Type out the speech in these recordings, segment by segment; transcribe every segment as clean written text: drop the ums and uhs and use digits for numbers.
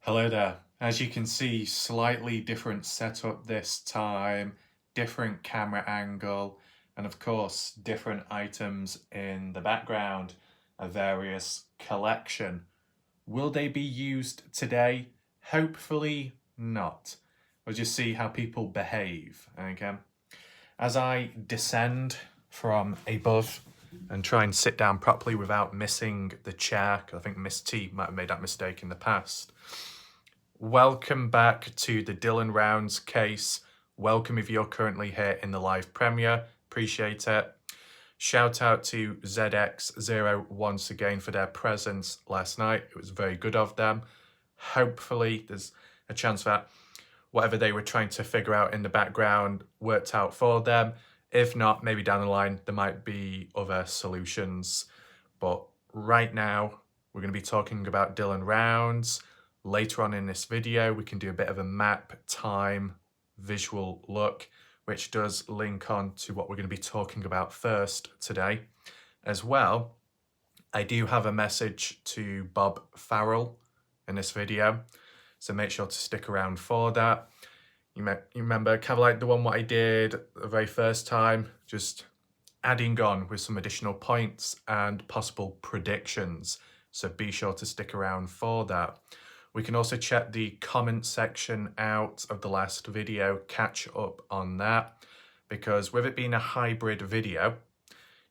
Hello there. As you can see, slightly different setup this time, different camera angle, and of course, different items in the background, a various collection. Will they be used today? Hopefully not. We'll just see how people behave, okay? As I descend from above and try and sit down properly without missing the chair, because I think Miss T might have made that mistake in the past. Welcome back to the Dylan Rounds case. Welcome if you're currently here in the live premiere. Appreciate it. Shout out to ZX0 once again for their presence last night. It was very good of them. Hopefully there's a chance that whatever they were trying to figure out in the background worked out for them. If not, maybe down the line there might be other solutions. But right now we're going to be talking about Dylan Rounds. Later on in this video, we can do a bit of a map, time, visual look, which does link on to what we're going to be talking about first today. As well, I do have a message to Bob Farrell in this video, so make sure to stick around for that. You remember kind of like the one what I did the very first time, just adding on with some additional points and possible predictions. So be sure to stick around for that. We can also check the comment section out of the last video, catch up on that, because with it being a hybrid video,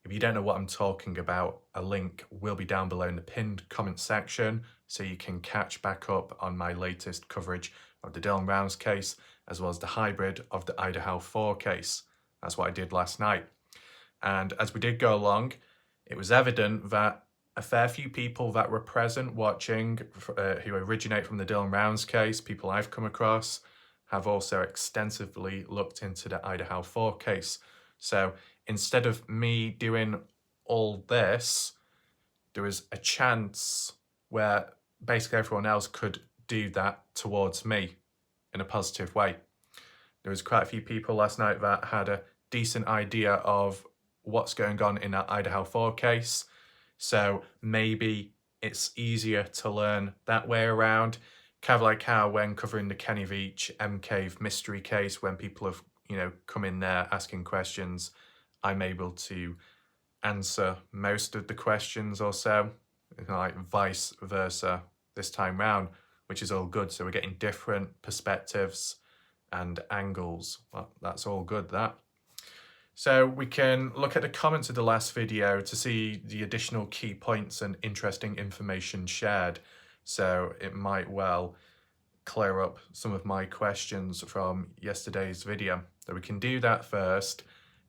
if you don't know what I'm talking about, a link will be down below in the pinned comment section, so you can catch back up on my latest coverage of the Dylan Rounds case, as well as the hybrid of the Idaho 4 case. That's what I did last night. And as we did go along, it was evident that a fair few people that were present watching, who originate from the Dylan Rounds case, people I've come across, have also extensively looked into the Idaho 4 case. So instead of me doing all this, there was a chance where basically everyone else could do that towards me in a positive way. There was quite a few people last night that had a decent idea of what's going on in that Idaho 4 case. So maybe it's easier to learn that way around. Kind of like how when covering the Kenny Veach M Cave mystery case, when people have, come in there asking questions, I'm able to answer most of the questions or so, like vice versa this time round, which is all good. So we're getting different perspectives and angles. Well, that's all good, that. So we can look at the comments of the last video to see the additional key points and interesting information shared. So it might well clear up some of my questions from yesterday's video. So we can do that first.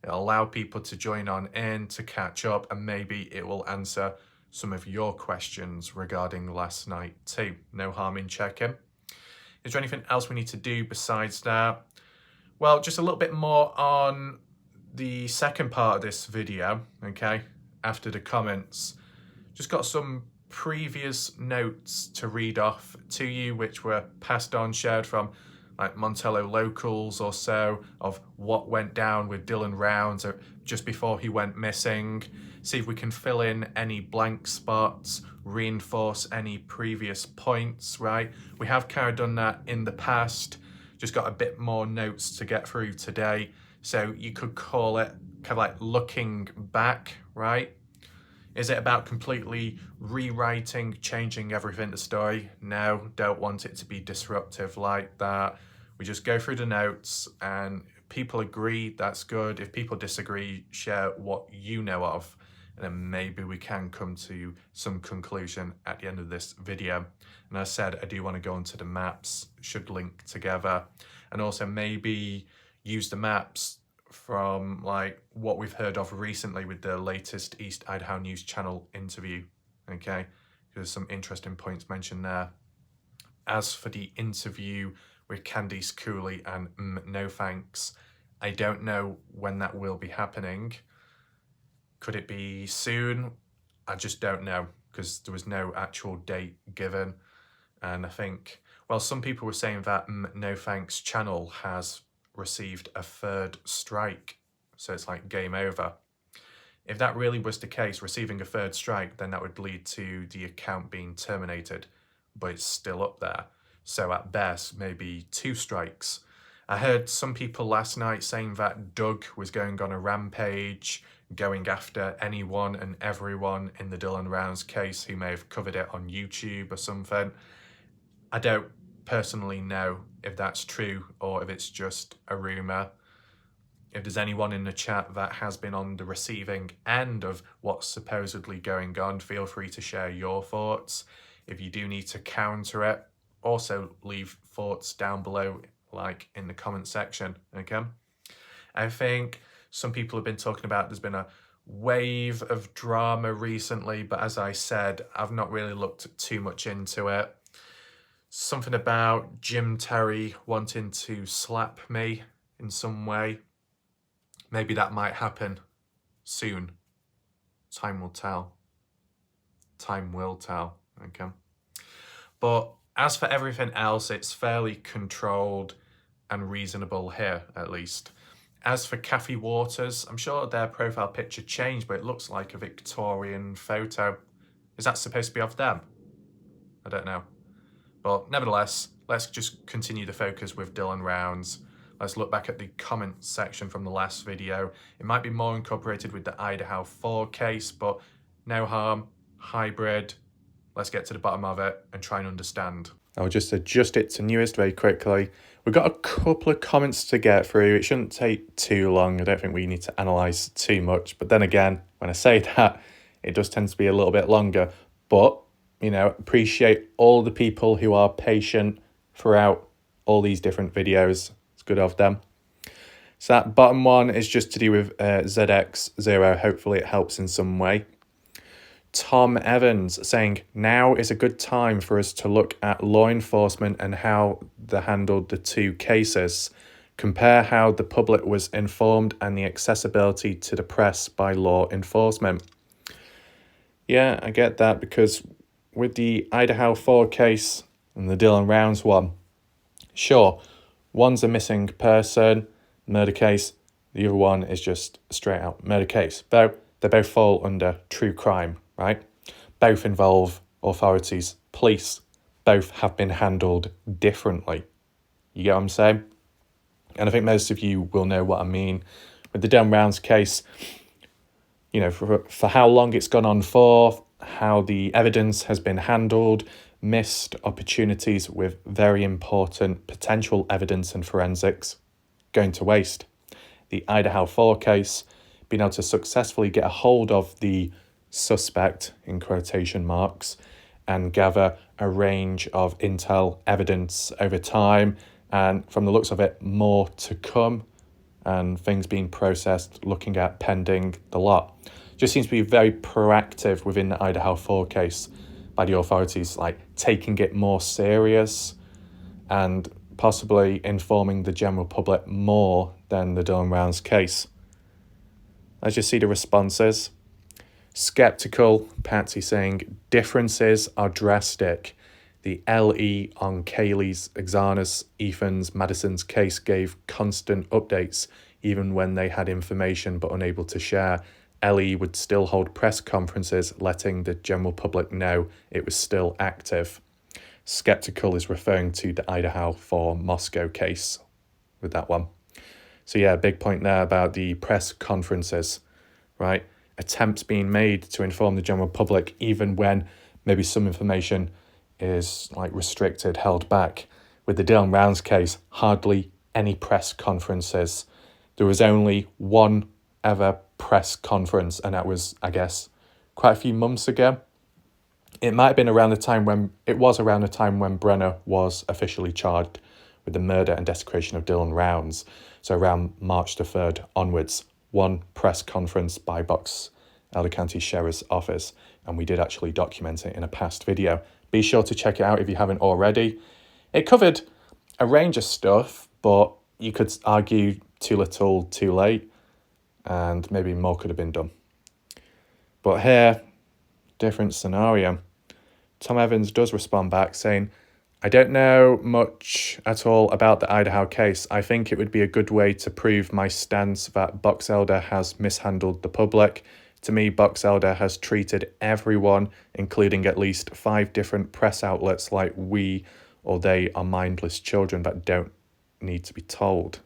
It'll allow people to join on in to catch up, and maybe it will answer some of your questions regarding last night too. No harm in checking. Is there anything else we need to do besides that? Well, just a little bit more on the second part of this video, okay, after the comments. Just got some previous notes to read off to you, which were passed on, shared from like Montello locals or so, of what went down with Dylan Rounds just before he went missing. See if we can fill in any blank spots, reinforce any previous points, right? We have kind of done that in the past, just got a bit more notes to get through today. So you could call it kind of like looking back, right? Is it about completely rewriting, changing everything in the story? No, don't want it to be disruptive like that. We just go through the notes, and if people agree, that's good. If people disagree, share what you know of, and then maybe we can come to some conclusion at the end of this video. And as I said, I do want to go into the maps, should link together, and also maybe use the maps from like what we've heard of recently with the latest East Idaho News Channel interview, okay? There's some interesting points mentioned there. As for the interview with Candice Cooley and No Thanks, I don't know when that will be happening. Could it be soon? I just don't know, because there was no actual date given. And I think, well, some people were saying that No Thanks channel has received a third strike, so it's like game over. If that really was the case, receiving a third strike, then that would lead to the account being terminated, but it's still up there. So at best, maybe 2 strikes. I heard some people last night saying that Doug was going on a rampage, going after anyone and everyone in the Dylan Rounds case who may have covered it on YouTube or something. I don't personally know if that's true or if it's just a rumour. If there's anyone in the chat that has been on the receiving end of what's supposedly going on, feel free to share your thoughts. If you do need to counter it, also leave thoughts down below, like in the comment section, okay? I think some people have been talking about there's been a wave of drama recently, but as I said, I've not really looked too much into it. Something about Jim Terry wanting to slap me in some way. Maybe that might happen soon. Time will tell. Time will tell, okay? But as for everything else, it's fairly controlled and reasonable here, at least. As for Kathy Waters, I'm sure their profile picture changed, but it looks like a Victorian photo. Is that supposed to be of them? I don't know. But nevertheless, let's just continue the focus with Dylan Rounds. Let's look back at the comment section from the last video. It might be more incorporated with the Idaho 4 case, but no harm, hybrid. Let's get to the bottom of it and try and understand. I'll just adjust it to newest very quickly. We've got a couple of comments to get through. It shouldn't take too long. I don't think we need to analyse too much. But then again, when I say that, it does tend to be a little bit longer. But, you know, appreciate all the people who are patient throughout all these different videos. It's good of them. So that bottom one is just to do with ZX0. Hopefully it helps in some way. Tom Evans saying, now is a good time for us to look at law enforcement and how they handled the 2 cases. Compare how the public was informed and the accessibility to the press by law enforcement. Yeah, I get that, because with the Idaho 4 case and the Dylan Rounds one, sure, one's a missing person, murder case, the other one is just a straight out murder case. Though they both fall under true crime, right? Both involve authorities, police. Both have been handled differently. You get what I'm saying? And I think most of you will know what I mean. With the Dylan Rounds case, you know, for how long it's gone on for, how the evidence has been handled, missed opportunities with very important potential evidence and forensics going to waste. The Idaho 4 case, being able to successfully get a hold of the suspect, in quotation marks, and gather a range of intel evidence over time, and from the looks of it, more to come, and things being processed, looking at pending the lot. Just seems to be very proactive within the Idaho 4 case by the authorities, like taking it more serious and possibly informing the general public more than the Dylan Rounds case. Let's just see the responses. Skeptical, Patsy saying, differences are drastic. The LE on Kaylee's, Xana's, Ethan's, Madison's case gave constant updates, even when they had information but unable to share. LE would still hold press conferences, letting the general public know it was still active. Skeptical is referring to the Idaho 4 Moscow case with that one. So yeah, big point there about the press conferences, right? Attempts being made to inform the general public, even when maybe some information is like restricted, held back. With the Dylan Rounds case, hardly any press conferences. There was only one ever press conference, and that was, I guess, quite a few months ago. It might have been around the time when Brenner was officially charged with the murder and desecration of Dylan Rounds. So around March the 3rd onwards, one press conference by Box Elder County Sheriff's Office, and we did actually document it in a past video. Be sure to check it out if you haven't already. It covered a range of stuff, but you could argue too little, too late, and maybe more could have been done. But here, different scenario. Tom Evans does respond back saying, I don't know much at all about the Idaho case. I think it would be a good way to prove my stance that Box Elder has mishandled the public. To me, Box Elder has treated everyone, including at least 5 different press outlets, like we or they are mindless children that don't need to be told.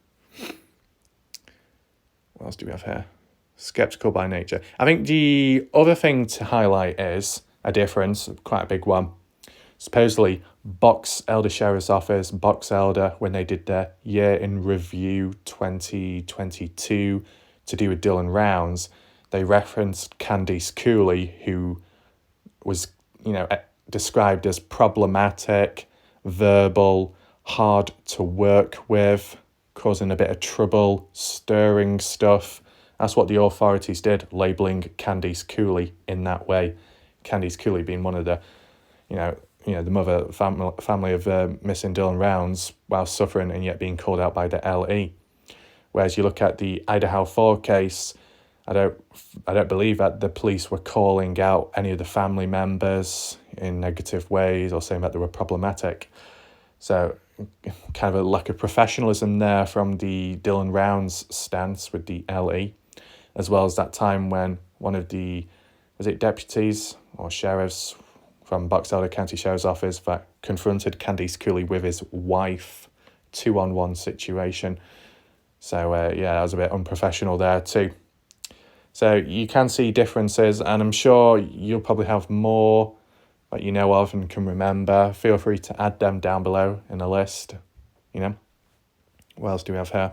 What else do we have here? Skeptical by nature. I think the other thing to highlight is a difference, quite a big one. Supposedly, Box Elder Sheriff's Office, Box Elder, when they did their year in review 2022 to do with Dylan Rounds, they referenced Candice Cooley, who was, described as problematic, verbal, hard to work with, causing a bit of trouble, stirring stuff. That's what the authorities did, labelling Candice Cooley in that way. Candice Cooley being one of the, the mother family of missing Dylan Rounds while suffering and yet being called out by the LE. Whereas you look at the Idaho 4 case, I don't believe that the police were calling out any of the family members in negative ways or saying that they were problematic. So kind of a lack of professionalism there from the Dylan Rounds stance with the LE, as well as that time when one of the, was it deputies or sheriffs from Box Elder County Sheriff's Office that confronted Candice Cooley with his wife, 2-on-1 situation. So that was a bit unprofessional there too. So you can see differences, and I'm sure you'll probably have more that you know of and can remember. Feel free to add them down below in a list. What else do we have here?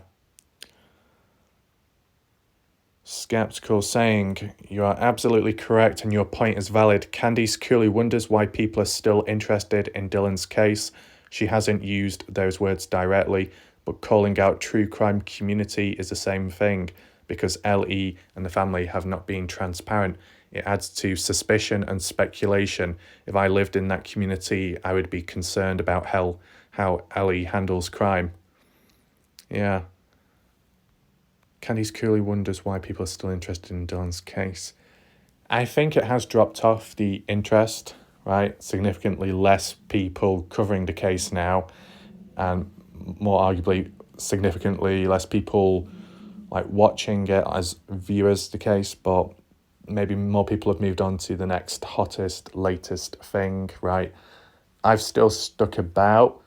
Skeptical saying, you are absolutely correct and your point is valid. Candice Cooley wonders why people are still interested in Dylan's case. She hasn't used those words directly, but calling out true crime community is the same thing, because LE and the family have not been transparent. It adds to suspicion and speculation. If I lived in that community, I would be concerned about how LE handles crime. Yeah. Candice Cooley wonders why people are still interested in Dylan's case. I think it has dropped off the interest, right? Significantly less people covering the case now, and more arguably, significantly less people watching it as viewers the case, but maybe more people have moved on to the next hottest, latest thing, right? I've still stuck about,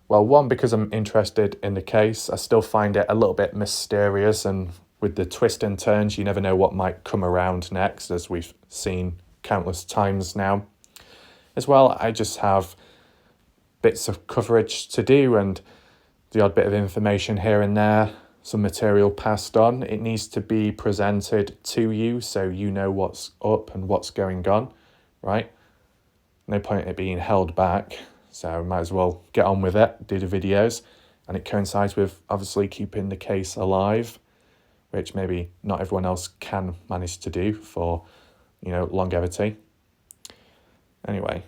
well, one, because I'm interested in the case. I still find it a little bit mysterious, and with the twists and turns, you never know what might come around next, as we've seen countless times now. As well, I just have bits of coverage to do and the odd bit of information here and there, some material passed on. It needs to be presented to you so you know what's up and what's going on, right? No point in it being held back, so might as well get on with it, do the videos, and it coincides with obviously keeping the case alive, which maybe not everyone else can manage to do for, longevity. Anyway,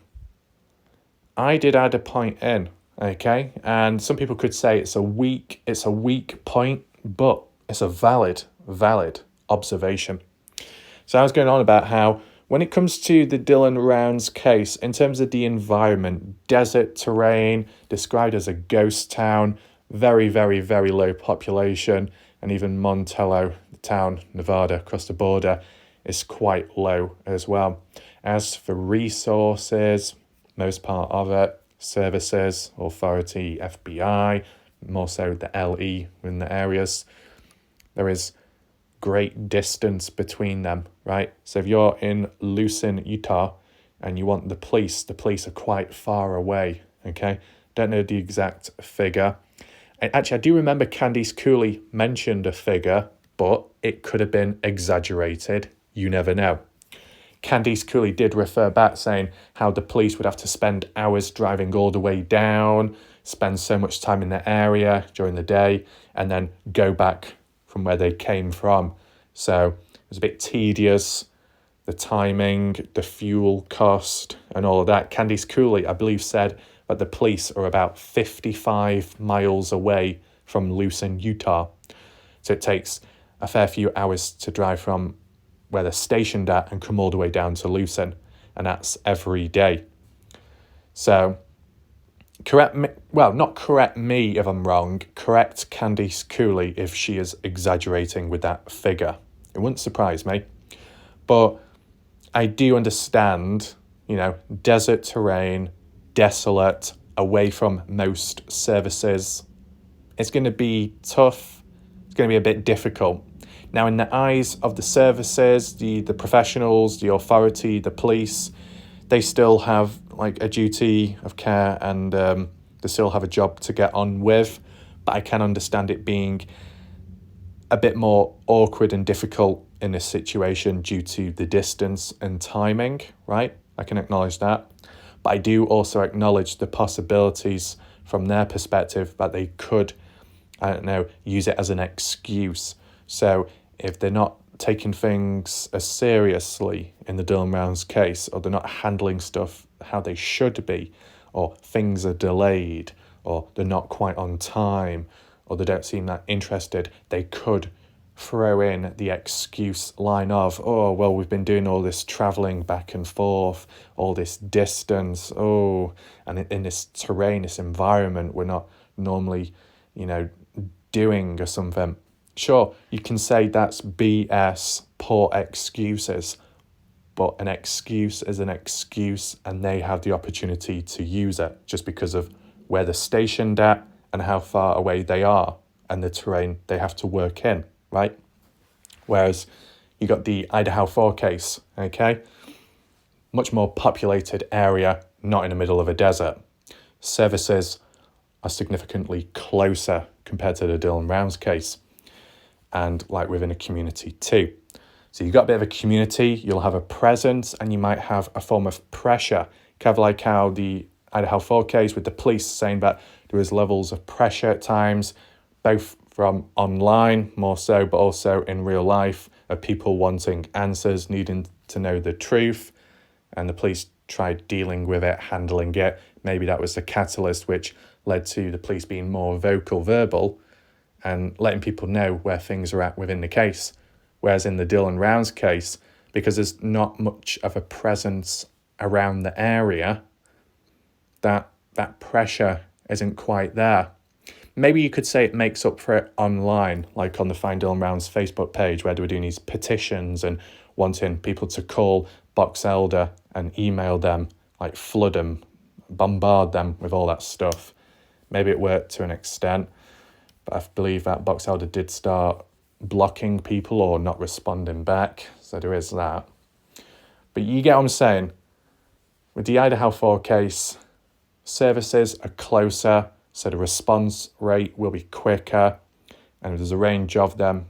I did add a point in, okay? And some people could say it's a weak point, but it's a valid observation. So I was going on about how when it comes to the Dylan Rounds case, in terms of the environment, desert terrain, described as a ghost town, very, very, very low population, and even Montello, the town, Nevada, across the border, is quite low as well. As for resources, most part of it, services, authority, FBI, more so the LE in the areas, there is great distance between them, right? So if you're in Lucin, Utah, and you want the police are quite far away, okay? Don't know the exact figure. Actually, I do remember Candice Cooley mentioned a figure, but it could have been exaggerated. You never know. Candice Cooley did refer back saying how the police would have to spend hours driving all the way down, spend so much time in the area during the day, and then go back from where they came from. So it was a bit tedious, the timing, the fuel cost, and all of that. Candice Cooley, I believe, said that the police are about 55 miles away from Lucin, Utah. So it takes a fair few hours to drive from where they're stationed at and come all the way down to Lucin, and that's every day. So not correct me if I'm wrong, correct Candice Cooley if she is exaggerating with that figure. It wouldn't surprise me. But I do understand, desert terrain, desolate, away from most services. It's going to be tough. It's going to be a bit difficult. Now, in the eyes of the services, the professionals, the authority, the police, they still have like a duty of care, and they still have a job to get on with. But I can understand it being a bit more awkward and difficult in this situation due to the distance and timing, right? I can acknowledge that. But I do also acknowledge the possibilities from their perspective that they could, I don't know, use it as an excuse. So if they're not taking things as seriously in the Dylan Rounds case, or they're not handling stuff how they should be, or things are delayed, or they're not quite on time, or they don't seem that interested, they could throw in the excuse line of, oh, well, we've been doing all this traveling back and forth, all this distance, and in this terrain, this environment, we're not normally, doing or something. Sure, you can say that's BS, poor excuses, but an excuse is an excuse, and they have the opportunity to use it just because of where they're stationed at and how far away they are and the terrain they have to work in, right? Whereas you got the Idaho 4 case, okay? Much more populated area, not in the middle of a desert. Services are significantly closer compared to the Dylan Rounds case, and like within a community too. So you've got a bit of a community, you'll have a presence, and you might have a form of pressure. Kind of like how the Idaho 4 case with the police saying that there was levels of pressure at times, both from online more so, but also in real life, of people wanting answers, needing to know the truth, and the police tried dealing with it, handling it. Maybe that was the catalyst which led to the police being more vocal, verbal, and letting people know where things are at within the case. Whereas in the Dylan Rounds case, because there's not much of a presence around the area, that pressure isn't quite there. Maybe you could say it makes up for it online, like on the Find Dylan Rounds Facebook page, where they were doing these petitions and wanting people to call Box Elder and email them, like flood them, bombard them with all that stuff. Maybe it worked to an extent, but I believe that Box Elder did start blocking people or not responding back, so there is that. But you get what I'm saying. With the Idaho 4 case, services are closer, so the response rate will be quicker, and if there's a range of them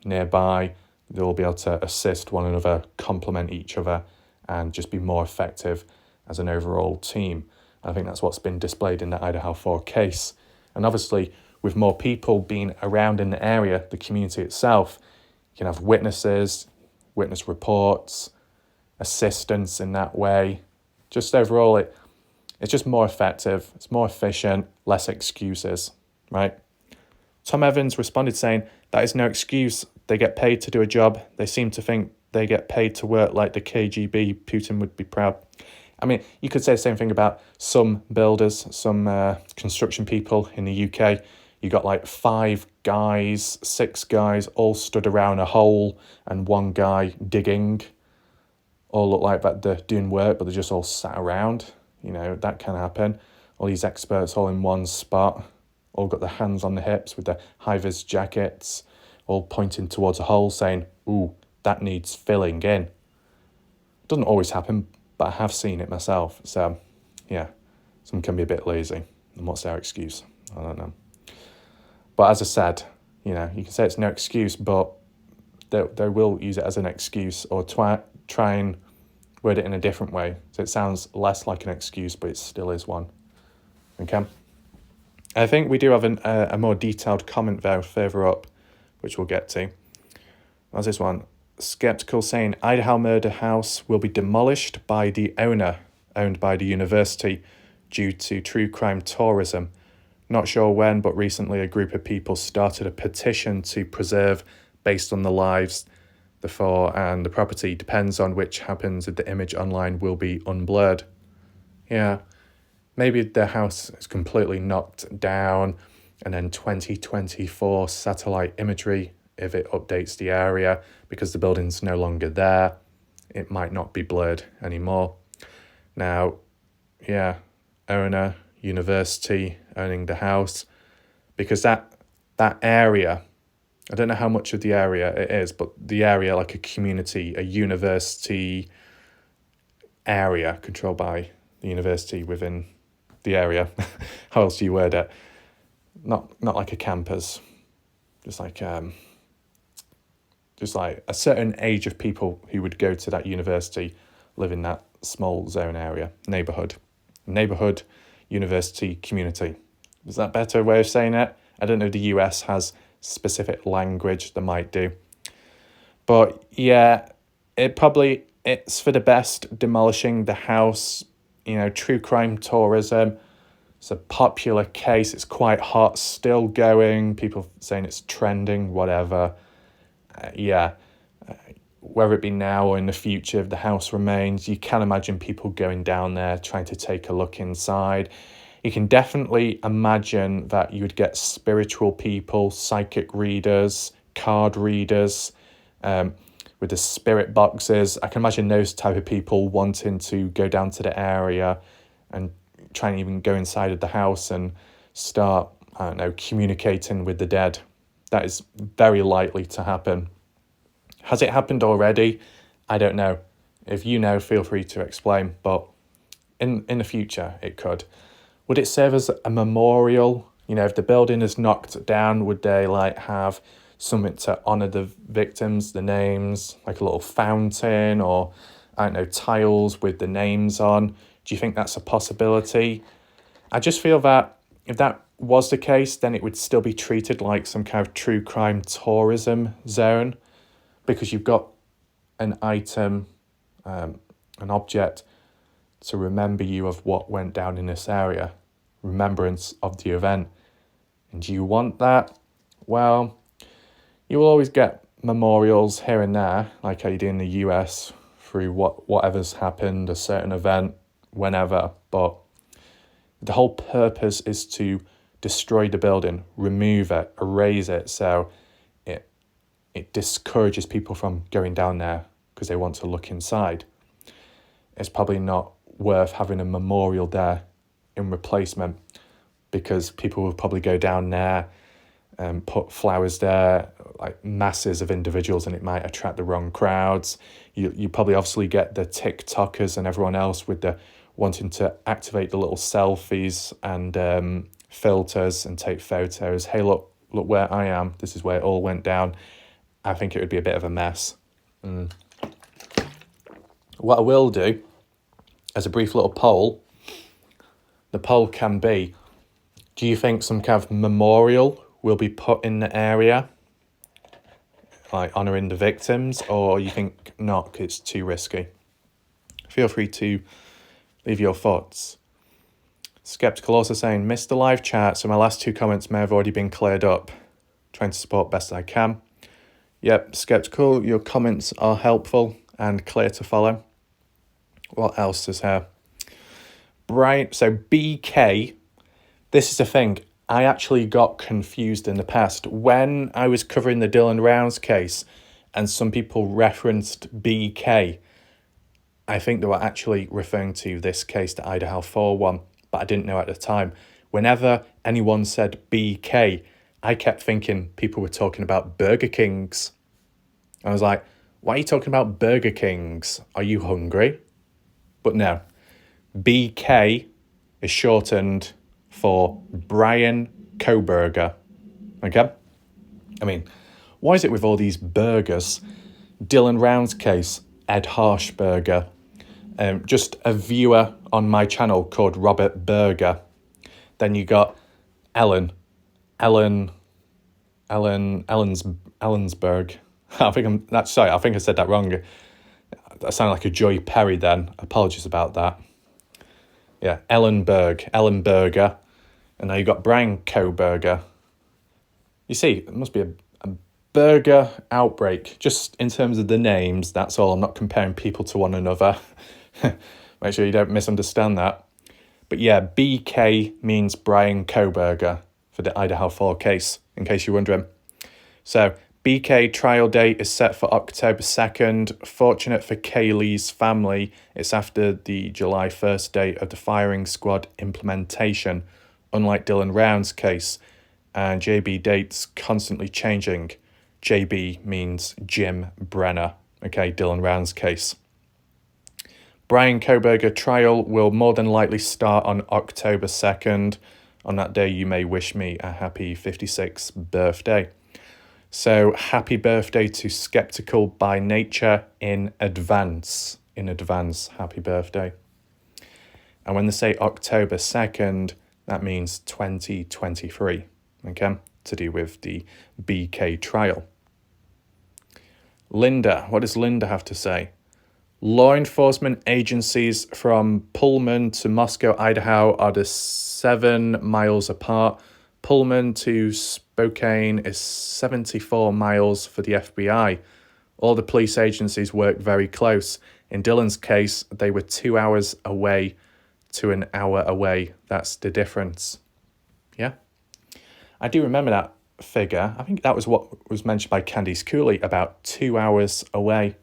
nearby, they'll be able to assist one another, complement each other, and just be more effective as an overall team. I think that's what's been displayed in the Idaho 4 case. And obviously, with more people being around in the area, the community itself, you can have witnesses, witness reports, assistance in that way. Just overall, it's just more effective, it's more efficient, less excuses, right? Tom Evans responded saying, that is no excuse. They get paid to do a job. They seem to think they get paid to work like the KGB. Putin would be proud. I mean, you could say the same thing about some builders, some construction people in the UK. You got like 5 guys, 6 guys all stood around a hole and one guy digging. All look like that they're doing work, but they're just all sat around. That can happen. All these experts all in one spot, all got their hands on the hips with their high-vis jackets, all pointing towards a hole saying, ooh, that needs filling in. Doesn't always happen, but I have seen it myself. So, yeah, some can be a bit lazy. And what's their excuse? I don't know. But as I said, you can say it's no excuse, but they will use it as an excuse or try and word it in a different way. So it sounds less like an excuse, but it still is one. Okay? I think we do have a more detailed comment though further up, which we'll get to. That's this one. Skeptical saying, Idaho murder house will be demolished by the owner, owned by the university, due to true crime tourism. Not sure when, but recently a group of people started a petition to preserve based on the lives, the four, and the property depends on which happens if the image online will be unblurred. Yeah, maybe the house is completely knocked down and then 2024 satellite imagery, if it updates the area, because the building's no longer there, it might not be blurred anymore. Now, yeah, owner, university owning the house, because that area, I don't know how much of the area it is, but the area, like a community, a university area controlled by the university within the area. How else do you word it? Not like a campus, just like a certain age of people who would go to that university live in that small zone area, neighborhood, university, community. Is that a better way of saying it? I don't know if the US has specific language, they might do. But yeah, it's for the best demolishing the house. You know, true crime tourism, it's a popular case. It's quite hot, still going. People saying it's trending, whatever. Whether it be now or in the future, if the house remains, you can imagine people going down there trying to take a look inside. You can definitely imagine that you would get spiritual people, psychic readers, card readers, with the spirit boxes. I can imagine those type of people wanting to go down to the area and try and even go inside of the house and start, I don't know, communicating with the dead. That is very likely to happen. Has it happened already? I don't know. If you know, feel free to explain, but in the future, it could. Would it serve as a memorial? You know, if the building is knocked down, would they have something to honour the victims, the names, like a little fountain or, I don't know, tiles with the names on? Do you think that's a possibility? I just feel that if that was the case, then it would still be treated like some kind of true crime tourism zone, because you've got an item, an object to remember you of what went down in this area, remembrance of the event. And do you want that? Well, you will always get memorials here and there, like how you do in the US, through whatever's happened, a certain event, whenever. But the whole purpose is to destroy the building, remove it, erase it, so it discourages people from going down there because they want to look inside. It's probably not worth having a memorial there in replacement, because people will probably go down there and put flowers there, like masses of individuals, and it might attract the wrong crowds. You probably obviously get the TikTokers and everyone else with the wanting to activate the little selfies and filters and take photos. Hey, look where I am. This is where it all went down. I think it would be a bit of a mess. What I will do, as a brief little poll, the poll can be, do you think some kind of memorial will be put in the area, like honouring the victims, or you think not, 'cause it's too risky? Feel free to leave your thoughts. Skeptical also saying, missed the live chat, so my last two comments may have already been cleared up. Trying to support best I can. Yep, Skeptical, your comments are helpful and clear to follow. What else is here? Brian, so BK, this is the thing. I actually got confused in the past. When I was covering the Dylan Rounds case and some people referenced BK, I think they were actually referring to this case, the Idaho 4 one, but I didn't know at the time. Whenever anyone said BK, I kept thinking people were talking about Burger Kings. I was like, why are you talking about Burger Kings? Are you hungry? But no, BK is shortened for Brian Koberger. Okay? I mean, why is it with all these burgers? Dylan Rounds case, Ed Harshberger. Just a viewer on my channel called Robert Berger. Then you got Ellensburg. I think I said that wrong. That sounded like a Joy Perry then. Apologies about that. Yeah, Ellenberger. And now you got Brian Koberger. You see, it must be a burger outbreak. Just in terms of the names, that's all. I'm not comparing people to one another. Make sure you don't misunderstand that. But yeah, BK means Brian Koberger for the Idaho 4 case, in case you're wondering. So BK trial date is set for October 2nd. Fortunate for Kaylee's family, it's after the July 1st date of the firing squad implementation, unlike Dylan Round's case, and JB dates constantly changing. JB means Jim Brenner, okay, Dylan Round's case. Brian Kohberger trial will more than likely start on October 2nd. On that day, you may wish me a happy 56th birthday. So happy birthday to Skeptical by Nature in advance. In advance, happy birthday. And when they say October 2nd, that means 2023, okay, to do with the BK trial. Linda, what does Linda have to say? Law enforcement agencies from Pullman to Moscow, Idaho are the 7 miles apart. Pullman to Spokane is 74 miles for the FBI. All the police agencies work very close. In Dylan's case, they were 2 hours away to an hour away. That's the difference. Yeah? I do remember that figure. I think that was what was mentioned by Candice Cooley, about 2 hours away.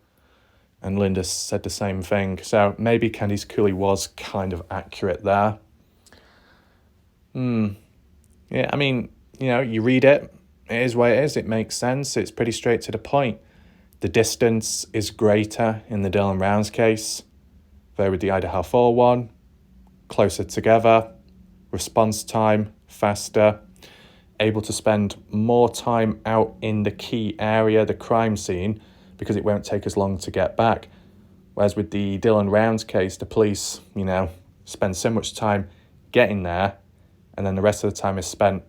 And Linda said the same thing. So maybe Candice Cooley was kind of accurate there. Yeah, I mean, you know, you read it. It is what it is. It makes sense. It's pretty straight to the point. The distance is greater in the Dylan Rounds case. There with the Idaho 4-1. Closer together. Response time faster. Able to spend more time out in the key area, the crime scene, because it won't take as long to get back. Whereas with the Dylan Rounds case, the police, you know, spend so much time getting there, and then the rest of the time is spent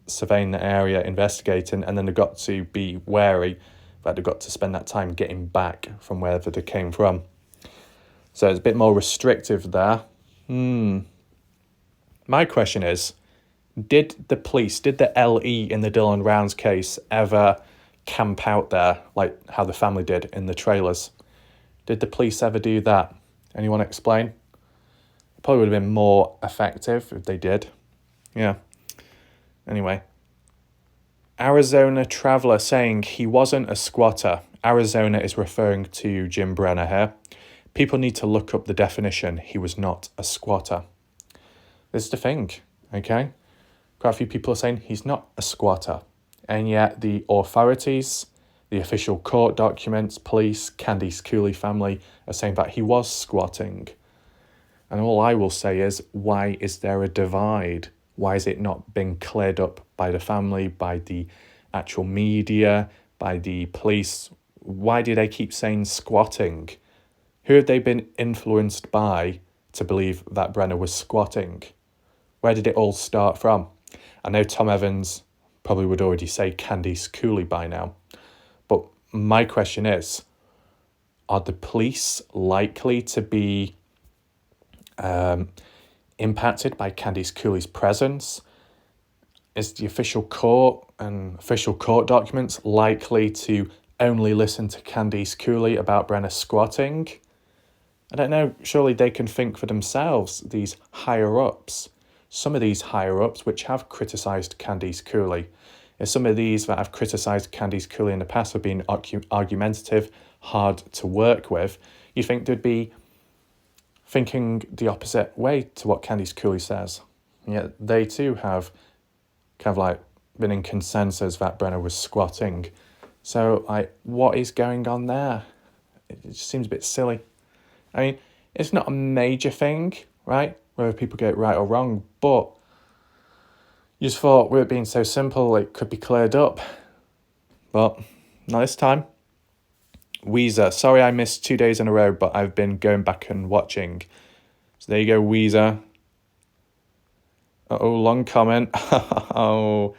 surveying the area, investigating, and then they've got to be wary that they've got to spend that time getting back from wherever they came from. So it's a bit more restrictive there. My question is, did the police, did the LE in the Dylan Rounds case ever camp out there like how the family did in the trailers? Did the police ever do that? Anyone explain? It probably would have been more effective if they did. Yeah. Anyway. Arizona traveller saying he wasn't a squatter. Arizona is referring to Jim Brenner here. People need to look up the definition. He was not a squatter. This is the thing, okay? Quite a few people are saying he's not a squatter. And yet the authorities, the official court documents, police, Candice Cooley family are saying that he was squatting. And all I will say is, why is there a divide? Why is it not being cleared up by the family, by the actual media, by the police? Why do they keep saying squatting? Who have they been influenced by to believe that Brenner was squatting? Where did it all start from? I know Tom Evans probably would already say Candice Cooley by now. But my question is, are the police likely to be impacted by Candice Cooley's presence? Is the official court and official court documents likely to only listen to Candice Cooley about Brenner squatting? I don't know, surely they can think for themselves, these higher-ups. Some of these higher-ups which have criticised Candice Cooley. If some of these that have criticised Candice Cooley in the past have been argumentative, hard to work with, you think they'd be thinking the opposite way to what Candice Cooley says. And yet they too have kind of like been in consensus that Brenner was squatting. So like, what is going on there? It just seems a bit silly. I mean, it's not a major thing, right? Whether people get it right or wrong, but you just thought with it being so simple, it could be cleared up. But not this time. Weezer, sorry I missed 2 days in a row, but I've been going back and watching. So there you go, Weezer. Uh-oh, long comment. Oh,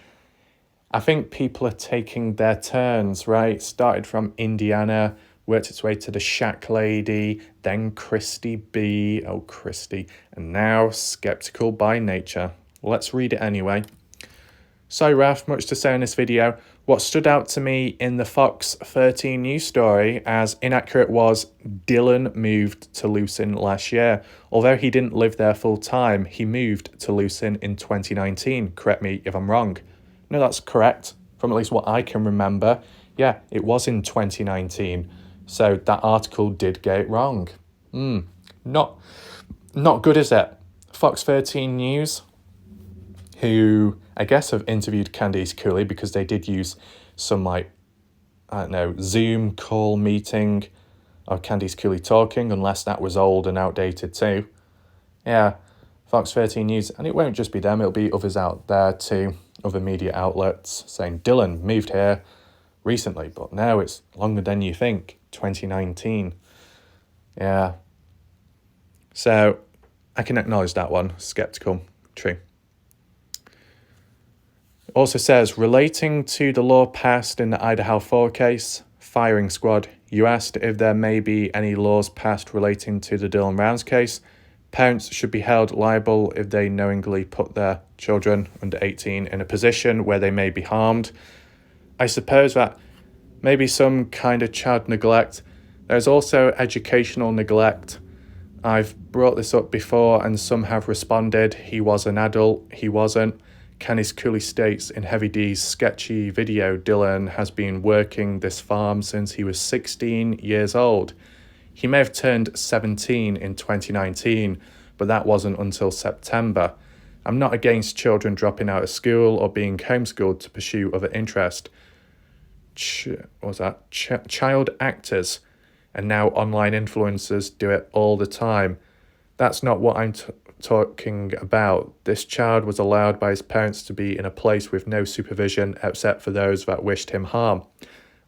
I think people are taking their turns, right? Started from Indiana, worked its way to the Shack Lady, then Christy B. Oh, Christy. And now Skeptical by Nature. Let's read it anyway. Sorry, Raf, much to say in this video. What stood out to me in the Fox 13 news story as inaccurate was Dylan moved to Lucin last year. Although he didn't live there full time, he moved to Lucin in 2019. Correct me if I'm wrong. No, that's correct. From at least what I can remember, Yeah, it was in 2019. So that article did get it wrong. Not good, is it? Fox 13 News, who I guess have interviewed Candice Cooley because they did use some, like, I don't know, Zoom call meeting of Candice Cooley talking, unless that was old and outdated too. Yeah, Fox 13 News, and it won't just be them, it'll be others out there too, other media outlets saying Dylan moved here recently, but now it's longer than you think, 2019. Yeah. So I can acknowledge that one, skeptical, true. It also says, relating to the law passed in the Idaho 4 case, firing squad, you asked if there may be any laws passed relating to the Dylan Rounds case. Parents should be held liable if they knowingly put their children under 18 in a position where they may be harmed. I suppose that maybe some kind of child neglect. There's also educational neglect. I've brought this up before and some have responded. He was an adult, he wasn't. Candice Cooley states in Heavy D's sketchy video, Dylan has been working this farm since he was 16 years old. He may have turned 17 in 2019, but that wasn't until September. I'm not against children dropping out of school or being homeschooled to pursue other interests. Child actors and now online influencers do it all the time. That's not what I'm talking about. This child was allowed by his parents to be in a place with no supervision except for those that wished him harm.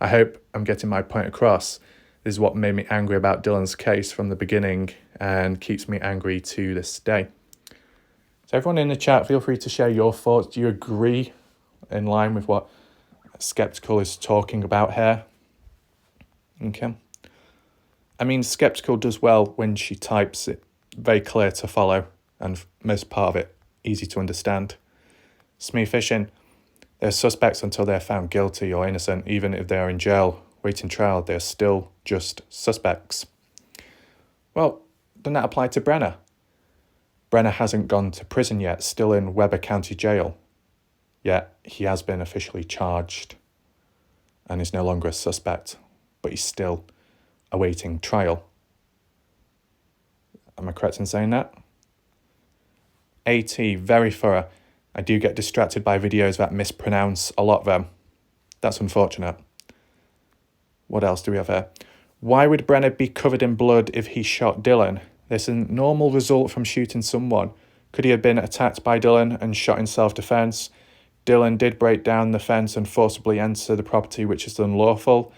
I hope I'm getting my point across. This is what made me angry about Dylan's case from the beginning and keeps me angry to this day. So everyone in the chat, feel free to share your thoughts. Do you agree in line with what Skeptical is talking about here? Okay. I mean, Skeptical does well when she types it. Very clear to follow and most part of it easy to understand. Smee Fishing, they're suspects until they're found guilty or innocent. Even if they are in jail waiting trial, they're still just suspects. Well, doesn't that apply to Brenner? Brenner hasn't gone to prison yet, still in Weber County Jail. Yet he has been officially charged and is no longer a suspect, but he's still awaiting trial. Am I correct in saying that? AT, very thorough. I do get distracted by videos that mispronounce a lot of them. That's unfortunate. What else do we have here? Why would Brenner be covered in blood if he shot Dylan? This is a normal result from shooting someone. Could he have been attacked by Dylan and shot in self-defense? Dylan did break down the fence and forcibly enter the property, which is unlawful.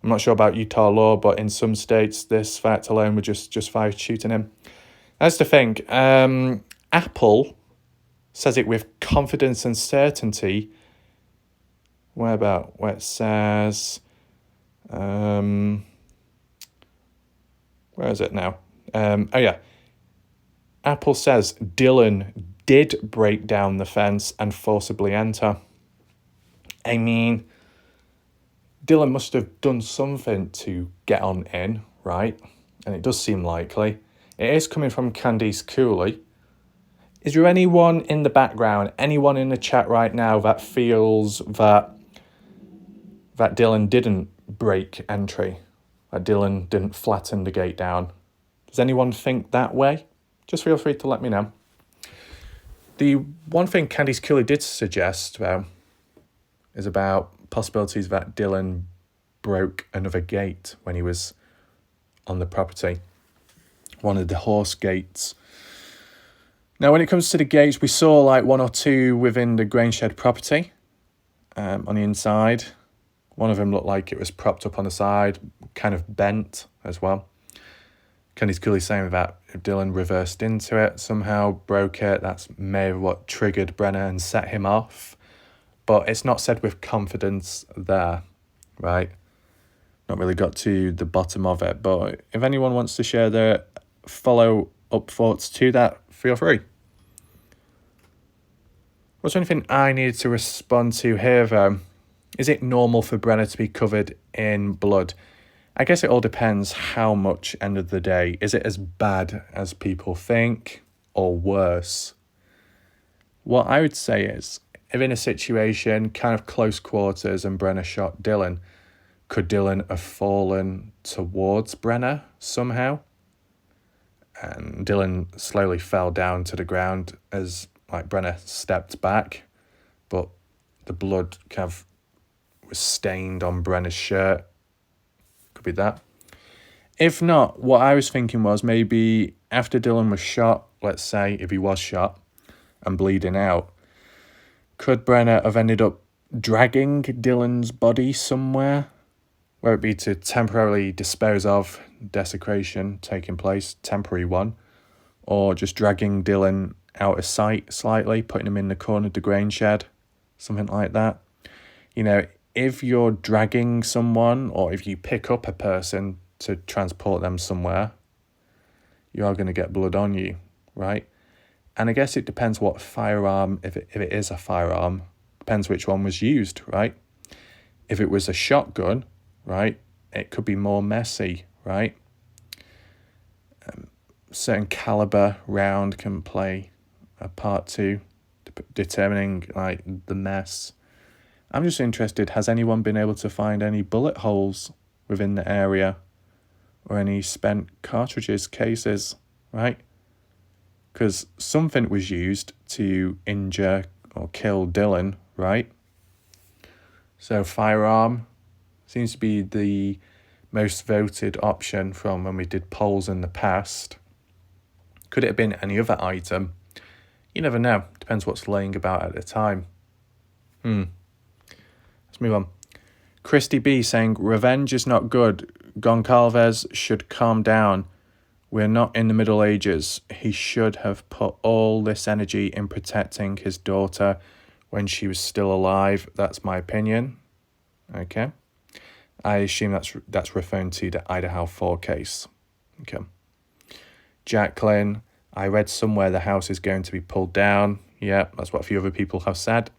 I'm not sure about Utah law, but in some states, this fact alone would just justify shooting him. That's the thing. Apple says it with confidence and certainty. Where it says... where is it now? Apple says Dylan did break down the fence and forcibly enter. I mean, Dylan must have done something to get on in, right? And it does seem likely. It is coming from Candice Cooley. Is there anyone in the background, anyone in the chat right now that feels that Dylan didn't break entry, that Dylan didn't flatten the gate down? Does anyone think that way? Just feel free to let me know. The one thing Candice Cooley did suggest, though, is about possibilities that Dylan broke another gate when he was on the property, one of the horse gates. Now, when it comes to the gates, we saw like one or two within the grain shed property on the inside. One of them looked like it was propped up on the side, kind of bent as well. Candice Cooley saying that if Dylan reversed into it, somehow broke it, that's maybe what triggered Brenner and set him off. But it's not said with confidence there, right? Not really got to the bottom of it. But if anyone wants to share their follow-up thoughts to that, feel free. Was there anything I needed to respond to here, though? Is it normal for Brenner to be covered in blood? I guess it all depends how much, end of the day. Is it as bad as people think or worse? What I would say is, if in a situation, kind of close quarters, and Brenner shot Dylan, Could Dylan have fallen towards Brenner somehow? And Dylan slowly fell down to the ground as Brenner stepped back, but the blood kind of was stained on Brenner's shirt. Could be that. If not, what I was thinking was maybe after Dylan was shot, let's say if he was shot and bleeding out, could Brenner have ended up dragging Dylan's body somewhere, whether it be to temporarily dispose of desecration taking place, temporary one, or just dragging Dylan out of sight slightly, putting him in the corner of the grain shed, something like that. You know, if you're dragging someone or if you pick up a person to transport them somewhere, you are going to get blood on you, right? And I guess it depends what firearm, if it is a firearm, depends which one was used, right? If it was a shotgun, right, it could be more messy, right? Certain caliber round can play a part too, determining the mess. I'm just interested, has anyone been able to find any bullet holes within the area or any spent cartridges, cases, right? Because something was used to injure or kill Dylan, right? So firearm seems to be the most voted option from when we did polls in the past. Could it have been any other item? You never know. Depends what's laying about at the time. Let's move on. Christy B saying, revenge is not good. Goncalves should calm down. We're not in the Middle Ages. He should have put all this energy in protecting his daughter when she was still alive. That's my opinion. Okay. I assume that's referring to the Idaho 4 case. Okay. Jacqueline, I read somewhere the house is going to be pulled down. Yeah, that's what a few other people have said.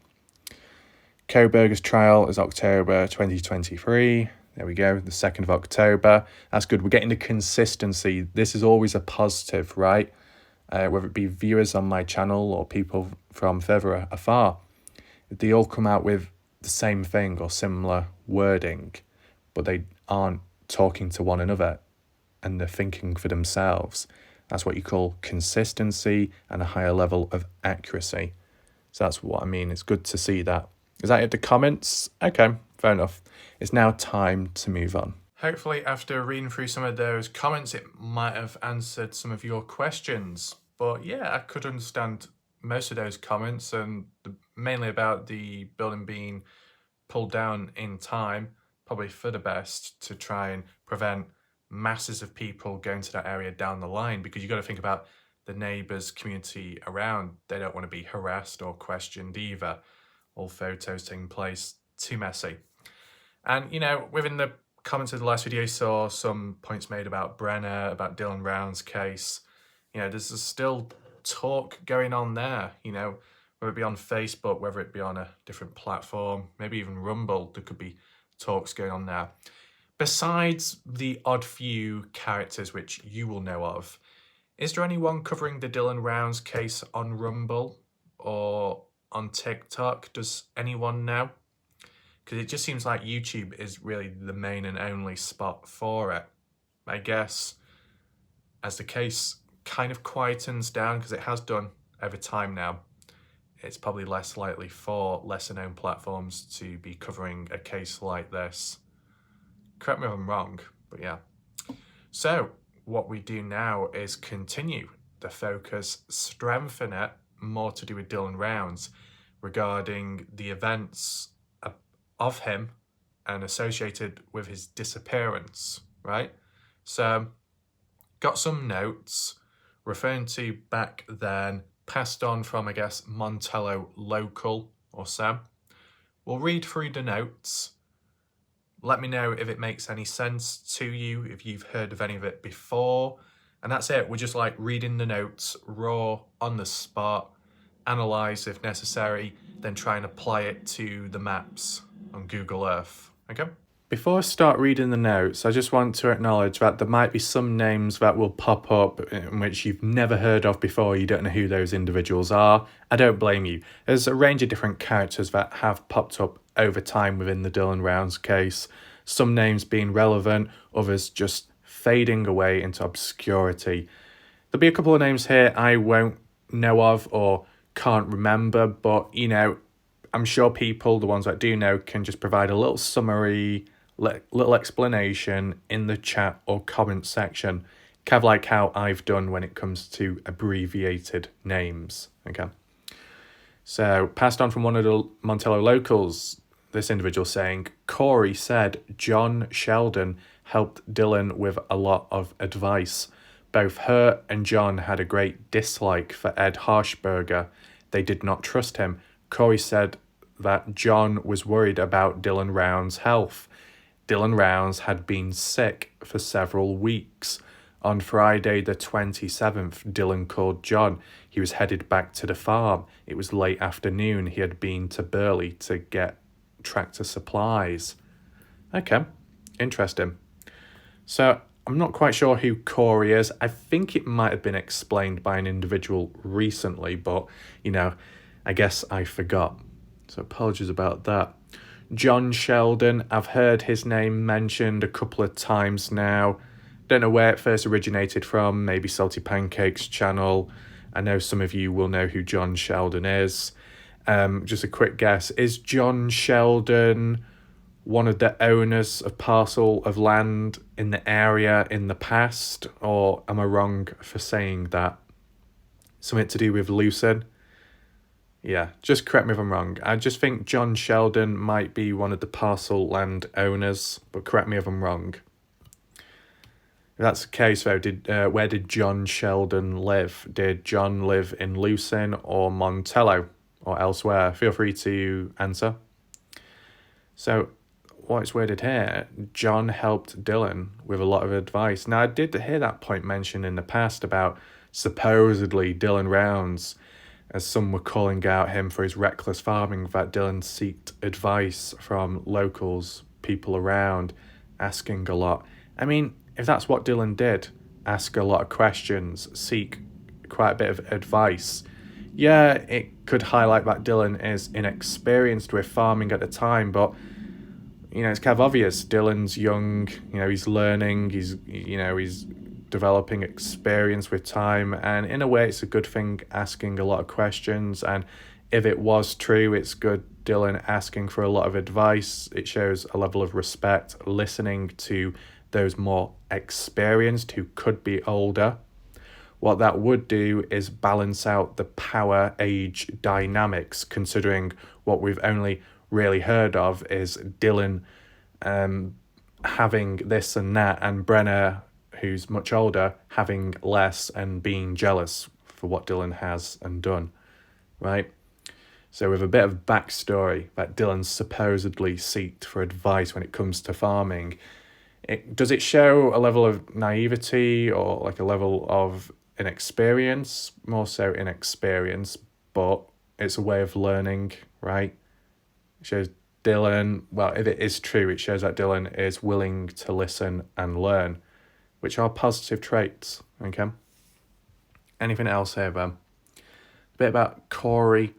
Koberger's trial is October 2023. There we go, the 2nd of October. That's good. We're getting the consistency. This is always a positive, right? Whether it be viewers on my channel or people from further afar. They all come out with the same thing or similar wording, but they aren't talking to one another and they're thinking for themselves. That's what you call consistency and a higher level of accuracy. So that's what I mean. It's good to see that. Is that it, the comments? Okay, fair enough. It's now time to move on. Hopefully after reading through some of those comments, it might have answered some of your questions. But yeah, I could understand most of those comments and mainly about the building being pulled down in time, probably for the best to try and prevent masses of people going to that area down the line, because you've got to think about the neighbours, community around. They don't want to be harassed or questioned either. All photos taking place, too messy. And, you know, within the comments of the last video, saw some points made about Brenner, about Dylan Round's case. You know, there's still talk going on there, you know, whether it be on Facebook, whether it be on a different platform, maybe even Rumble, there could be talks going on there. Besides the odd few characters which you will know of, is there anyone covering the Dylan Rounds case on Rumble or on TikTok? Does anyone know? Because it just seems like YouTube is really the main and only spot for it. I guess as the case kind of quietens down, because it has done over time now, it's probably less likely for lesser known platforms to be covering a case like this. Correct me if I'm wrong, but yeah. So what we do now is continue the focus, strengthen it, more to do with Dylan Rounds, regarding the events of him and associated with his disappearance, right? So got some notes referring to back then, passed on from, I guess, Montello Local or so. We'll read through the notes. Let me know if it makes any sense to you, if you've heard of any of it before. And that's it. We're just like reading the notes, raw, on the spot, analyze if necessary, then try and apply it to the maps on Google Earth. Okay? Before I start reading the notes, I just want to acknowledge that there might be some names that will pop up in which you've never heard of before. You don't know who those individuals are. I don't blame you. There's a range of different characters that have popped up over time within the Dylan Rounds case. some names being relevant, others just fading away into obscurity. There'll be a couple of names here I won't know of or can't remember, but I'm sure people, the ones that do know, can just provide a little summary, little explanation in the chat or comment section, kind of like how I've done when it comes to abbreviated names. Okay. So, passed on from one of the Montello locals, this individual saying, Corey said John Sheldon helped Dylan with a lot of advice. Both her and John had a great dislike for Ed Harshberger. They did not trust him. Corey said that John was worried about Dylan Round's health. Dylan Rounds had been sick for several weeks. On Friday the 27th, Dylan called John. He was headed back to the farm. It was late afternoon. He had been to Burley to get tractor supplies. Okay, interesting. So I'm not quite sure who Corey is. I think it might have been explained by an individual recently, but, I guess I forgot. So apologies about that. John Sheldon, I've heard his name mentioned a couple of times now. Don't know where it first originated from, maybe Salty Pancake's channel. I know some of you will know who John Sheldon is. Just a quick guess. Is John Sheldon one of the owners of parcel of land in the area in the past? Or am I wrong for saying that? Something to do with lucin? Yeah, just correct me if I'm wrong. I just think John Sheldon might be one of the parcel land owners, but correct me if I'm wrong. If that's the case, though, where did John Sheldon live? Did John live in Lucin or Montello or elsewhere? Feel free to answer. So, what's worded here? John helped Dylan with a lot of advice. Now, I did hear that point mentioned in the past about supposedly Dylan Rounds, as some were calling out him for his reckless farming, that Dylan sought advice from locals, people around, asking a lot. I mean, if that's what Dylan did, ask a lot of questions, seek quite a bit of advice, yeah, it could highlight that Dylan is inexperienced with farming at the time, but, it's kind of obvious. Dylan's young, he's learning, he's developing experience with time, and in a way it's a good thing asking a lot of questions. And if it was true, it's good Dylan asking for a lot of advice. It shows a level of respect, listening to those more experienced who could be older. What that would do is balance out the power age dynamics, considering what we've only really heard of is Dylan having this and that, and Brenner, who's much older, having less and being jealous for what Dylan has and done, right? So with a bit of backstory that Dylan supposedly sought for advice when it comes to farming, does it show a level of naivety or like a level of inexperience? More so inexperience, but it's a way of learning, right? It shows Dylan, well, if it is true, it shows that Dylan is willing to listen and learn, which are positive traits, okay? Anything else here, then? A bit about Corey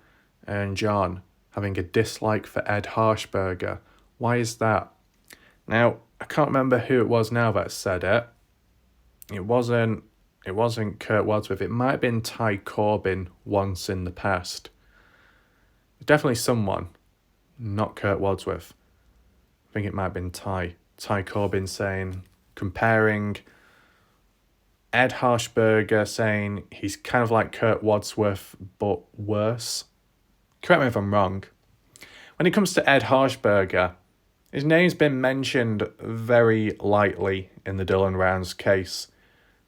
and John having a dislike for Ed Harshberger. Why is that? Now, I can't remember who it was now that said it. It wasn't Kurt Wadsworth. It might have been Ty Corbin once in the past. Definitely someone, not Kurt Wadsworth. I think it might have been Ty Corbin comparing Ed Harshberger, saying he's kind of like Kurt Wadsworth, but worse. Correct me if I'm wrong. When it comes to Ed Harshberger, his name's been mentioned very lightly in the Dylan Rounds case.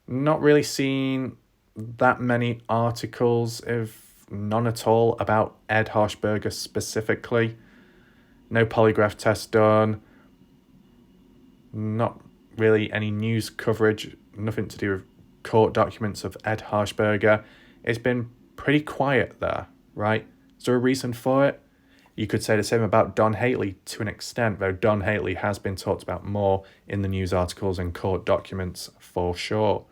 Not really seen that many articles, if none at all, about Ed Harshberger specifically. No polygraph test done. Not really any news coverage. Nothing to do with court documents of Ed Harshberger. It's been pretty quiet there, right? Is there a reason for it? You could say the same about Don Haley to an extent, though Don Haley has been talked about more in the news articles and court documents for sure.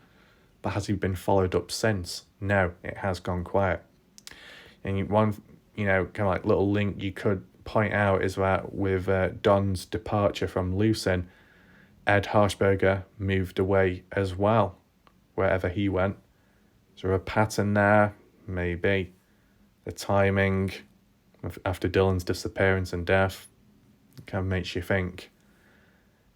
But has he been followed up since? No, it has gone quiet. And one, kind of like little link you could point out is that with Don's departure from Lucin, Ed Harshberger moved away as well, wherever he went. Is there a pattern there? Maybe. The timing after Dylan's disappearance and death kind of makes you think.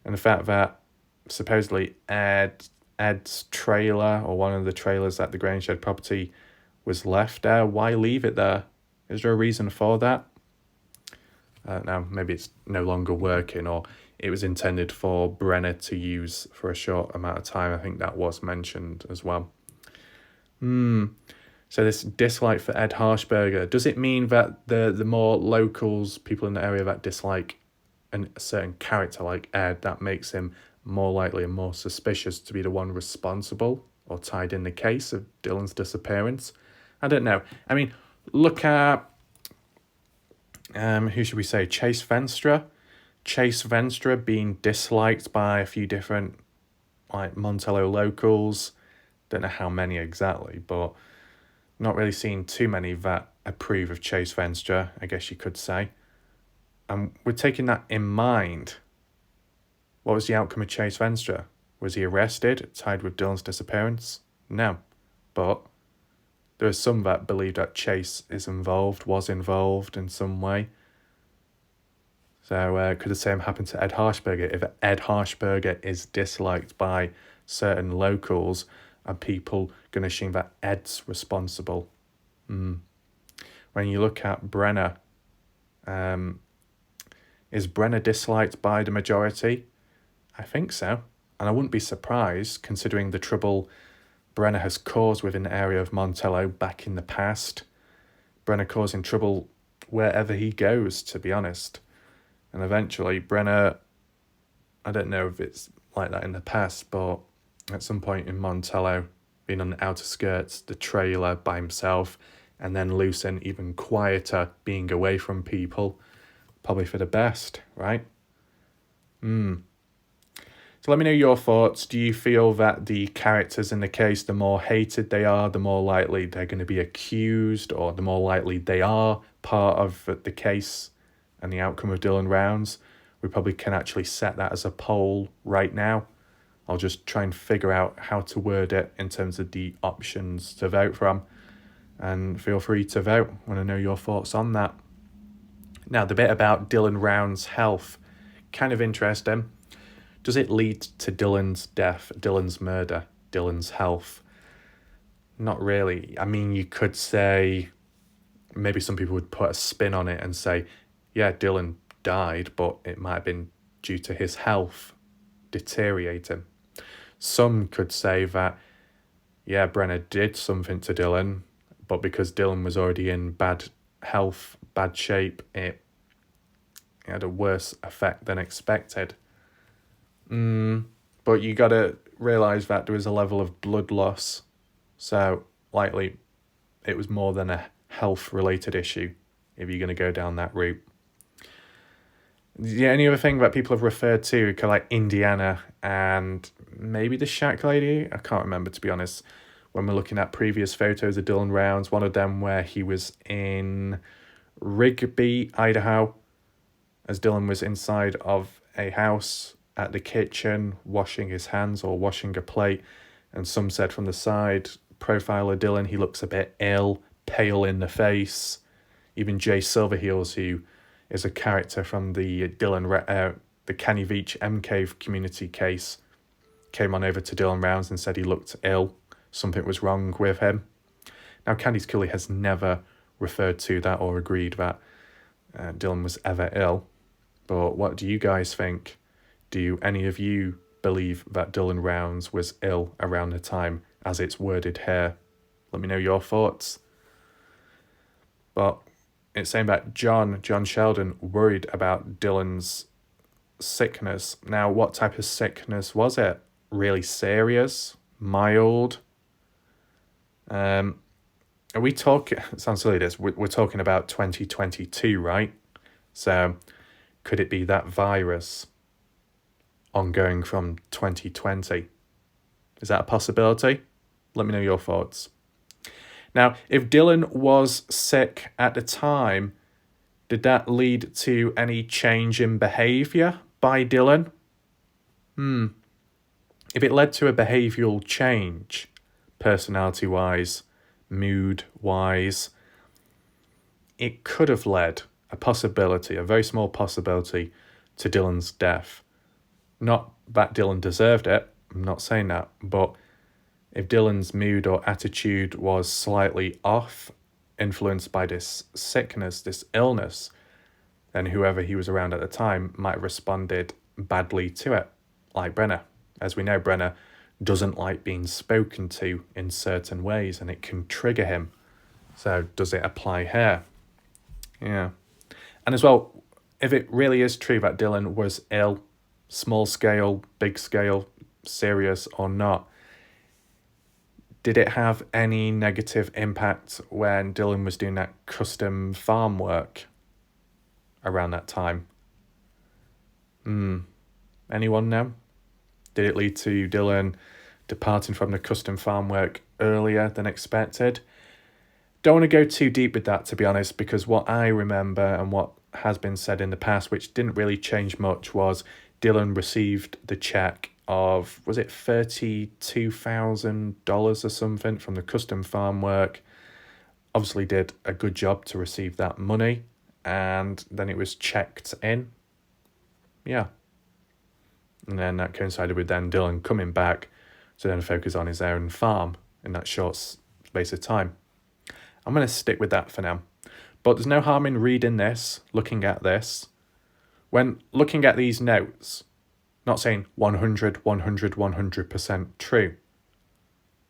And the fact that supposedly Ed's trailer, or one of the trailers at the Grangeshed property, was left there. Why leave it there? Is there a reason for that? Now, maybe it's no longer working, or it was intended for Brenner to use for a short amount of time. I think that was mentioned as well. So this dislike for Ed Harshberger, does it mean that the more locals, people in the area that dislike a certain character like Ed, that makes him more likely and more suspicious to be the one responsible or tied in the case of Dylan's disappearance? I don't know. I mean, look at, who should we say, Chase Venstra. Chase Venstra being disliked by a few different like Montello locals. Don't know how many exactly, but not really seen too many that approve of Chase Venstra, I guess you could say. And we're taking that in mind. What was the outcome of Chase Venstra? Was he arrested, tied with Dylan's disappearance? No. But there are some that believe that Chase was involved in some way. So could the same happen to Ed Harshberger? If Ed Harshberger is disliked by certain locals, are people going to assume that Ed's responsible? When you look at Brenner, is Brenner disliked by the majority? I think so. And I wouldn't be surprised, considering the trouble Brenner has caused within the area of Montello back in the past. Brenner causing trouble wherever he goes, to be honest. And eventually Brenner, I don't know if it's like that in the past, but at some point in Montello, being on the outer skirts, the trailer by himself, and then Lucin even quieter, being away from people, probably for the best, right? So let me know your thoughts. Do you feel that the characters in the case, the more hated they are, the more likely they're going to be accused, or the more likely they are part of the case and the outcome of Dylan Rounds? We probably can actually set that as a poll right now. I'll just try and figure out how to word it in terms of the options to vote from. And feel free to vote. I want to know your thoughts on that. Now, the bit about Dylan Round's health, kind of interesting. Does it lead to Dylan's death, Dylan's murder, Dylan's health? Not really. I mean, you could say, maybe some people would put a spin on it and say, yeah, Dylan died, but it might have been due to his health deteriorating. Some could say that, yeah, Brenner did something to Dylan, but because Dylan was already in bad health, bad shape, it had a worse effect than expected. But you got to realise that there was a level of blood loss, so likely it was more than a health-related issue if you're going to go down that route. The only other thing that people have referred to, kind of like Indiana and maybe the Shack Lady, I can't remember, to be honest, when we're looking at previous photos of Dylan Rounds, one of them where he was in Rigby, Idaho, as Dylan was inside of a house at the kitchen washing his hands or washing a plate, and some said from the side profile of Dylan, he looks a bit ill, pale in the face. Even Jay Silverheels, who is a character from the the Canny Beach M Cave community case, came on over to Dylan Rounds and said he looked ill. Something was wrong with him. Now, Candice Cooley has never referred to that or agreed that Dylan was ever ill. But what do you guys think? Do any of you believe that Dylan Rounds was ill around the time as it's worded here? Let me know your thoughts. But it's saying that John Sheldon worried about Dylan's sickness. Now, what type of sickness was it? Really serious? Mild? Are we talking, it sounds silly this, we're talking about 2022, right? So could it be that virus ongoing from 2020? Is that a possibility? Let me know your thoughts. Now, if Dylan was sick at the time, Did that lead to any change in behaviour by Dylan? If it led to a behavioural change, personality-wise, mood-wise, it could have led, a very small possibility, to Dylan's death. Not that Dylan deserved it, I'm not saying that, but if Dylan's mood or attitude was slightly off, influenced by this sickness, this illness, then whoever he was around at the time might have responded badly to it, like Brenner. As we know, Brenner doesn't like being spoken to in certain ways, and it can trigger him. So does it apply here? Yeah. And as well, if it really is true that Dylan was ill, small scale, big scale, serious or not, did it have any negative impact when Dylan was doing that custom farm work around that time? Anyone know? Did it lead to Dylan departing from the custom farm work earlier than expected? Don't want to go too deep with that, to be honest, because what I remember and what has been said in the past, which didn't really change much, was Dylan received the check of, was it $32,000 or something from the custom farm work. Obviously did a good job to receive that money, and then it was checked in. Yeah. And then that coincided with then Dylan coming back to then focus on his own farm in that short space of time. I'm going to stick with that for now. But there's no harm in reading this, looking at this. When looking at these notes, not saying 100% true,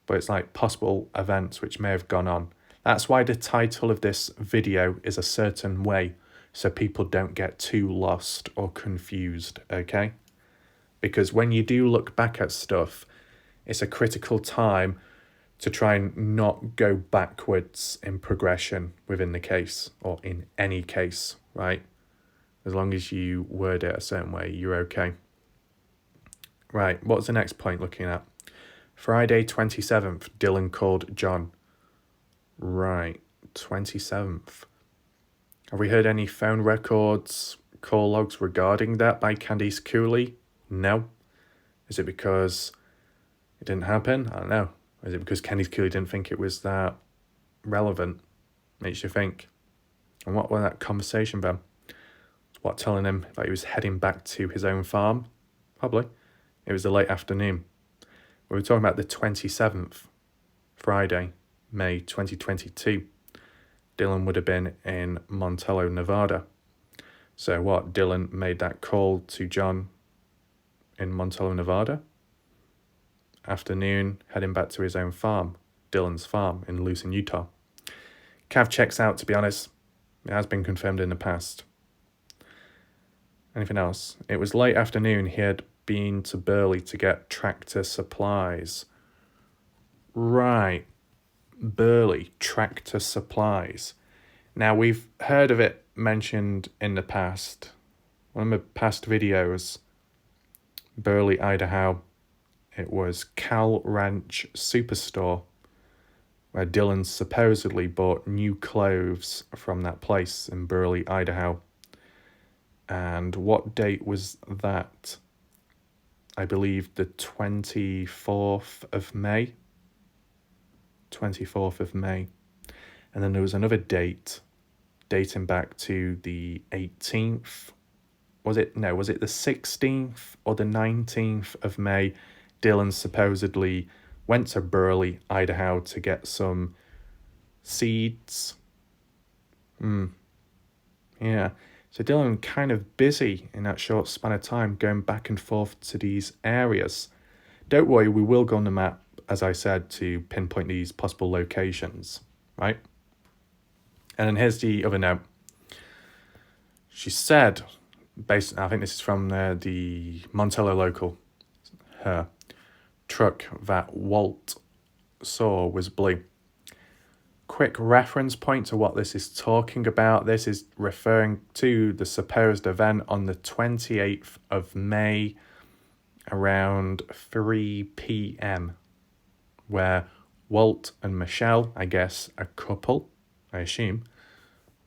but it's like possible events which may have gone on. That's why the title of this video is a certain way, so people don't get too lost or confused, okay? Because when you do look back at stuff, it's a critical time to try and not go backwards in progression within the case or in any case, right? As long as you word it a certain way, you're okay. Right, what's the next point looking at? Friday 27th, Dylan called John. Right, 27th. Have we heard any phone records, call logs regarding that by Candice Cooley? No. Is it because it didn't happen? I don't know. Is it because Candice Cooley didn't think it was that relevant? Makes you think. And what was that conversation then? What, telling him that he was heading back to his own farm? Probably. It was the late afternoon. We were talking about the 27th, Friday, May 2022. Dylan would have been in Montello, Nevada. So what, Dylan made that call to John in Montello, Nevada? Afternoon, heading back to his own farm, Dylan's farm in Lucin, Utah. Cav checks out, to be honest. It has been confirmed in the past. Anything else? It was late afternoon. He had been to Burley to get tractor supplies. Right. Burley, tractor supplies. Now, we've heard of it mentioned in the past. One of my past videos, Burley, Idaho. It was Cal Ranch Superstore, where Dylan supposedly bought new clothes from that place in Burley, Idaho. And what date was that? I believe the 24th of May. 24th of May. And then there was another date dating back to the 18th. Was it the 16th or the 19th of May? Dylan supposedly went to Burley, Idaho to get some seeds. Yeah. So Dylan kind of busy in that short span of time going back and forth to these areas. Don't worry, we will go on the map, as I said, to pinpoint these possible locations, right? And then here's the other note. She said, I think this is from the Montello local, her truck that Walt saw was blue. Quick reference point to what this is talking about. This is referring to the supposed event on the 28th of May around 3 p.m. where Walt and Michelle, I guess a couple, I assume,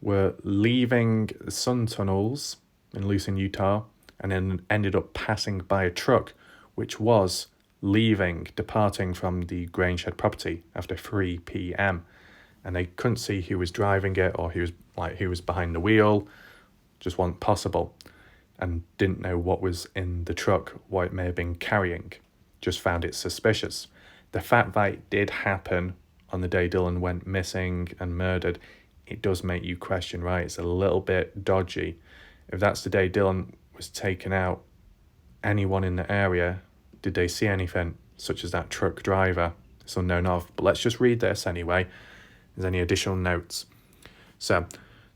were leaving the sun tunnels in Lucin, Utah, and then ended up passing by a truck which was departing from the grain shed property after 3 p.m. And they couldn't see who was driving it or who was behind the wheel. Just wasn't possible. And didn't know what was in the truck, what it may have been carrying. Just found it suspicious. The fact that it did happen on the day Dylan went missing and murdered, it does make you question, right? It's a little bit dodgy. If that's the day Dylan was taken out, anyone in the area, did they see anything, such as that truck driver? It's unknown of. But let's just read this anyway. There's any additional notes. So,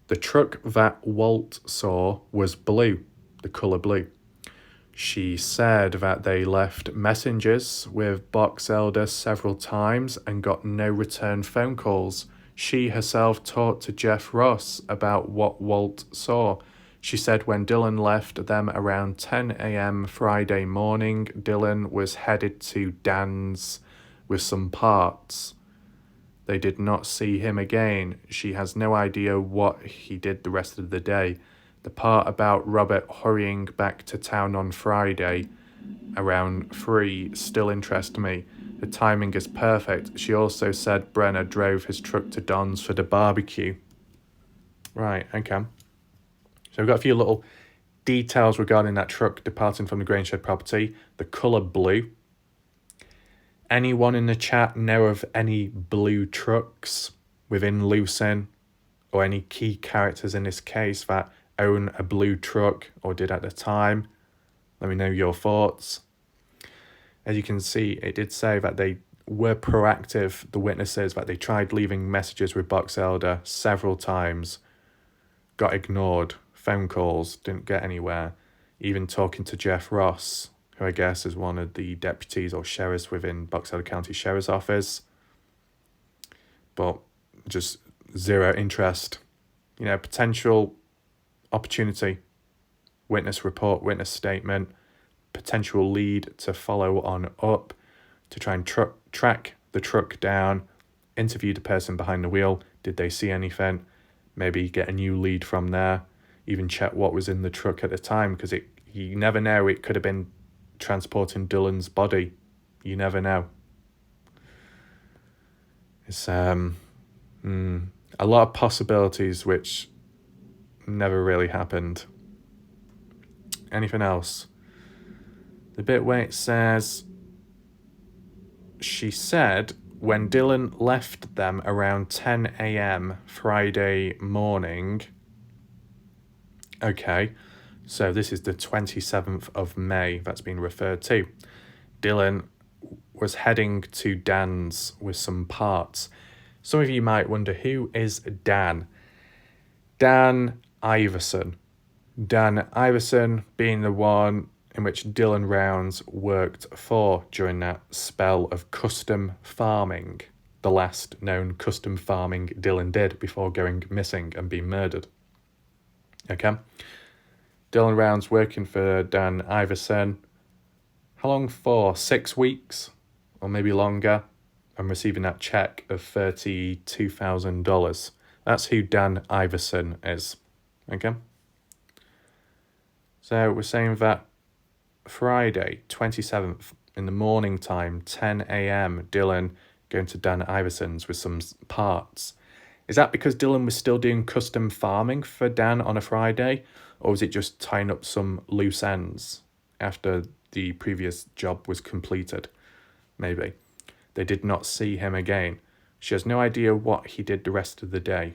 the truck that Walt saw was blue, the colour blue. She said that they left messengers with Box Elder several times and got no return phone calls. She herself talked to Jeff Ross about what Walt saw. She said when Dylan left them around 10 a.m. Friday morning, Dylan was headed to Dan's with some parts. They did not see him again. She has no idea what he did the rest of the day. The part about Robert hurrying back to town on Friday around 3 still interests me. The timing is perfect. She also said Brenner drove his truck to Don's for the barbecue. Right, okay. So we've got a few little details regarding that truck departing from the grain shed property. The colour blue. Anyone in the chat know of any blue trucks within Lucin or any key characters in this case that own a blue truck or did at the time? Let me know your thoughts. As you can see, it did say that they were proactive, the witnesses, that they tried leaving messages with Box Elder several times, got ignored, phone calls, didn't get anywhere, even talking to Jeff Ross, who I guess is one of the deputies or sheriffs within Box Elder County Sheriff's Office, but just zero interest. Potential opportunity, witness report, witness statement, potential lead to follow on up, to try and track the truck down, interview the person behind the wheel. Did they see anything? Maybe get a new lead from there, even check what was in the truck at the time, because you never know, it could have been transporting Dylan's body. You never know. It's a lot of possibilities which never really happened. Anything else? The bit where it says, she said when Dylan left them around 10 a.m. Friday morning. Okay, so this is the 27th of May that's been referred to. Dylan was heading to Dan's with some parts. Some of you might wonder, who is Dan? Dan Iverson. Dan Iverson being the one in which Dylan Rounds worked for during that spell of custom farming, the last known custom farming Dylan did before going missing and being murdered. Okay? Dylan Rounds working for Dan Iverson. How long for? 6 weeks? Or maybe longer? I'm receiving that check of $32,000. That's who Dan Iverson is. Okay? So we're saying that Friday, 27th, in the morning time, 10 a.m., Dylan going to Dan Iverson's with some parts. Is that because Dylan was still doing custom farming for Dan on a Friday? Or was it just tying up some loose ends after the previous job was completed? Maybe. They did not see him again. She has no idea what he did the rest of the day.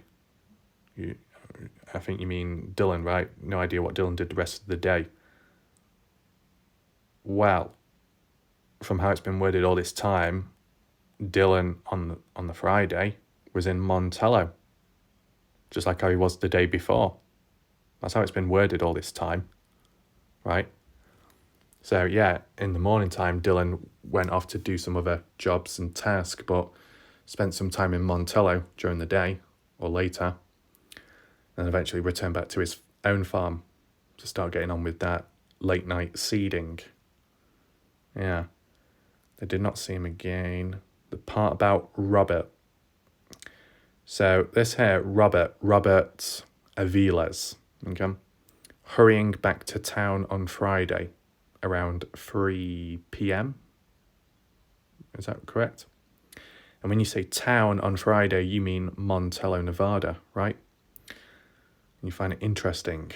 I think you mean Dylan, right? No idea what Dylan did the rest of the day. Well, from how it's been worded all this time, Dylan on the Friday was in Montello, just like how he was the day before. That's how it's been worded all this time, right? So yeah, in the morning time, Dylan went off to do some other jobs and tasks, but spent some time in Montello during the day or later, and eventually returned back to his own farm to start getting on with that late night seeding. Yeah, they did not see him again. The part about Robert. So this here, Robert Aviles, okay, hurrying back to town on Friday around 3 p.m. Is that correct? And when you say town on Friday, you mean Montello, Nevada, right? And you find it interesting.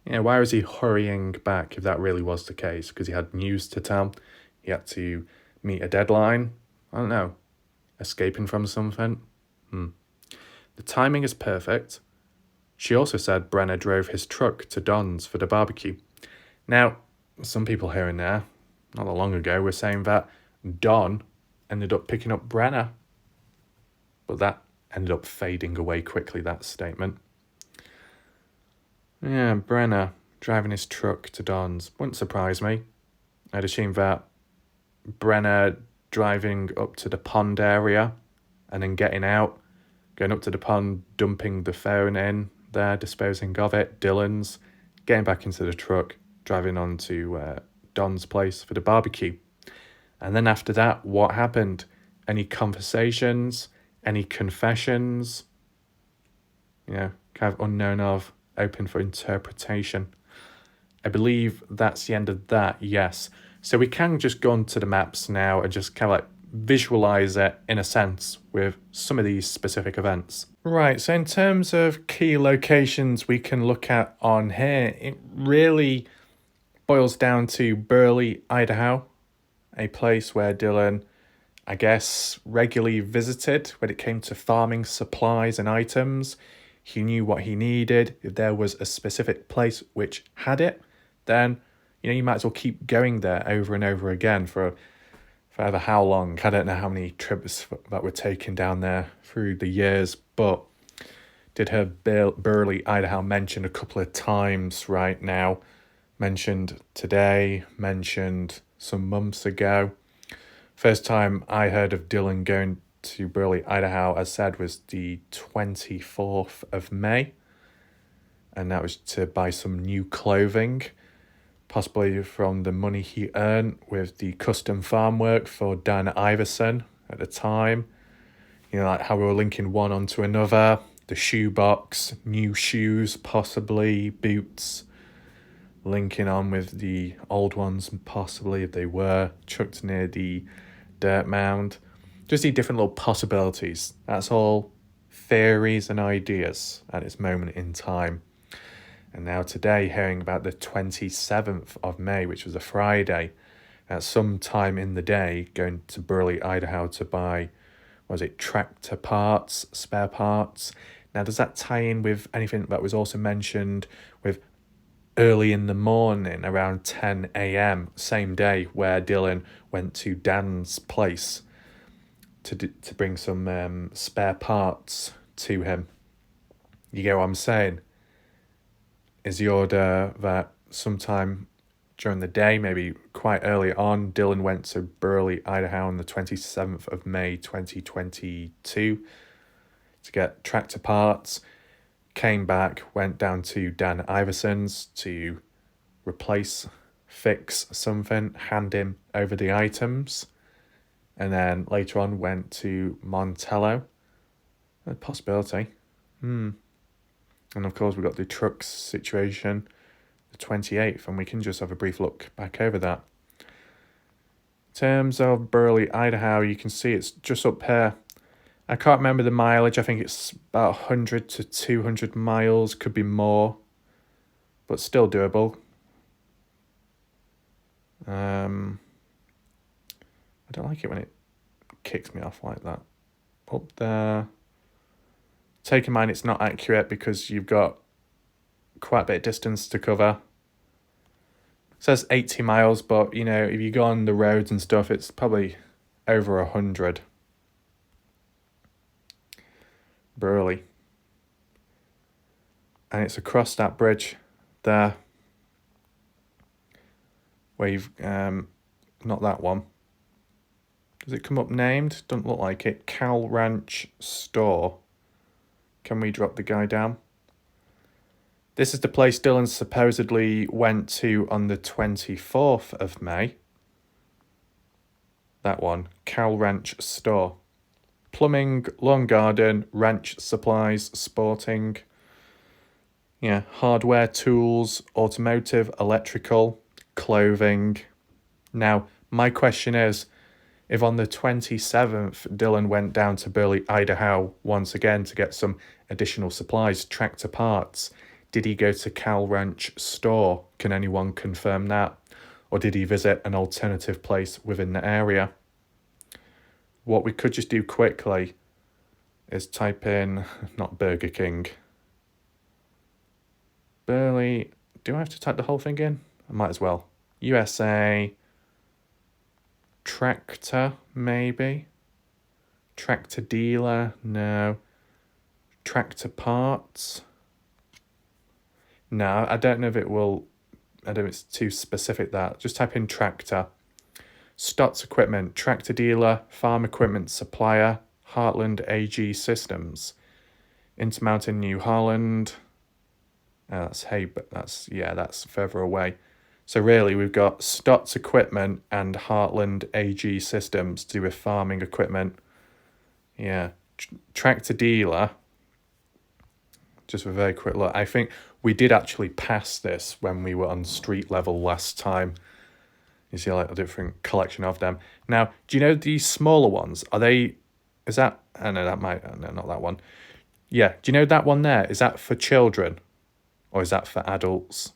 Yeah, why was he hurrying back if that really was the case? Because he had news to tell? He had to meet a deadline? I don't know. Escaping from something? The timing is perfect. She also said Brenner drove his truck to Don's for the barbecue. Now, some people here and there, not that long ago, were saying that Don ended up picking up Brenner. But that ended up fading away quickly, that statement. Yeah, Brenner driving his truck to Don's. Wouldn't surprise me. I'd assume that Brenner driving up to the pond area and then getting out, going up to the pond, dumping the phone in there, disposing of it, Dylan's, getting back into the truck, driving on to Don's place for the barbecue. And then after that, what happened? Any conversations? Any confessions? Yeah, kind of unknown of, open for interpretation. I believe that's the end of that, yes. So we can just go onto the maps now and just kind of like visualize it in a sense with some of these specific events. Right, so in terms of key locations we can look at on here, it really boils down to Burley, Idaho, a place where Dylan, I guess, regularly visited when it came to farming supplies and items. He knew what he needed. If there was a specific place which had it, then, you might as well keep going there over and over again for ever how long. I don't know how many trips that were taken down there through the years, but did her Burley, Idaho mentioned a couple of times right now. Mentioned today, mentioned some months ago. First time I heard of Dylan going to Burley, Idaho, as said, was the 24th of May. And that was to buy some new clothing, possibly from the money he earned with the custom farm work for Dan Iverson at the time. Like how we were linking one onto another. The shoebox, new shoes, possibly, boots, linking on with the old ones, possibly, if they were, chucked near the dirt mound. Just the different little possibilities. That's all theories and ideas at this moment in time. And now today, hearing about the 27th of May, which was a Friday, at some time in the day, going to Burley, Idaho to buy, tractor parts, spare parts. Now, does that tie in with anything that was also mentioned with early in the morning, around 10 a.m., same day, where Dylan went to Dan's place to bring some spare parts to him? You get what I'm saying? Is the order that sometime during the day, maybe quite early on, Dylan went to Burley, Idaho on the 27th of May 2022 to get tractor parts, came back, went down to Dan Iverson's to replace, fix something, hand him over the items, and then later on went to Montello. A possibility. And of course we've got the trucks situation, the 28th, and we can just have a brief look back over that. In terms of Burley, Idaho, you can see it's just up here. I can't remember the mileage. I think it's about 100 to 200 miles, could be more, but still doable. I don't like it when it kicks me off like that. Up there. Take in mind it's not accurate because you've got quite a bit of distance to cover. It says 80 miles, but, if you go on the roads and stuff, it's probably over 100. Burley. And it's across that bridge there, where you've, not that one. Does it come up named? Doesn't look like it. Cal Ranch Store. Can we drop the guy down? This is the place Dylan supposedly went to on the 24th of May. That one, Cal Ranch Store. plumbing, lawn garden, ranch supplies, sporting. Yeah, hardware, tools, automotive, electrical, clothing. Now, my question is, if on the 27th Dylan went down to Burley, Idaho once again to get some additional supplies, tractor parts, did he go to Cal Ranch store? Can anyone confirm that? Or did he visit an alternative place within the area? What we could just do quickly is type in, not Burger King, Burley. Do I have to type the whole thing in? I might as well. USA, tractor, maybe. Tractor dealer, no. Tractor parts. No, I don't know if it will, I don't know if it's too specific that. Just type in tractor. Stotts Equipment, tractor dealer, farm equipment supplier, Heartland AG Systems. Intermountain, New Holland. That's but that's further away. So really, we've got Stotts Equipment and Heartland AG Systems to do with farming equipment. Yeah, tractor dealer. Just a very quick look. I think we did actually pass this when we were on street level last time. You see like a different collection of them. Now, do you know these smaller ones? Are they, is that, I know that might, no, not that one. Yeah, do you know that one there? Is that for children or is that for adults?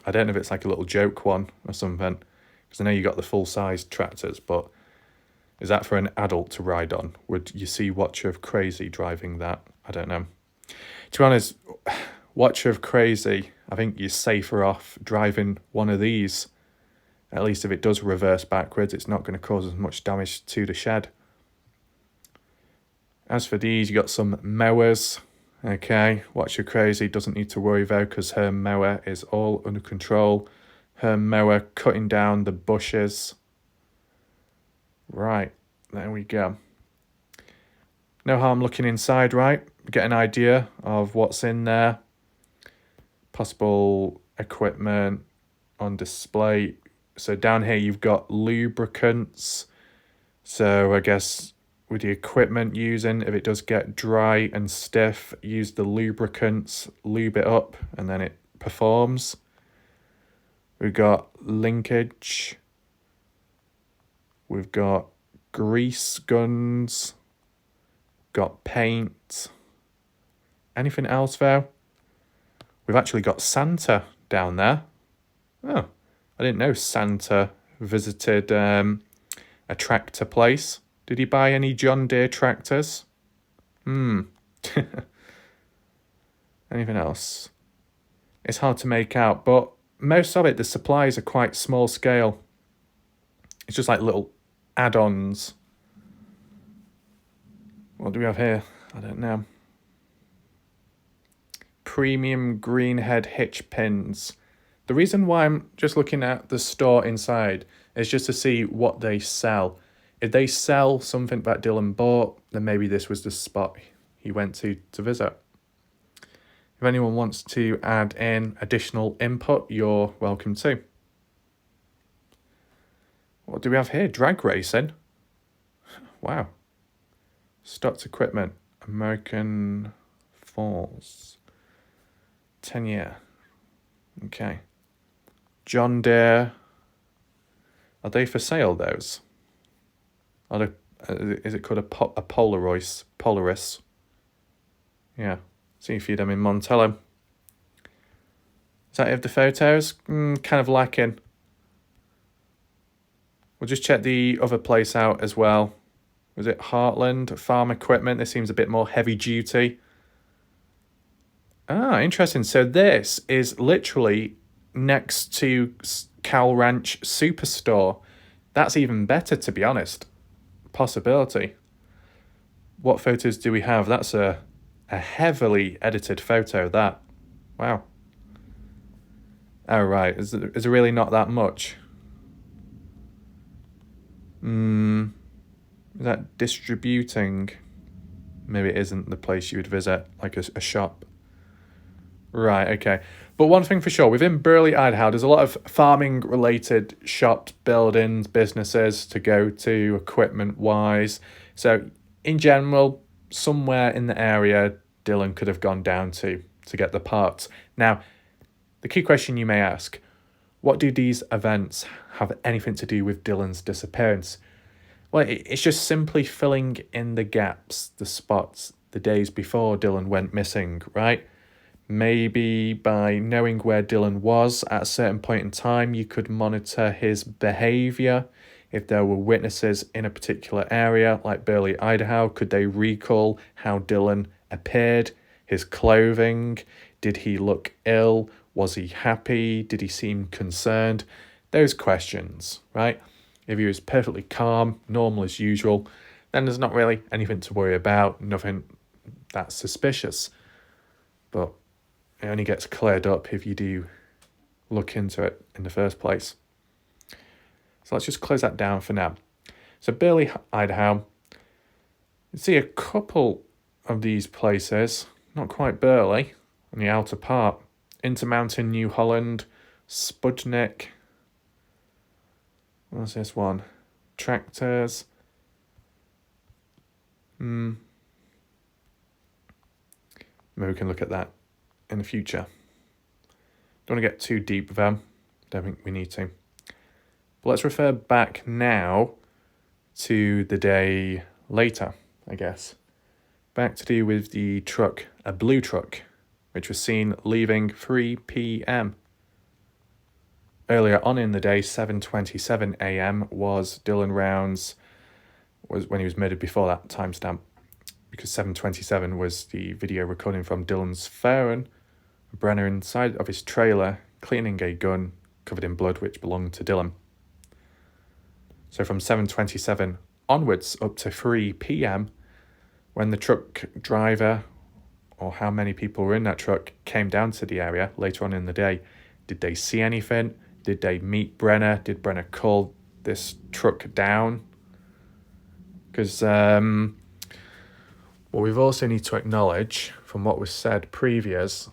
I don't know if it's like a little joke one or something, because I know you got the full-size tractors, but is that for an adult to ride on? Would you see Watcher of Crazy driving that? I don't know. To be honest, Watcher of Crazy, I think you're safer off driving one of these. At least if it does reverse backwards, it's not going to cause as much damage to the shed. As for these, you got some mowers. Okay, Watcher Crazy doesn't need to worry though, because her mower is all under control. Her mower cutting down the bushes. Right, there we go. No harm looking inside, right? Get an idea of what's in there. Possible equipment on display. So down here you've got lubricants. So I guess with the equipment using, if it does get dry and stiff, use the lubricants, lube it up, and then it performs. We've got linkage. We've got grease guns. Got paint. Anything else though? We've actually got Santa down there. Oh, I didn't know Santa visited a tractor place. Did he buy any John Deere tractors? Anything else? It's hard to make out, but most of it, the supplies are quite small scale. It's just like little add-ons. What do we have here? I don't know. Premium greenhead hitch pins. The reason why I'm just looking at the store inside is just to see what they sell. If they sell something that Dylan bought, then maybe this was the spot he went to visit. If anyone wants to add in additional input, you're welcome to. What do we have here? Drag racing. Wow. Stotts Equipment. American Falls. 10-year. Okay. John Deere. Are they for sale, those? Are they, is it called a Polaris? Yeah. See a few of them in Montello. Is that it of the photos? Kind of lacking. We'll just check the other place out as well. Was it Heartland Farm Equipment? This seems a bit more heavy duty. Ah, interesting. So this is literally next to Cal Ranch Superstore. That's even better, to be honest. Possibility. What photos do we have? That's a heavily edited photo, that. Wow. Oh, right. Is it really not that much? Is that distributing? Maybe it isn't the place you would visit, like a shop. Right, okay. But one thing for sure, within Burley, Idaho, there's a lot of farming-related shops, buildings, businesses to go to, equipment-wise. So in general, somewhere in the area Dylan could have gone down to get the parts. Now, the key question you may ask, what do these events have anything to do with Dylan's disappearance? Well, it's just simply filling in the gaps, the spots, the days before Dylan went missing, right? Maybe by knowing where Dylan was at a certain point in time, you could monitor his behavior. If there were witnesses in a particular area, like Burley, Idaho, could they recall how Dylan appeared, his clothing? Did he look ill? Was he happy? Did he seem concerned? Those questions, right? If he was perfectly calm, normal as usual, then there's not really anything to worry about, nothing that's suspicious. But it only gets cleared up if you do look into it in the first place. So let's just close that down for now. So Burley, Idaho, you see a couple of these places, not quite Burley, on the outer part. Intermountain, New Holland, Spudnik. What's this one? Tractors. Maybe we can look at that in the future. Don't want to get too deep with them. Don't think we need to. But let's refer back now to the day later, I guess. Back to do with the truck, a blue truck, which was seen leaving 3 p.m. Earlier on in the day, 7:27 a.m. was Dylan Rounds, was when he was murdered before that timestamp, because 7:27 was the video recording from Dylan's phone. Brenner inside of his trailer, cleaning a gun covered in blood which belonged to Dylan. So from 7:27 onwards up to 3 p.m, when the truck driver, or how many people were in that truck, came down to the area later on in the day, did they see anything? Did they meet Brenner? Did Brenner call this truck down? Because what we've also need to acknowledge from what was said previous,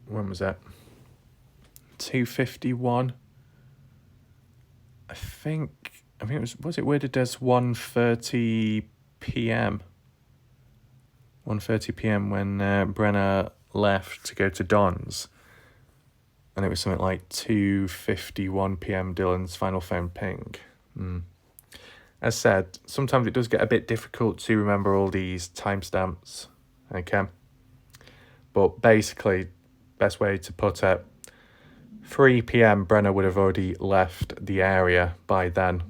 when was that? 2:51. I think it was it worded as 1:30 p.m. 1:30 p.m. when Brenner left to go to Don's. And it was something like 2:51 p.m. Dylan's final phone ping. As said, sometimes it does get a bit difficult to remember all these timestamps. Okay. But basically, best way to put it, 3 p.m. Brenner would have already left the area by then.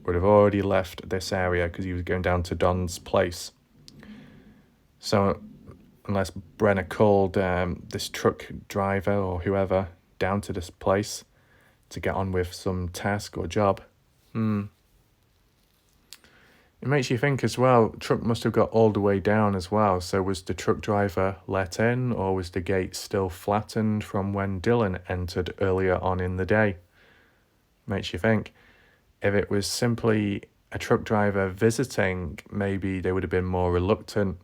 Would have already left this area because he was going down to Don's place. So unless Brenner called this truck driver or whoever down to this place to get on with some task or job. It makes you think as well, truck must have got all the way down as well. So was the truck driver let in, or was the gate still flattened from when Dylan entered earlier on in the day? Makes you think. If it was simply a truck driver visiting, maybe they would have been more reluctant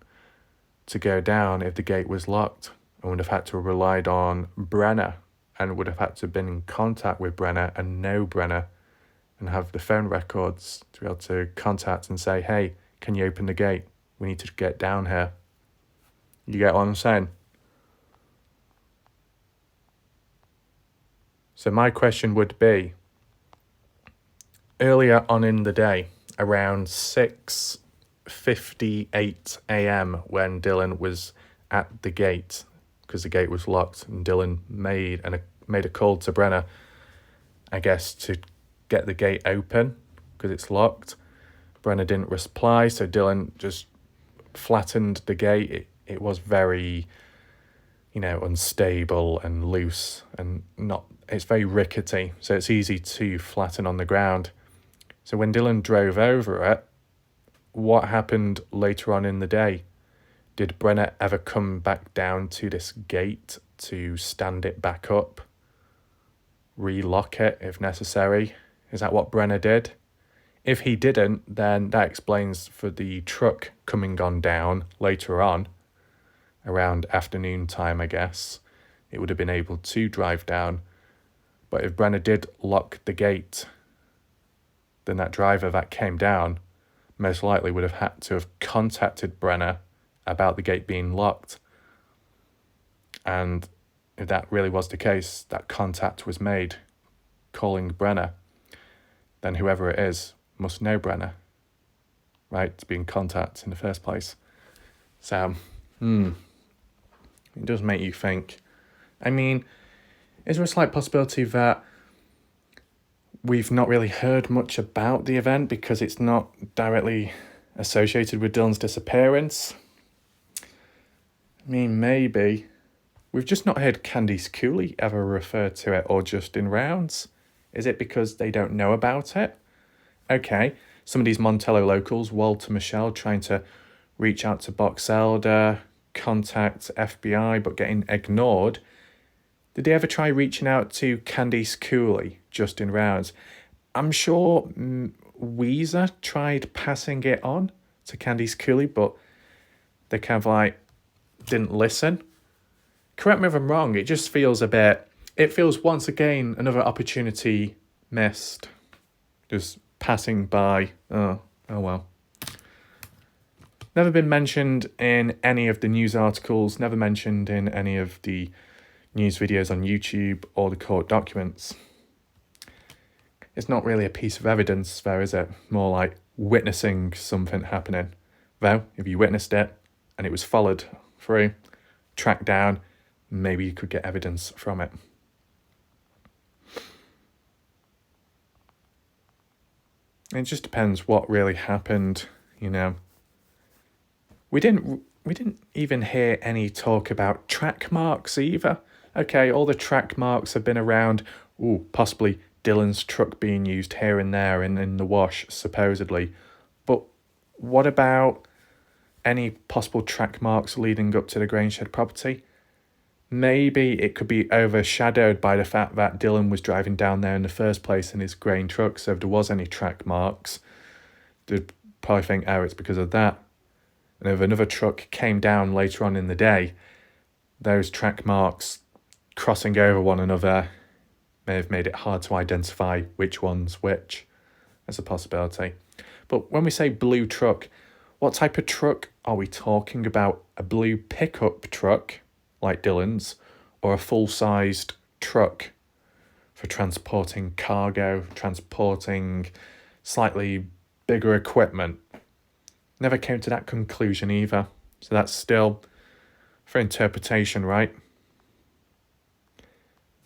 to go down if the gate was locked, and would have had to have relied on Brenner, and would have had to have been in contact with Brenner and know Brenner, and have the phone records to be able to contact and say, hey, can you open the gate? We need to get down here. You get what I'm saying? So my question would be, earlier on in the day, around 6:58 a.m. when Dylan was at the gate, because the gate was locked, and Dylan made a call to Brenner, I guess, to get the gate open because it's locked. Brenner didn't reply, so Dylan just flattened the gate. It was very, unstable and loose, and it's very rickety, so it's easy to flatten on the ground. So when Dylan drove over it, what happened later on in the day? Did Brenner ever come back down to this gate to stand it back up, relock it if necessary? Is that what Brenner did? If he didn't, then that explains for the truck coming on down later on, around afternoon time, I guess. It would have been able to drive down. But if Brenner did lock the gate, then that driver that came down most likely would have had to have contacted Brenner about the gate being locked. And if that really was the case, that contact was made calling Brenner, then whoever it is must know Brenner, right, to be in contact in the first place. So, it does make you think. I mean, is there a slight possibility that we've not really heard much about the event because it's not directly associated with Dylan's disappearance? I mean, maybe. We've just not heard Candice Cooley ever refer to it, or just in rounds. Is it because they don't know about it? Okay, some of these Montello locals, Walter Michelle, trying to reach out to Box Elder, contact FBI, but getting ignored. Did they ever try reaching out to Candice Cooley, just in rounds? I'm sure Weezer tried passing it on to Candice Cooley, but they kind of like didn't listen. Correct me if I'm wrong, it just feels it feels once again another opportunity missed. Just passing by. Oh well. Never been mentioned in any of the news articles, never mentioned in any of the news videos on YouTube or the court documents. It's not really a piece of evidence there, is it? More like witnessing something happening. Though, if you witnessed it and it was followed through, tracked down, maybe you could get evidence from it. It just depends what really happened, you know. We didn't even hear any talk about track marks either. Okay, all the track marks have been around, possibly Dylan's truck being used here and there and in the wash, supposedly. But what about any possible track marks leading up to the grain shed property? Maybe it could be overshadowed by the fact that Dylan was driving down there in the first place in his grain truck, so if there was any track marks, they'd probably think, it's because of that. And if another truck came down later on in the day, those track marks crossing over one another may have made it hard to identify which one's which. That's a possibility. But when we say blue truck, what type of truck are we talking about? A blue pickup truck, like Dylan's, or a full-sized truck for transporting cargo, transporting slightly bigger equipment? Never came to that conclusion either. So that's still for interpretation, right?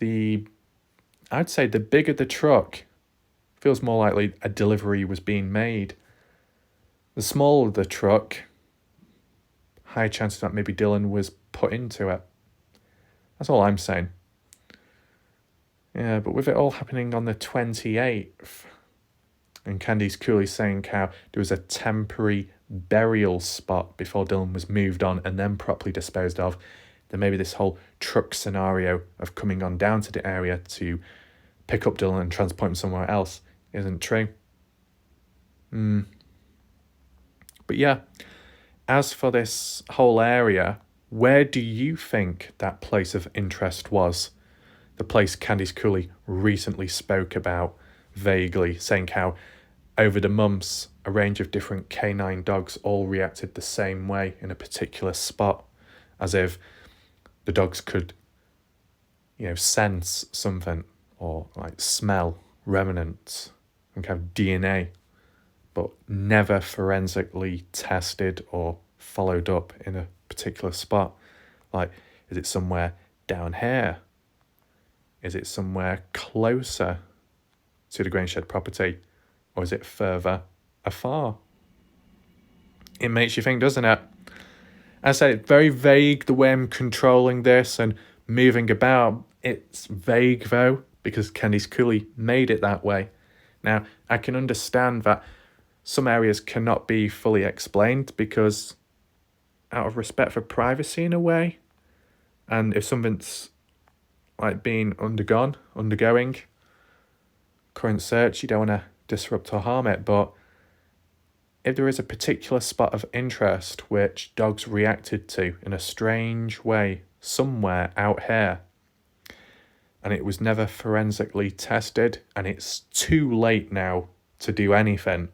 I'd say the bigger the truck, feels more likely a delivery was being made. The smaller the truck, high chance that maybe Dylan was put into it. That's all I'm saying. Yeah, but with it all happening on the 28th, and Candice Cooley saying how there was a temporary burial spot before Dylan was moved on and then properly disposed of, then maybe this whole truck scenario of coming on down to the area to pick up Dylan and transport him somewhere else isn't true. But yeah, as for this whole area, where do you think that place of interest was? The place Candice Cooley recently spoke about vaguely, saying how over the months, a range of different canine dogs all reacted the same way in a particular spot, as if the dogs could, sense something or like smell remnants and have DNA, but never forensically tested or followed up in a particular spot. Like, is it somewhere down here? Is it somewhere closer to the grain shed property? Or is it further afar? It makes you think, doesn't it? As I say, it's very vague the way I'm controlling this and moving about. It's vague though, because Candice Cooley made it that way. Now, I can understand that some areas cannot be fully explained because out of respect for privacy in a way, and if something's like being undergoing current search, you don't want to disrupt or harm it. But if there is a particular spot of interest which dogs reacted to in a strange way somewhere out here, and it was never forensically tested, and it's too late now to do anything,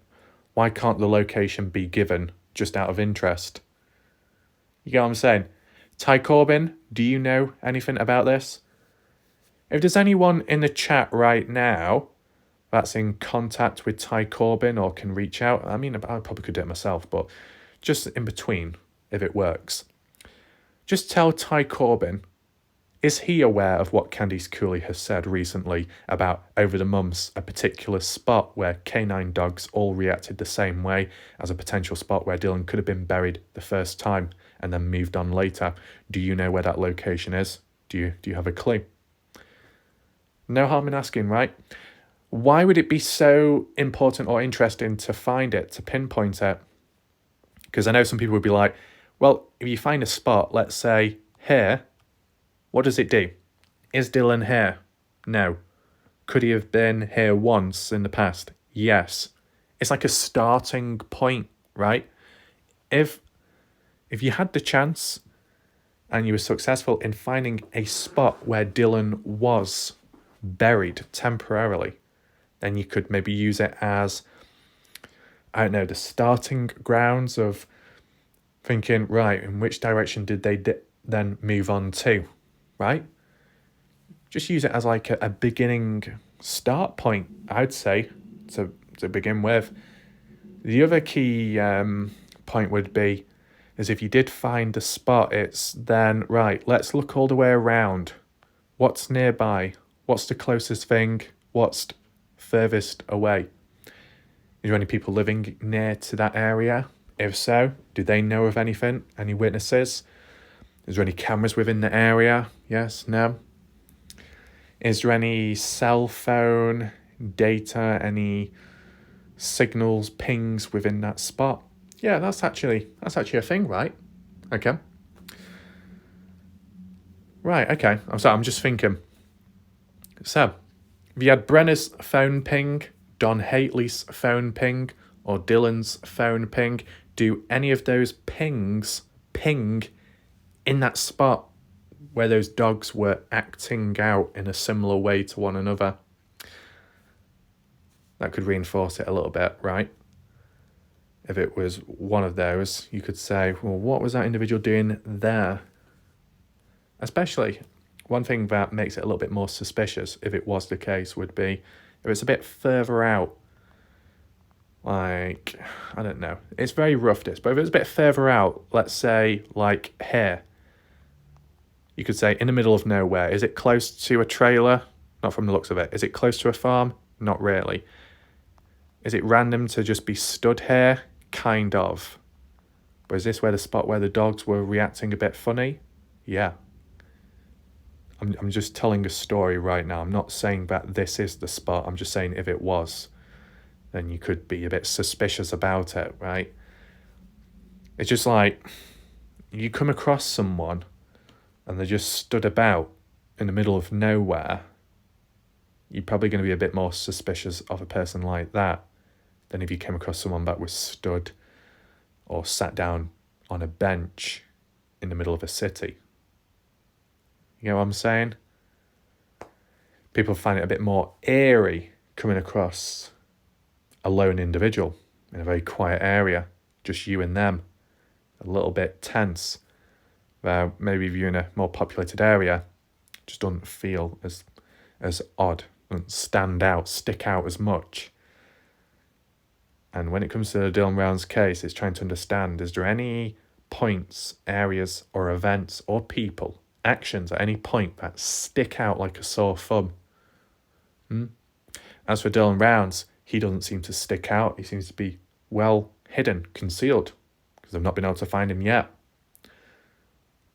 Why can't the location be given just out of interest? You get what I'm saying? Ty Corbin, do you know anything about this? If there's anyone in the chat right now that's in contact with Ty Corbin or can reach out, I mean, I probably could do it myself, but just in between, if it works. Just tell Ty Corbin, is he aware of what Candice Cooley has said recently about over the months a particular spot where canine dogs all reacted the same way as a potential spot where Dylan could have been buried the first time and then moved on later? Do you know where that location is? Do you have a clue? No harm in asking, right? Why would it be so important or interesting to find it, to pinpoint it? Because I know some people would be like, well, if you find a spot, let's say here, what does it do? Is Dylan here? No. Could he have been here once in the past? Yes. It's like a starting point, right? If you had the chance and you were successful in finding a spot where Dylan was buried temporarily, then you could maybe use it as, I don't know, the starting grounds of thinking, right, in which direction did they then move on to, right? Just use it as like a beginning start point, I'd say, to begin with. The other key point would be, is if you did find the spot, it's then, right, let's look all the way around. What's nearby? What's the closest thing? What's furthest away? Is there any people living near to that area? If so, do they know of anything? Any witnesses? Is there any cameras within the area? Yes, no? Is there any cell phone data, any signals, pings within that spot? Yeah, that's actually a thing, right? Okay. Right, okay. I'm just thinking. So, if you had Brenner's phone ping, Don Hately's phone ping, or Dylan's phone ping, do any of those pings ping in that spot where those dogs were acting out in a similar way to one another? That could reinforce it a little bit, right? If it was one of those, you could say, well, what was that individual doing there? Especially, one thing that makes it a little bit more suspicious, if it was the case, would be if it's a bit further out. Like, I don't know. It's very rough, this, but if it's a bit further out, let's say, like here, you could say in the middle of nowhere. Is it close to a trailer? Not from the looks of it. Is it close to a farm? Not really. Is it random to just be stood here? Kind of. But is this where the spot where the dogs were reacting a bit funny? Yeah. I'm just telling a story right now. I'm not saying that this is the spot. I'm just saying if it was, then you could be a bit suspicious about it, right? It's just like you come across someone and they're just stood about in the middle of nowhere. You're probably going to be a bit more suspicious of a person like that than if you came across someone that was stood or sat down on a bench in the middle of a city. You know what I'm saying? People find it a bit more eerie coming across a lone individual in a very quiet area, just you and them, a little bit tense. Maybe if you're in a more populated area, it just doesn't feel as odd, doesn't stand out, stick out as much. And when it comes to the Dylan Brown's case, it's trying to understand, is there any points, areas, or events, or people, actions at any point that stick out like a sore thumb? As for Dylan Brown's, he doesn't seem to stick out. He seems to be well hidden, concealed, because I've not been able to find him yet.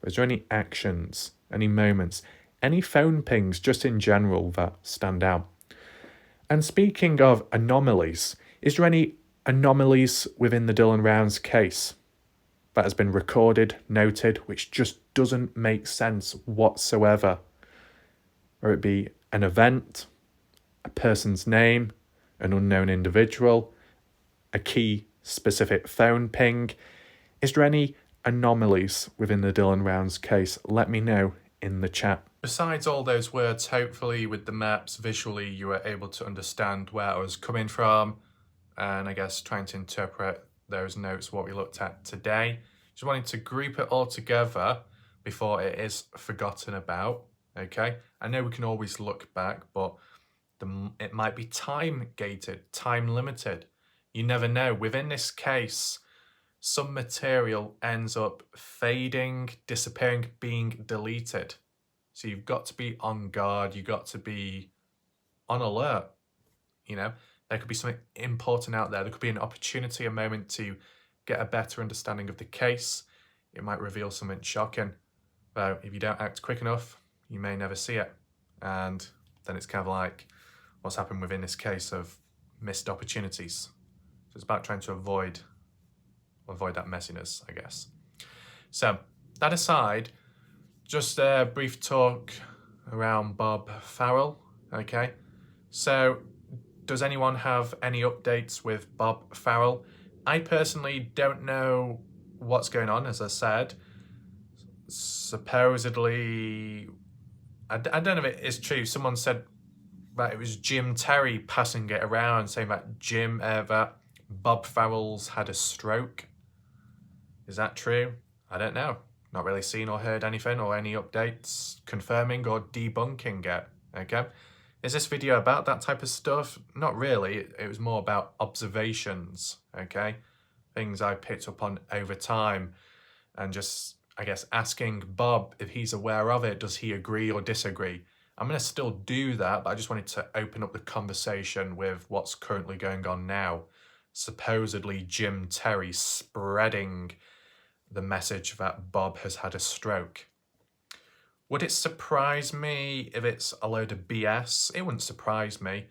But is there any actions, any moments, any phone pings just in general that stand out? And speaking of anomalies, is there any anomalies within the Dylan Brown's case that has been recorded, noted, which just doesn't make sense whatsoever? Or it be an event, a person's name, an unknown individual, a key specific phone ping. Is there any anomalies within the Dylan Brown's case? Let me know in the chat. Besides all those words, hopefully with the maps visually you were able to understand where I was coming from and I guess trying to interpret those notes, what we looked at today. Just wanting to group it all together before it is forgotten about, okay? I know we can always look back, but it might be time gated, time limited. You never know. Within this case, some material ends up fading, disappearing, being deleted. So you've got to be on guard. You've got to be on alert. You know, there could be something important out there. There could be an opportunity, a moment to get a better understanding of the case. It might reveal something shocking. But if you don't act quick enough, you may never see it. And then it's kind of like what's happened within this case of missed opportunities. So it's about trying to avoid that messiness, I guess. So that aside, just a brief talk around Bob Farrell, okay? So does anyone have any updates with Bob Farrell? I personally don't know what's going on, as I said. Supposedly, I don't know if it is true. Someone said that it was Jim Terry passing it around, saying that that Bob Farrell's had a stroke. Is that true? I don't know. Not really seen or heard anything or any updates confirming or debunking it, okay? Is this video about that type of stuff? Not really. It was more about observations, okay? Things I picked up on over time and just, I guess, asking Bob if he's aware of it. Does he agree or disagree? I'm going to still do that, but I just wanted to open up the conversation with what's currently going on now. Supposedly Jim Terry spreading the message that Bob has had a stroke. Would it surprise me if it's a load of BS? It wouldn't surprise me.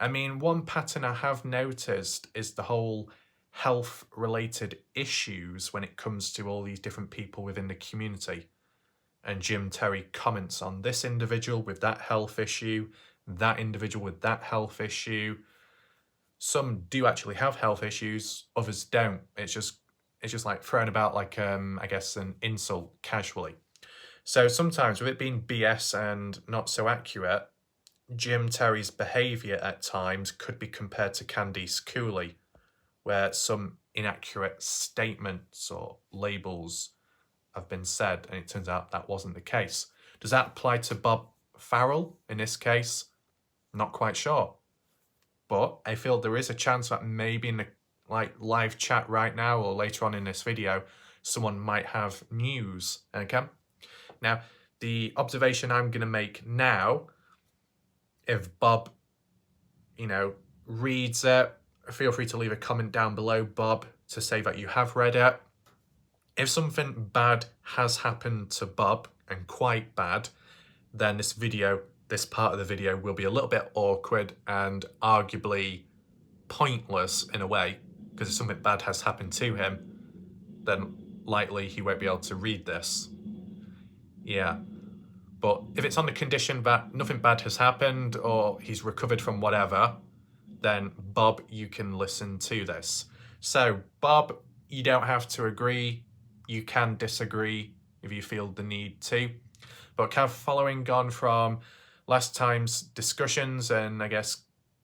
I mean, one pattern I have noticed is the whole health-related issues when it comes to all these different people within the community. And Jim Terry comments on this individual with that health issue, that individual with that health issue. Some do actually have health issues, others don't. It's just like throwing about like, I guess, an insult casually. So sometimes with it being BS and not so accurate, Jim Terry's behaviour at times could be compared to Candice Cooley, where some inaccurate statements or labels have been said, and it turns out that wasn't the case. Does that apply to Bob Farrell in this case? Not quite sure. But I feel there is a chance that maybe in the live chat right now or later on in this video, someone might have news, okay? Now, the observation I'm going to make now, if Bob, reads it, feel free to leave a comment down below, Bob, to say that you have read it. If something bad has happened to Bob, and quite bad, then this part of the video will be a little bit awkward and arguably pointless in a way, because if something bad has happened to him, then likely he won't be able to read this. Yeah. But if it's on the condition that nothing bad has happened or he's recovered from whatever, then Bob, you can listen to this. So Bob, you don't have to agree. You can disagree if you feel the need to. But kind of following on from last time's discussions and I guess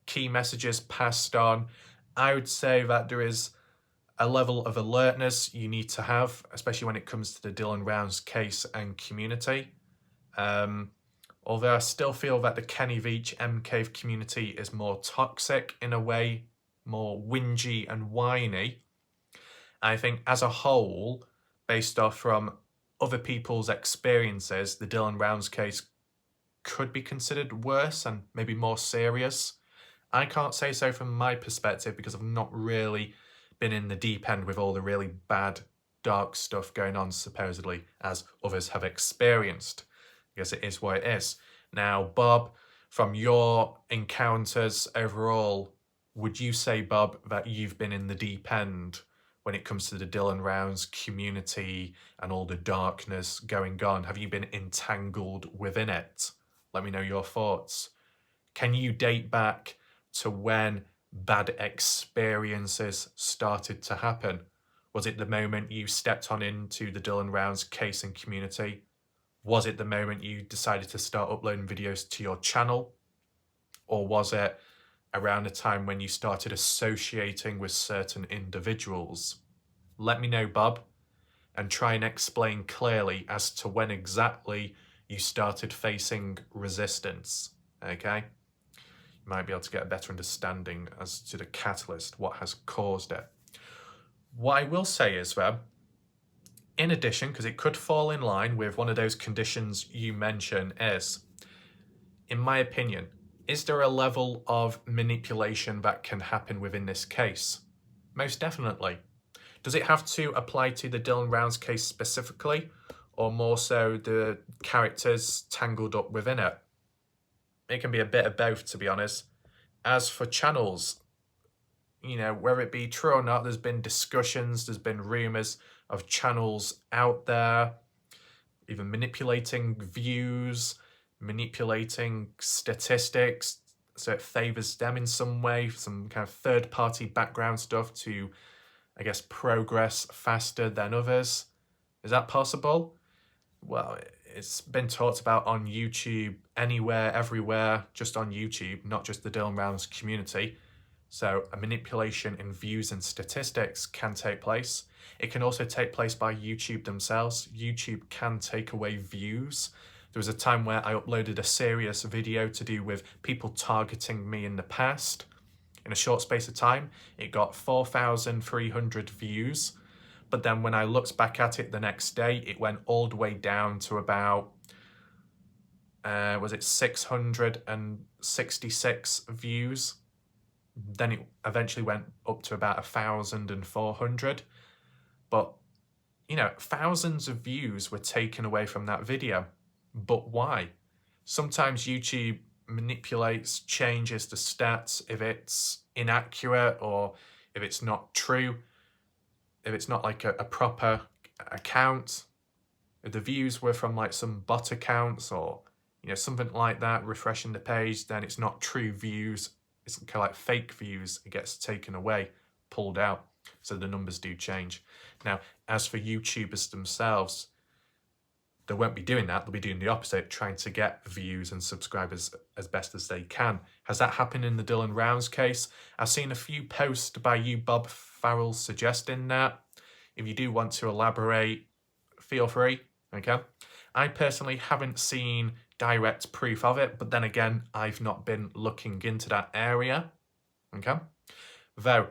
key messages passed on, I would say that there is a level of alertness you need to have, especially when it comes to the Dylan Rounds case and community. Although I still feel that the Kenny Veach M-Cave community is more toxic in a way, more whingy and whiny. I think as a whole, based off from other people's experiences, the Dylan Rounds case could be considered worse and maybe more serious. I can't say so from my perspective because I've not really been in the deep end with all the really bad, dark stuff going on, supposedly, as others have experienced. I guess it is what it is. Now, Bob, from your encounters overall, would you say, Bob, that you've been in the deep end when it comes to the Dylan Rounds community and all the darkness going on? Have you been entangled within it? Let me know your thoughts. Can you date back to when bad experiences started to happen? Was it the moment you stepped on into the Dylan Rounds case and community? Was it the moment you decided to start uploading videos to your channel? Or was it around the time when you started associating with certain individuals? Let me know, Bob, and try and explain clearly as to when exactly you started facing resistance, okay? You might be able to get a better understanding as to the catalyst, what has caused it. What I will say is, though, in addition, because it could fall in line with one of those conditions you mention, is, in my opinion, is there a level of manipulation that can happen within this case? Most definitely. Does it have to apply to the Dylan Rounds case specifically, or more so the characters tangled up within it? It can be a bit of both, to be honest. As for channels, you know, whether it be true or not, there's been discussions, there's been rumours of channels out there even manipulating views, manipulating statistics, so it favours them in some way, some kind of third-party background stuff to, I guess, progress faster than others. Is that possible? Well, it's been talked about on YouTube, anywhere, everywhere, just on YouTube, not just the Dylan Rounds community. So a manipulation in views and statistics can take place. It can also take place by YouTube themselves. YouTube can take away views. There was a time where I uploaded a serious video to do with people targeting me in the past. In a short space of time, it got 4,300 views. But then when I looked back at it the next day, it went all the way down to about, was it 666 views? Then it eventually went up to about 1,400. But, you know, thousands of views were taken away from that video. But why? Sometimes YouTube manipulates, changes the stats if it's inaccurate or if it's not true, if it's not like a proper account. If the views were from like some bot accounts or, you know, something like that, refreshing the page, then it's not true views. It's kind of like fake views. It gets taken away, pulled out. So the numbers do change. Now, as for YouTubers themselves, they won't be doing that. They'll be doing the opposite, trying to get views and subscribers as best as they can. Has that happened in the Dylan Rounds case? I've seen a few posts by you, Bob Farrell, suggesting that. If you do want to elaborate, feel free, okay? I personally haven't seen direct proof of it, but then again, I've not been looking into that area, okay? Though,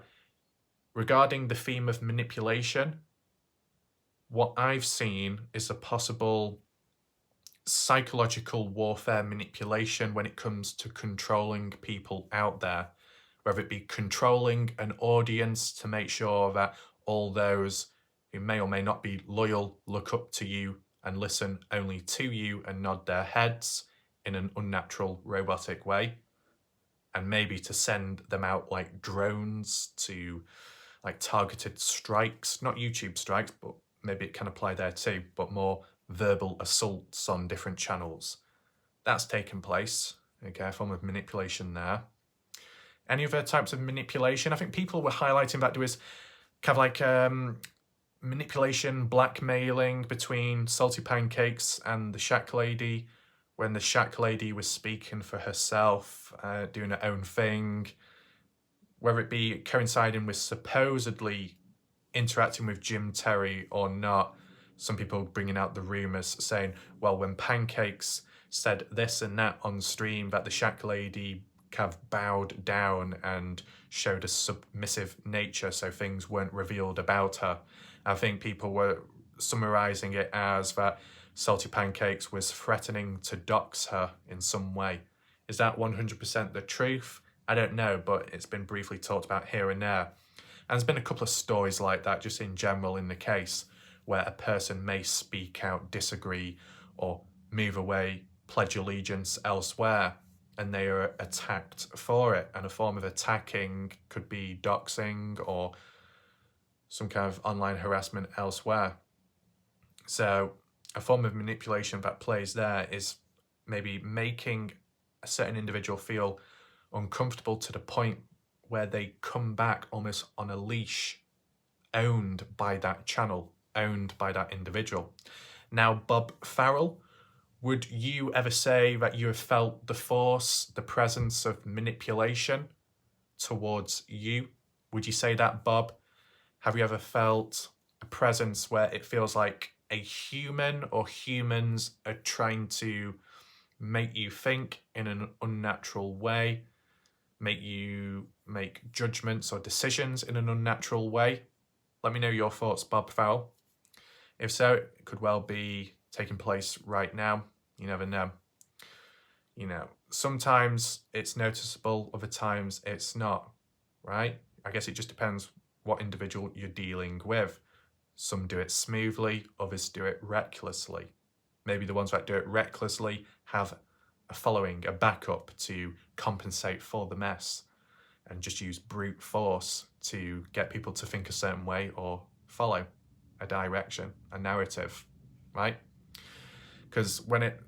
regarding the theme of manipulation, what I've seen is a possible psychological warfare manipulation when it comes to controlling people out there, whether it be controlling an audience to make sure that all those who may or may not be loyal look up to you and listen only to you and nod their heads in an unnatural robotic way, and maybe to send them out like drones to like targeted strikes, not YouTube strikes, but maybe it can apply there too, but more verbal assaults on different channels. That's taken place, okay, a form of manipulation there. Any other types of manipulation? I think people were highlighting that there was kind of like manipulation, blackmailing between Salty Pancakes and the Shack Lady, when the Shack Lady was speaking for herself, doing her own thing, whether it be coinciding with supposedly interacting with Jim Terry or not. Some people bringing out the rumours saying, well, when Pancakes said this and that on stream, that the Shack Lady kind of bowed down and showed a submissive nature, so things weren't revealed about her. I think people were summarising it as that Salty Pancakes was threatening to dox her in some way. Is that 100% the truth? I don't know, but it's been briefly talked about here and there. And there's been a couple of stories like that just in general in the case, where a person may speak out, disagree, or move away, pledge allegiance elsewhere, and they are attacked for it. And a form of attacking could be doxing or some kind of online harassment elsewhere. So a form of manipulation that plays there is maybe making a certain individual feel uncomfortable to the point where they come back almost on a leash, owned by that channel, owned by that individual. Now, Bob Farrell, would you ever say that you have felt the force, the presence of manipulation towards you. Would you say that, Bob? Have you ever felt a presence where it feels like a human or humans are trying to make you think in an unnatural way, make you make judgments or decisions in an unnatural way? Let me know your thoughts, Bob Farrell. If so, it could well be taking place right now. You never know. You know, sometimes it's noticeable, other times it's not, right? I guess it just depends what individual you're dealing with. Some do it smoothly, others do it recklessly. Maybe the ones that do it recklessly have a following, a backup to compensate for the mess and just use brute force to get people to think a certain way or follow a direction, a narrative, right? Because when it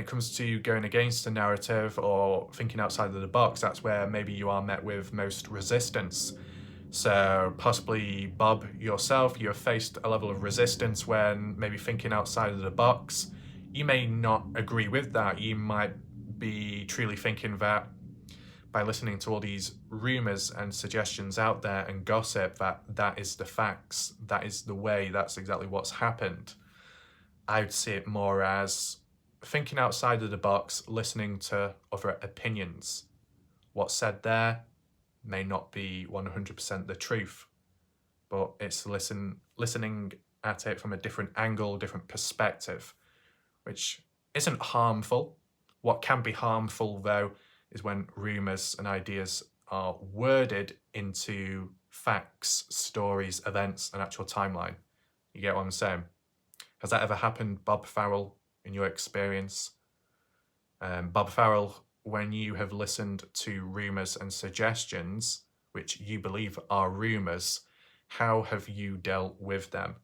comes to going against a narrative or thinking outside of the box, that's where maybe you are met with most resistance. So possibly, Bob, yourself, you have faced a level of resistance when maybe thinking outside of the box. You may not agree with that. You might be truly thinking that by listening to all these rumors and suggestions out there and gossip, that is the facts, that is the way, that's exactly what's happened. I would see it more as thinking outside of the box, listening to other opinions. What's said there may not be 100% the truth, but it's listening at it from a different angle, different perspective, which isn't harmful. What can be harmful, though, is when rumours and ideas are worded into facts, stories, events, and actual timeline. You get what I'm saying? Has that ever happened, Bob Farrell, in your experience? Bob Farrell, when you have listened to rumours and suggestions, which you believe are rumours, how have you dealt with them?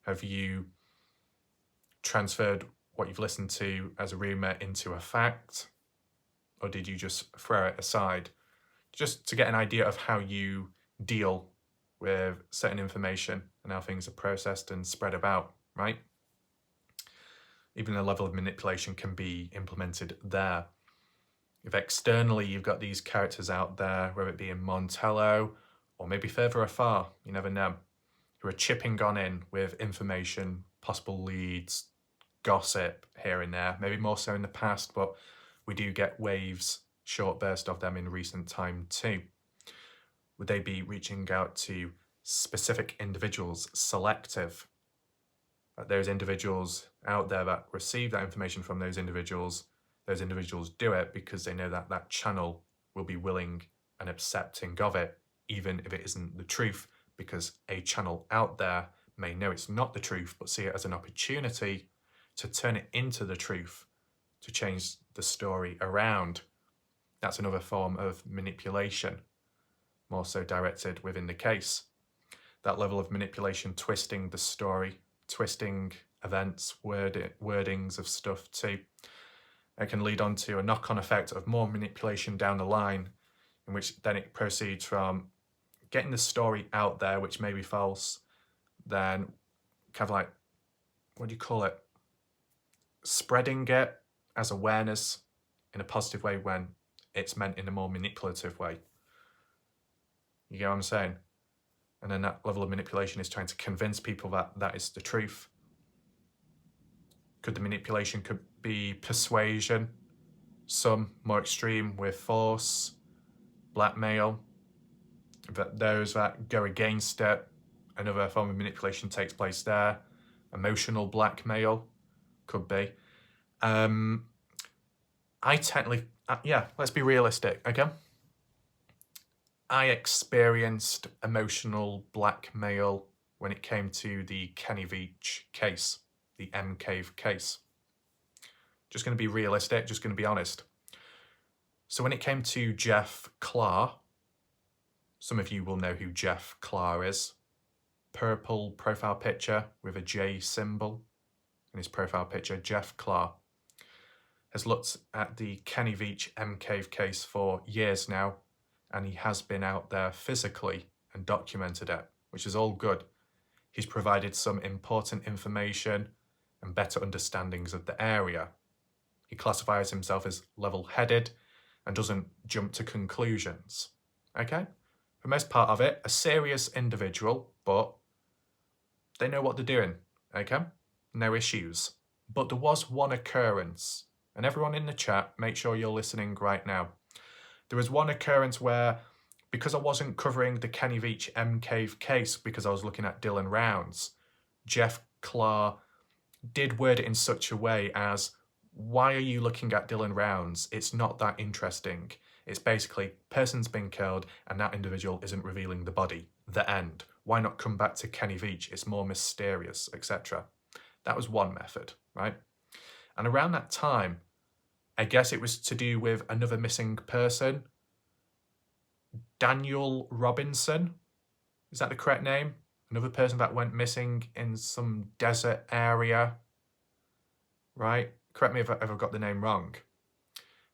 Have you transferred what you've listened to as a rumour into a fact? Or did you just throw it aside? Just to get an idea of how you deal with certain information and how things are processed and spread about, right? Even a level of manipulation can be implemented there. If externally you've got these characters out there, whether it be in Montello or maybe further afar, you never know, who are chipping on in with information, possible leads, gossip here and there, maybe more so in the past, but we do get waves, short bursts of them in recent time too. Would they be reaching out to specific individuals, selective? Those individuals out there that receive that information from those individuals do it because they know that that channel will be willing and accepting of it, even if it isn't the truth, because a channel out there may know it's not the truth, but see it as an opportunity to turn it into the truth, to change the story around. That's another form of manipulation, more so directed within the case. That level of manipulation, twisting the story, twisting events, wordings of stuff too. It can lead on to a knock-on effect of more manipulation down the line, in which then it proceeds from getting the story out there, which may be false, then kind of like, what do you call it? Spreading it as awareness in a positive way when it's meant in a more manipulative way. You get what I'm saying? And then that level of manipulation is trying to convince people that that is the truth. The manipulation could be persuasion, some more extreme with force, blackmail. But those that go against it, another form of manipulation takes place there. Emotional blackmail could be. Let's be realistic, okay? I experienced emotional blackmail when it came to the Kenny Veach case, the M Cave case. Just going to be realistic, just going to be honest. So when it came to Jeff Clark, some of you will know who Jeff Clark is. Purple profile picture with a J symbol in his profile picture. Jeff Clark has looked at the Kenny Veach M Cave case for years now, and he has been out there physically and documented it, which is all good. He's provided some important information and better understandings of the area. He classifies himself as level-headed and doesn't jump to conclusions. okay? For most part of it, a serious individual, but they know what they're doing, okay? No issues. But there was one occurrence, and everyone in the chat, make sure you're listening right now. There was one occurrence where, because I wasn't covering the Kenny Veach M Cave case because I was looking at Dylan Rounds, Jeff Clark did word it in such a way as, why are you looking at Dylan Rounds? It's not that interesting. It's basically, person's been killed and that individual isn't revealing the body. The end. Why not come back to Kenny Veach? It's more mysterious, etc. That was one method, right? And around that time, I guess it was to do with another missing person. Daniel Robinson, is that the correct name? Another person that went missing in some desert area, right? Correct me if I've got the name wrong.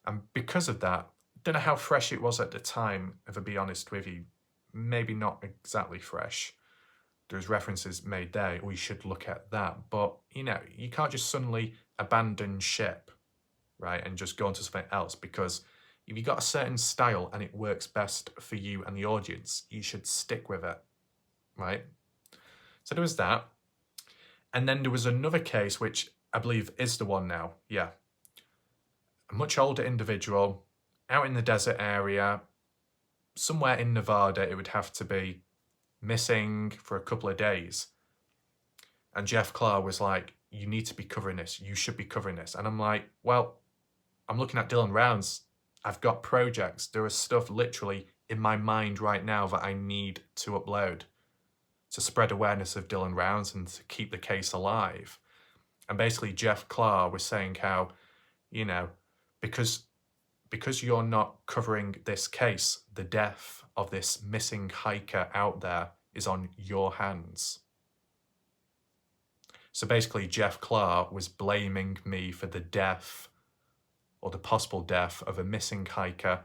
And because of that, don't know how fresh it was at the time, if I'll be honest with you. Maybe not exactly fresh. There's references made there, we should look at that. But, you know, you can't just suddenly abandon ship, right, and just go on to something else, because if you've got a certain style and it works best for you and the audience, you should stick with it, right? So there was that. And then there was another case, which I believe is the one now, yeah. A much older individual, out in the desert area, somewhere in Nevada it would have to be, missing for a couple of days. And Jeff Clark was like, you need to be covering this, you should be covering this. And I'm like, well, I'm looking at Dylan Rounds. I've got projects. There is stuff literally in my mind right now that I need to upload to spread awareness of Dylan Rounds and to keep the case alive. And basically Jeff Clark was saying how, you know, because you're not covering this case, the death of this missing hiker out there is on your hands. So basically Jeff Clark was blaming me for the death or the possible death of a missing hiker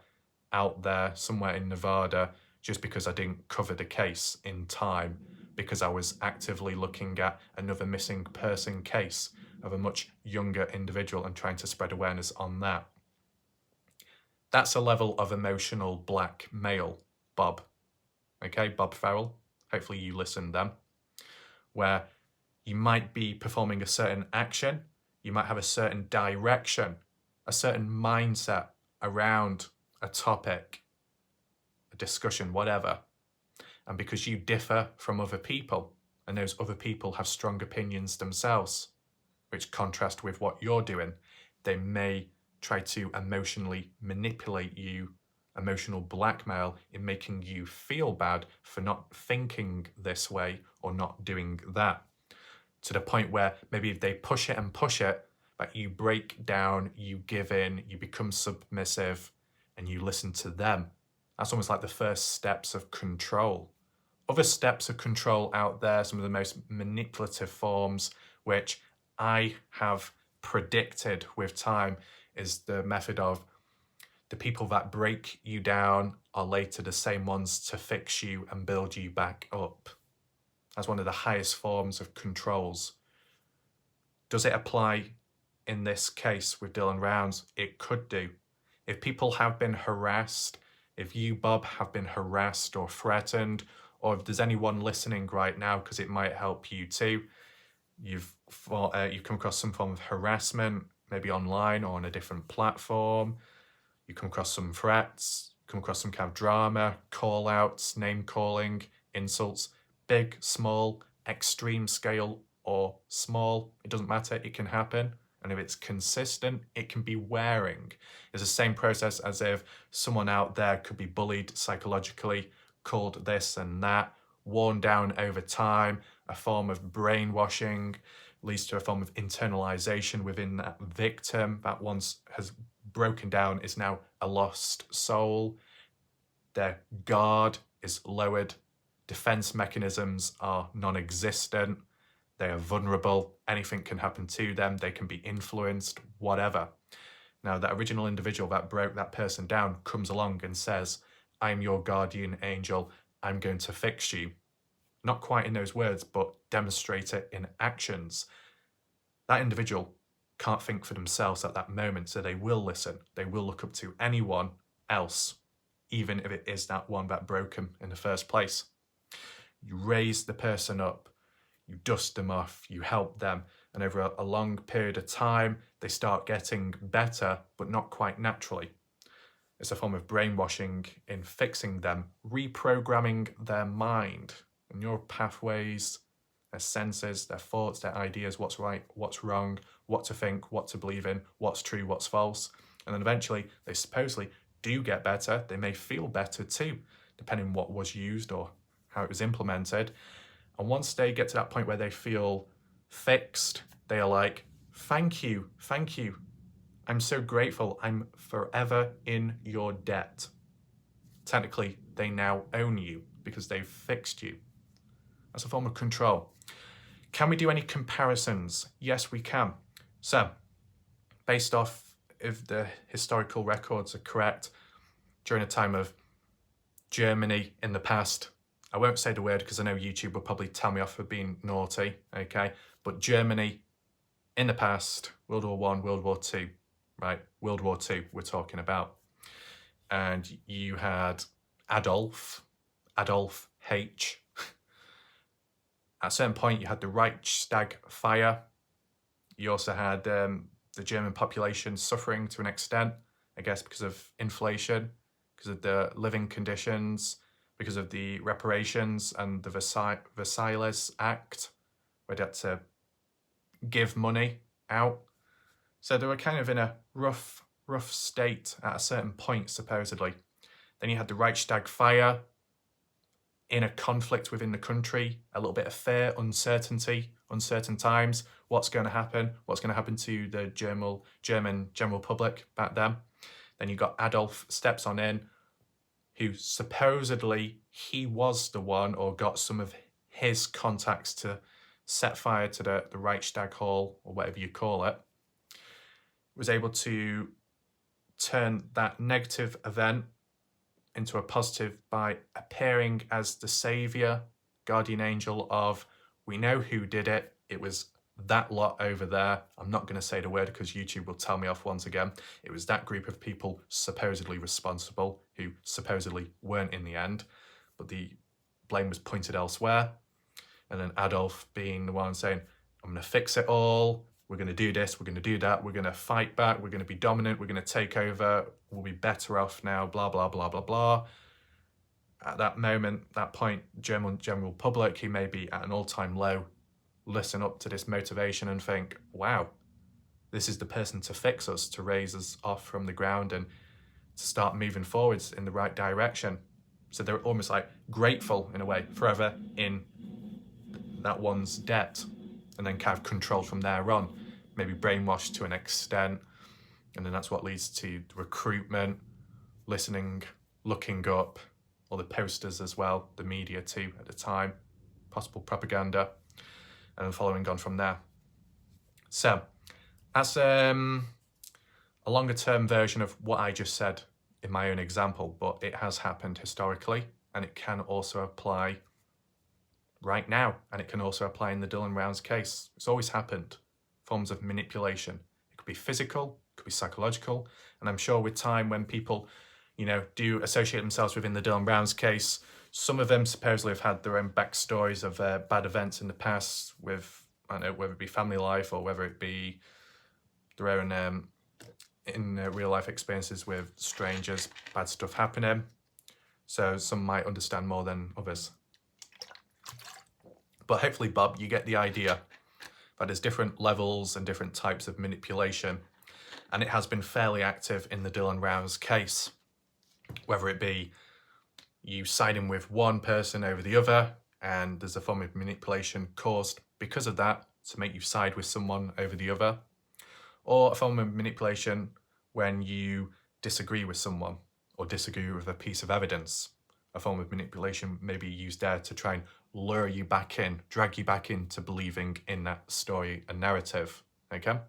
out there somewhere in Nevada just because I didn't cover the case in time, because I was actively looking at another missing person case of a much younger individual and trying to spread awareness on that. That's a level of emotional blackmail, Bob. Okay, Bob Farrell. Hopefully you listened then. Where you might be performing a certain action, you might have a certain direction, a certain mindset around a topic, a discussion, whatever. And because you differ from other people, and those other people have strong opinions themselves, which contrast with what you're doing, they may try to emotionally manipulate you, emotional blackmail, in making you feel bad for not thinking this way or not doing that. To the point where maybe if they push it, but you break down, you give in, you become submissive, and you listen to them. That's almost like the first steps of control. Other steps of control out there, some of the most manipulative forms, which I have predicted with time, is the method of the people that break you down are later the same ones to fix you and build you back up. That's one of the highest forms of controls. Does it apply in this case with Dylan Rounds? It could do. If people have been harassed, if you, Bob, have been harassed or threatened, or if there's anyone listening right now, because it might help you too, you've come across some form of harassment, maybe online or on a different platform, you come across some threats, come across some kind of drama, call-outs, name-calling, insults, big, small, extreme scale or small, it doesn't matter, it can happen. And if it's consistent, it can be wearing. It's the same process as if someone out there could be bullied psychologically, called this and that, worn down over time, a form of brainwashing, leads to a form of internalization within that victim that once has broken down is now a lost soul. Their guard is lowered, defense mechanisms are non-existent, they are vulnerable, anything can happen to them, they can be influenced, whatever. Now that original individual that broke that person down comes along and says, I'm your guardian angel, I'm going to fix you. Not quite in those words, but demonstrate it in actions. That individual can't think for themselves at that moment, so they will listen. They will look up to anyone else even if it is that one that broke them in the first place. You raise the person up, you dust them off, you help them, and over a long period of time, they start getting better, but not quite naturally. It's a form of brainwashing in fixing them, reprogramming their mind, and your pathways, their senses, their thoughts, their ideas, what's right, what's wrong, what to think, what to believe in, what's true, what's false. And then eventually they supposedly do get better. They may feel better too, depending on what was used or how it was implemented. And once they get to that point where they feel fixed, they are like, thank you, I'm so grateful, I'm forever in your debt. Technically, they now own you because they've fixed you. That's a form of control. Can we do any comparisons? Yes, we can. So, based off if the historical records are correct, during a time of Germany in the past, I won't say the word because I know YouTube will probably tell me off for being naughty, okay? But Germany in the past, World War I, World War II, right? World War II we're talking about. And you had Adolf H. At a certain point, you had the Reichstag fire. You also had the German population suffering to an extent, I guess, because of inflation, because of the living conditions, because of the reparations and the Versailles Act, where they had to give money out. So they were kind of in a rough state at a certain point, supposedly. Then you had the Reichstag fire, in a conflict within the country, a little bit of fear, uncertainty, uncertain times. What's going to happen? What's going to happen to the German general public back then? Then you got Adolf steps on in, who supposedly he was the one or got some of his contacts to set fire to the Reichstag Hall or whatever you call it. Was able to turn that negative event into a positive by appearing as the savior, guardian angel of, we know who did it, it was that lot over there. I'm not going to say the word because YouTube will tell me off once again. It was that group of people supposedly responsible who supposedly weren't in the end, but the blame was pointed elsewhere. And then Adolf being the one saying, I'm going to fix it all, we're going to do this, we're going to do that, we're going to fight back, we're going to be dominant, we're going to take over, we'll be better off now, blah, blah, blah, blah, blah. At that moment, that point, German general public, who may be at an all-time low, listen up to this motivation and think, wow, this is the person to fix us, to raise us off from the ground and to start moving forwards in the right direction. So they're almost like grateful in a way, forever in that one's debt, and then kind of controlled from there on, maybe brainwashed to an extent. And then that's what leads to recruitment, listening, looking up, all the posters as well, the media too at the time, possible propaganda, and then following on from there. So that's a longer term version of what I just said in my own example, but it has happened historically, and it can also apply right now, and it can also apply in the Dylan Rounds case. It's always happened. Forms of manipulation. It could be physical, it could be psychological, and I'm sure with time when people, do associate themselves within the Dylan Rounds case, some of them supposedly have had their own backstories of bad events in the past with, I don't know, whether it be family life or whether it be their own in real life experiences with strangers, bad stuff happening. So some might understand more than others. But hopefully, Bob, you get the idea that there's different levels and different types of manipulation, and it has been fairly active in the Dylan Rounds case, whether it be you siding with one person over the other, and there's a form of manipulation caused because of that to make you side with someone over the other, or a form of manipulation when you disagree with someone or disagree with a piece of evidence. A form of manipulation may be used there to try and lure you back in, drag you back into believing in that story and narrative, okay?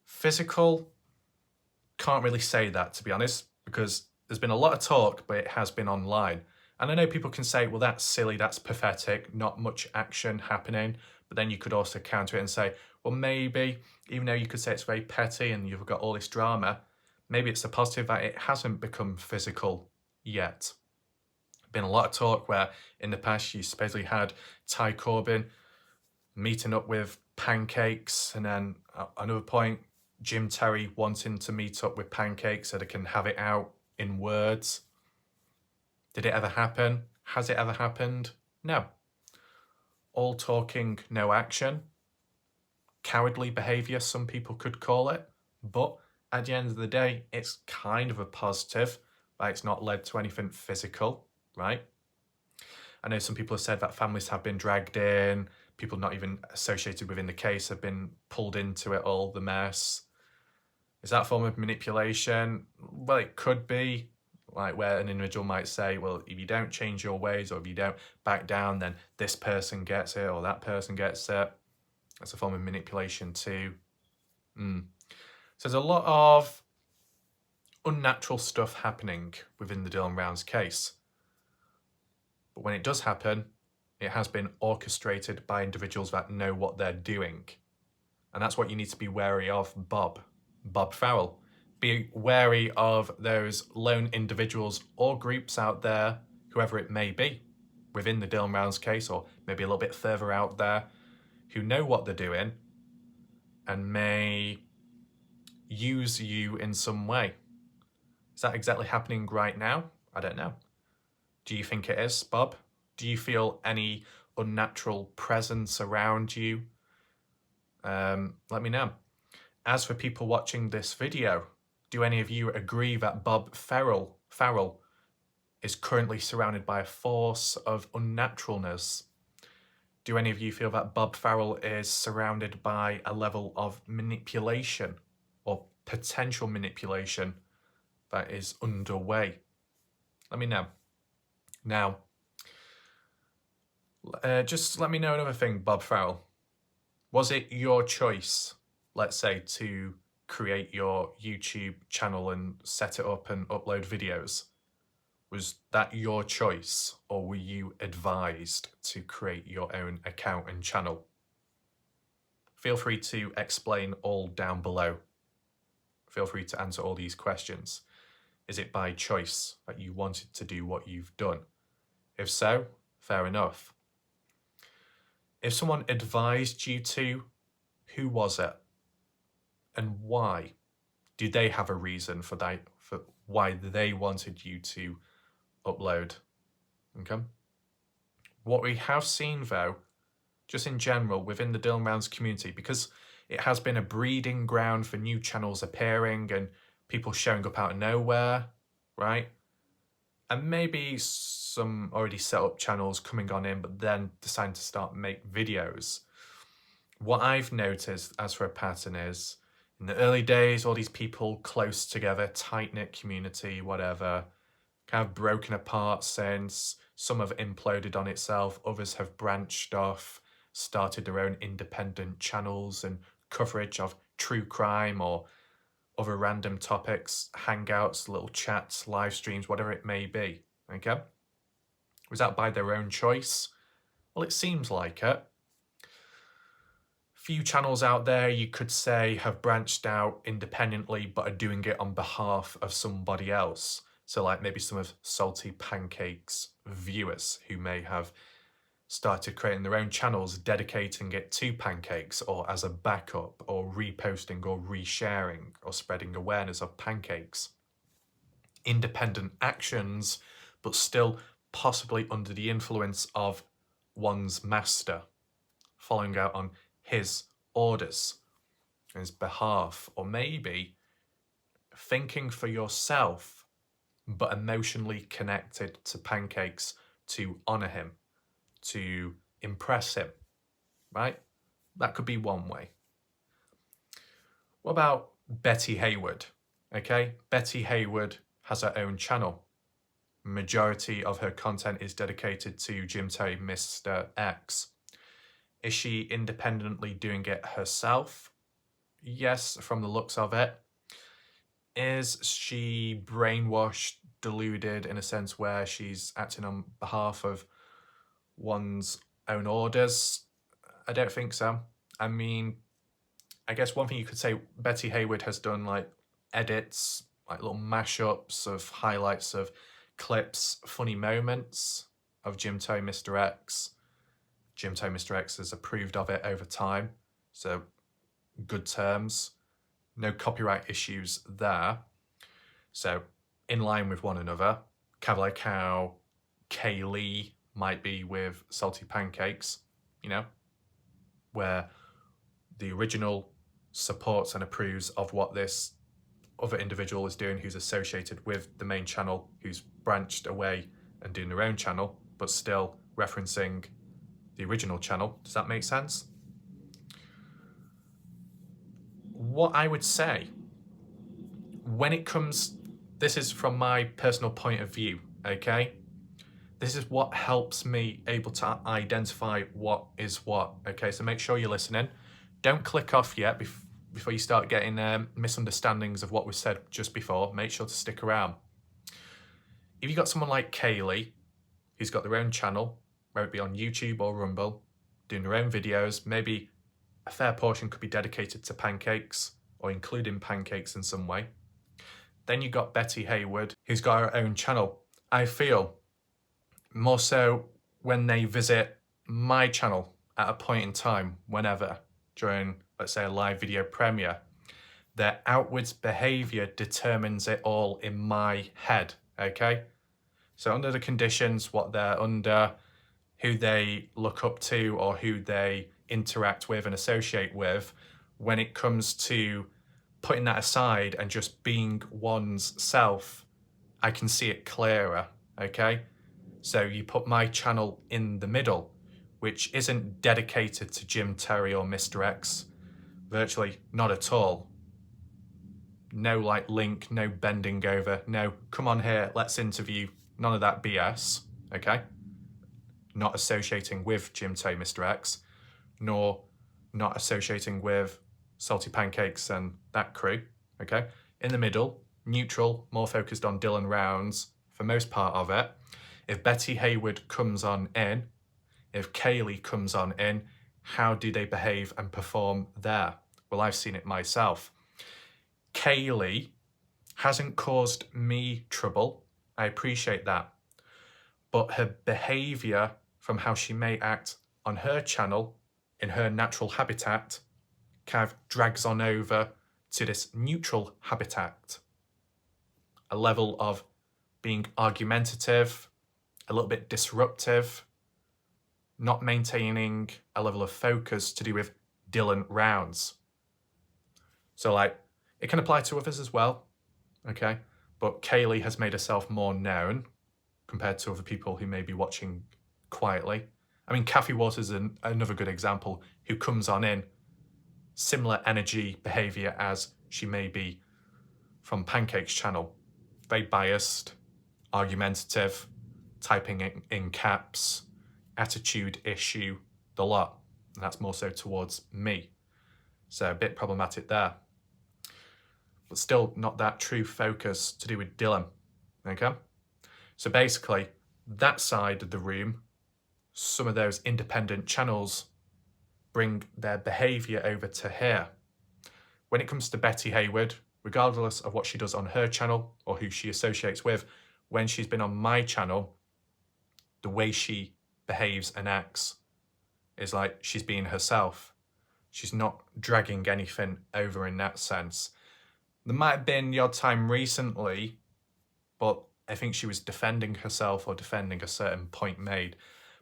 Physical, can't really say that, to be honest, because there's been a lot of talk, but it has been online. And I know people can say, well, that's silly, that's pathetic, not much action happening. But then you could also counter it and say, well, maybe, even though you could say it's very petty and you've got all this drama, maybe it's a positive that it hasn't become physical yet. Been a lot of talk where in the past you supposedly had Ty Corbyn meeting up with pancakes, and then at another point Jim Terry wanting to meet up with pancakes so they can have it out in words. Did it ever happen? Has it ever happened? No. All talking, no action. Cowardly behaviour, some people could call it. But at the end of the day, it's kind of a positive, but it's not led to anything physical, right? I know some people have said that families have been dragged in, people not even associated within the case have been pulled into it all, the mess. Is that a form of manipulation? Well, it could be, like where an individual might say, well, if you don't change your ways or if you don't back down, then this person gets it or that person gets it. That's a form of manipulation too. So there's a lot of unnatural stuff happening within the Dylan Rounds case. But when it does happen, it has been orchestrated by individuals that know what they're doing. And that's what you need to be wary of, Bob Farrell. Be wary of those lone individuals or groups out there, whoever it may be, within the Dylan Rounds case or maybe a little bit further out there, who know what they're doing and may use you in some way. Is that exactly happening right now? I don't know. Do you think it is, Bob? Do you feel any unnatural presence around you? Let me know. As for people watching this video, do any of you agree that Bob Farrell is currently surrounded by a force of unnaturalness? Do any of you feel that Bob Farrell is surrounded by a level of manipulation or potential manipulation that is underway? Let me know. Now, just let me know another thing, Bob Farrell. Was it your choice, let's say, to create your YouTube channel and set it up and upload videos? Was that your choice, or were you advised to create your own account and channel? Feel free to explain all down below. Feel free to answer all these questions. Is it by choice that you wanted to do what you've done? If so, fair enough. If someone advised you to, who was it? And why? Do they have a reason for that, for why they wanted you to upload? Okay. What we have seen though, just in general within the Dylan Rounds community, because it has been a breeding ground for new channels appearing and people showing up out of nowhere, right? And maybe some already set up channels coming on in, but then deciding to start make videos. What I've noticed as for a pattern is, in the early days, all these people close together, tight-knit community, whatever, kind of broken apart since. Some have imploded on itself, others have branched off, started their own independent channels and coverage of true crime or other random topics, hangouts, little chats, live streams, whatever it may be, okay? Was that by their own choice? Well, it seems like it. Few channels out there you could say have branched out independently but are doing it on behalf of somebody else. So like maybe some of Salty Pancake's viewers who may have started creating their own channels, dedicating it to Pancakes or as a backup or reposting or resharing or spreading awareness of Pancakes. Independent actions, but still possibly under the influence of one's master, following out on his orders, his behalf, or maybe thinking for yourself, but emotionally connected to Pancakes to honour him, to impress him, right? That could be one way. What about Betty Hayward? Okay, Betty Hayward has her own channel. Majority of her content is dedicated to Jim Terry, Mr. X. Is she independently doing it herself? Yes, from the looks of it. Is she brainwashed, deluded in a sense where she's acting on behalf of one's own orders? I don't think so. I mean, I guess one thing you could say, Betty Hayward has done like edits, like little mashups of highlights of clips, funny moments of Jim Toe Mr. X. Jim Toe Mr. X has approved of it over time, so good terms. No copyright issues there. So in line with one another, Cavalier Cow, Kaylee might be with Salty Pancakes, you know, where the original supports and approves of what this other individual is doing who's associated with the main channel, who's branched away and doing their own channel, but still referencing the original channel. Does that make sense? What I would say, when it comes, this is from my personal point of view, okay? This is what helps me able to identify what is what, okay? So make sure you're listening. Don't click off yet before you start getting misunderstandings of what was said just before. Make sure to stick around. If you've got someone like Kaylee, who's got their own channel, whether it be on YouTube or Rumble, doing their own videos, maybe a fair portion could be dedicated to pancakes or including pancakes in some way. Then you've got Betty Hayward, who's got her own channel. I feel more so when they visit my channel at a point in time, whenever, during, let's say, a live video premiere, their outwards behavior determines it all in my head, okay? So under the conditions, what they're under, who they look up to or who they interact with and associate with, when it comes to putting that aside and just being one's self, I can see it clearer, okay? So you put my channel in the middle, which isn't dedicated to Jim Terry or Mr. X, virtually not at all. No like link, no bending over, no come on here, let's interview, none of that BS, okay? Not associating with Jim Tay, Mr. X, nor not associating with Salty Pancakes and that crew, okay? In the middle, neutral, more focused on Dylan Rounds for most part of it. If Betty Hayward comes on in, if Kaylee comes on in, how do they behave and perform there? Well, I've seen it myself. Kaylee hasn't caused me trouble. I appreciate that. But her behavior from how she may act on her channel in her natural habitat kind of drags on over to this neutral habitat. A level of being argumentative, a little bit disruptive, not maintaining a level of focus to do with Dylan Rounds. So like, it can apply to others as well, okay? But Kaylee has made herself more known compared to other people who may be watching quietly. I mean, Kathy Waters is another good example who comes on in similar energy behavior as she may be from Pancake's channel. Very biased, argumentative, typing in caps, attitude issue, the lot. And that's more so towards me. So a bit problematic there. But still not that true focus to do with Dylan, okay? So basically, that side of the room, some of those independent channels bring their behavior over to here. When it comes to Betty Hayward, regardless of what she does on her channel or who she associates with, when she's been on my channel, the way she behaves and acts is like she's being herself. She's not dragging anything over in that sense. There might have been the odd time recently, but I think she was defending herself or defending a certain point made.